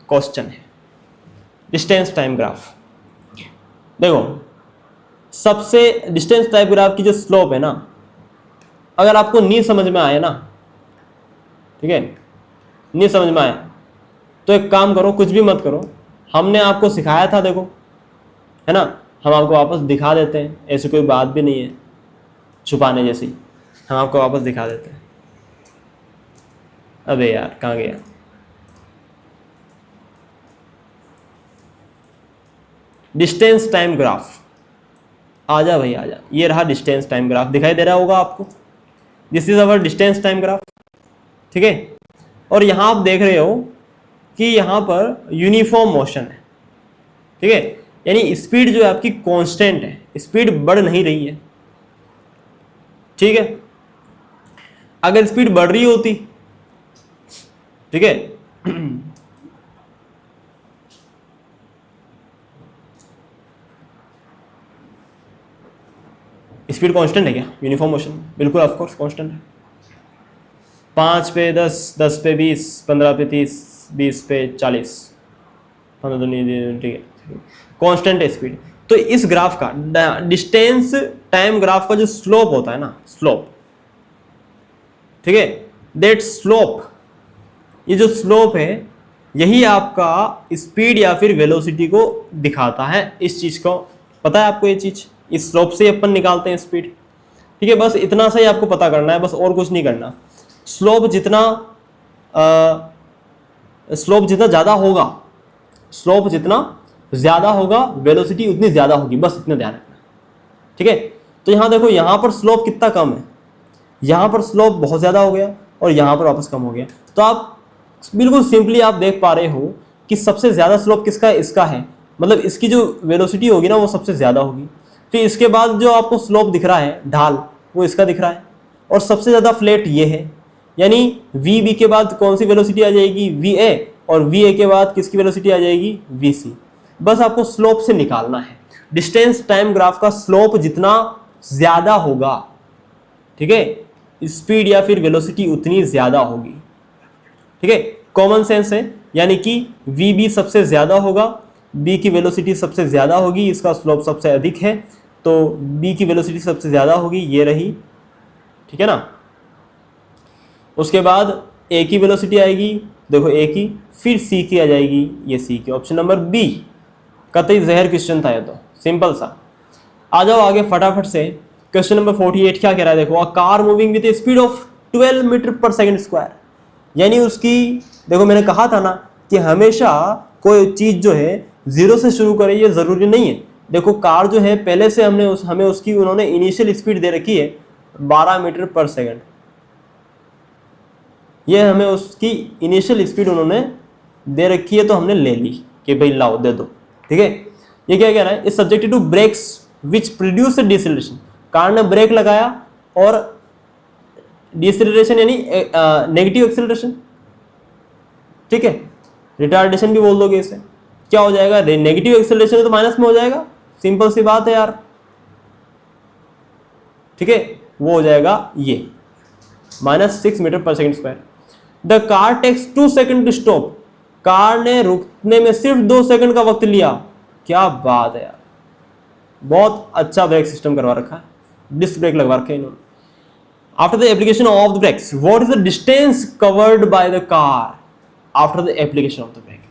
[SPEAKER 1] क्वेश्चन है। डिस्टेंस टाइम ग्राफ देखो, सबसे डिस्टेंस टाइम ग्राफ की जो स्लोप है ना, अगर आपको नहीं समझ में आए ना, ठीक है, नहीं समझ में आए तो एक काम करो, कुछ भी मत करो, हमने आपको सिखाया था देखो, है ना, हम आपको वापस दिखा देते हैं, ऐसी कोई बात भी नहीं है छुपाने जैसी, हम आपको वापस दिखा देते हैं। अबे यार कहाँ गया, डिस्टेंस टाइम ग्राफ, आजा भाई आजा, ये रहा डिस्टेंस टाइम ग्राफ, दिखाई दे रहा होगा आपको, this is our distance time graph. ठीक है, और यहां आप देख रहे हो कि यहां पर यूनिफॉर्म मोशन है। ठीक है, यानी स्पीड जो है आपकी कांस्टेंट है, स्पीड बढ़ नहीं रही है। ठीक है, अगर स्पीड बढ़ रही होती, ठीक है, स्पीड कांस्टेंट है क्या यूनिफॉर्म मोशन, बिल्कुल ऑफ कोर्स कांस्टेंट है। 5 पे 10, 10 पे 20, 15 पे 30, 20 पे 40, 15 तो नहीं, ठीक है, कांस्टेंट है स्पीड। तो इस ग्राफ का डिस्टेंस टाइम ग्राफ का जो स्लोप होता है ना, स्लोप, ठीक है, दैट स्लोप, ये जो स्लोप है यही आपका स्पीड या फिर वेलोसिटी को दिखाता है। इस चीज को पता है आपको, ये चीज इस स्लोप से अपन निकालते हैं स्पीड। ठीक है, बस इतना सा ही आपको पता करना है, बस और कुछ नहीं करना। स्लोप जितना ज़्यादा होगा, स्लोप जितना ज़्यादा होगा वेलोसिटी उतनी ज़्यादा होगी, बस इतना ध्यान रखना। ठीक है, तो यहाँ देखो, यहाँ पर स्लोप कितना कम है, यहाँ पर स्लोप बहुत ज़्यादा हो गया और यहाँ पर वापस कम हो गया। तो आप बिल्कुल सिंपली आप देख पा रहे हो कि सबसे ज़्यादा स्लोप किसका है, इसका है, मतलब इसकी जो वेलोसिटी होगी ना वो सबसे ज़्यादा होगी। फिर इसके बाद जो आपको स्लोप दिख रहा है, ढाल, वो इसका दिख रहा है, और सबसे ज़्यादा फ्लैट ये है, यानी वी बी के बाद कौन सी वेलोसिटी आ जाएगी, वी ए, और वी ए के बाद किसकी वेलोसिटी आ जाएगी, वी सी। बस आपको स्लोप से निकालना है। डिस्टेंस टाइम ग्राफ का स्लोप जितना ज़्यादा होगा, ठीक है, स्पीड या फिर वेलोसिटी उतनी ज़्यादा होगी। ठीक है, कॉमन सेंस है, यानी कि वी बी सबसे ज़्यादा होगा, बी की वेलोसिटी सबसे ज़्यादा होगी, इसका स्लोप सबसे अधिक है, तो बी की वेलोसिटी सबसे ज़्यादा होगी, ये रही। ठीक है ना, उसके बाद ए की वेलोसिटी आएगी, देखो ए की, फिर सी की आ जाएगी, ये सी की। ऑप्शन नंबर बी कतई जहर क्वेश्चन था ये, तो सिंपल सा। आ जाओ आगे फटाफट से, क्वेश्चन नंबर 48 क्या कह रहा है, देखो, a car moving with speed of 12 meter per second square, यानी उसकी, देखो मैंने कहा था ना कि हमेशा कोई चीज़ जो है 0 से शुरू करे, ये ज़रूरी नहीं है, देखो कार जो है पहले से हमें उसकी उन्होंने इनिशियल स्पीड दे रखी है 12 मीटर पर सेकंड। ये हमें उसकी इनिशियल स्पीड उन्होंने दे रखी है तो हमने ले ली कि भाई लाओ दे दो, ठीक है। ये क्या कह रहा है, is subjected to brakes which produce deceleration. Car ने ब्रेक लगाया और डिसेलरेशन यानी नेगेटिव एक्सेलरेशन, ठीक है, रिटार्डेशन भी बोल दोगे इसे। क्या हो जाएगा, नेगेटिव एक्सेलरेशन तो माइनस में हो जाएगा, सिंपल सी बात है यार, ठीक है। वो हो जाएगा ये -6 meter per second square. The car takes 2 second to stop. Car ने रुकने में सिर्फ 2 सेकंड का वक्त लिया। क्या बात है यार, बहुत अच्छा ब्रेक सिस्टम करवा रखा है, डिस्क ब्रेक लगवा रखे इन्होंने। After the application of the brakes what is the distance covered by the car after the application of the brake.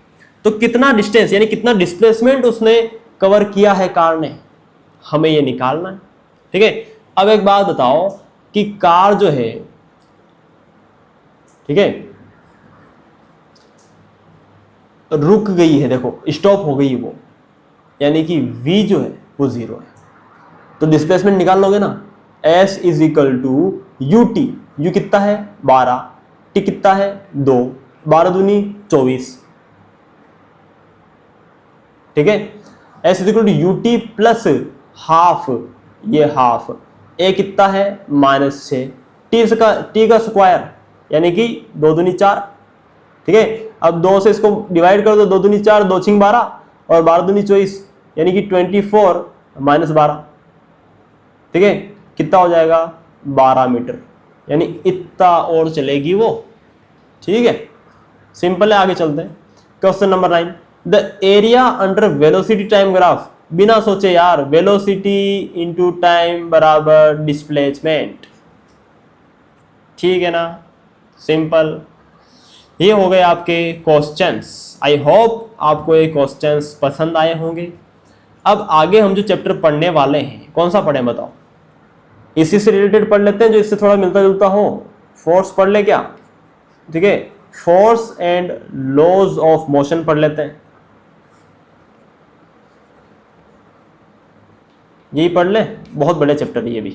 [SPEAKER 1] तो कितना डिस्टेंस यानी कितना डिस्प्लेसमेंट उसने कवर किया है कार ने, हमें ये निकालना है, ठीक है। अब एक बात बताओ कि कार जो है, ठीक है, रुक गई है, देखो स्टॉप हो गई वो, यानी कि v जो है वो 0 है, तो डिस्प्लेसमेंट निकाल लोगे ना। s is equal to u t, u कितना है 12, t कितना है 2, 12 दूनी 24, ठीक है। s is equal to u t plus half, ये हाफ, a कितना है -6, t का स्क्वायर यानी कि 2 दूनी 4, ठीक है। अब 2 से इसको डिवाइड कर दो, 2 दूनी 4, 2 छिंग 12 और 12 दूनी 24 यानी कि 24 -12, ठीक है। कितना हो जाएगा 12 मीटर, यानी इतना और चलेगी वो, ठीक है। सिंपल है, आगे चलते हैं। Question number 9, the area under velocity time graph. बिना सोचे यार, वेलोसिटी इंटू टाइम बराबर डिस्प्लेसमेंट, ठीक है ना, सिंपल। ये हो गए आपके क्वेश्चंस। आई होप आपको ये क्वेश्चंस पसंद आए होंगे। अब आगे हम जो चैप्टर पढ़ने वाले हैं, कौन सा पढ़ें बताओ, इसी से रिलेटेड पढ़ लेते हैं जो इससे थोड़ा मिलता जुलता हो। फोर्स पढ़ ले क्या, ठीक है, force and laws of motion पढ़ लेते हैं, यही पढ़ ले, बहुत बड़े चैप्टर है ये भी,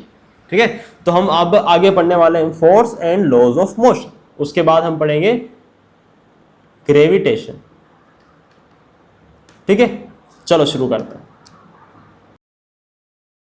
[SPEAKER 1] ठीक है। तो हम अब आगे पढ़ने वाले हैं force and laws of motion, उसके बाद हम पढ़ेंगे ग्रेविटेशन, ठीक है। चलो शुरू करते हैं।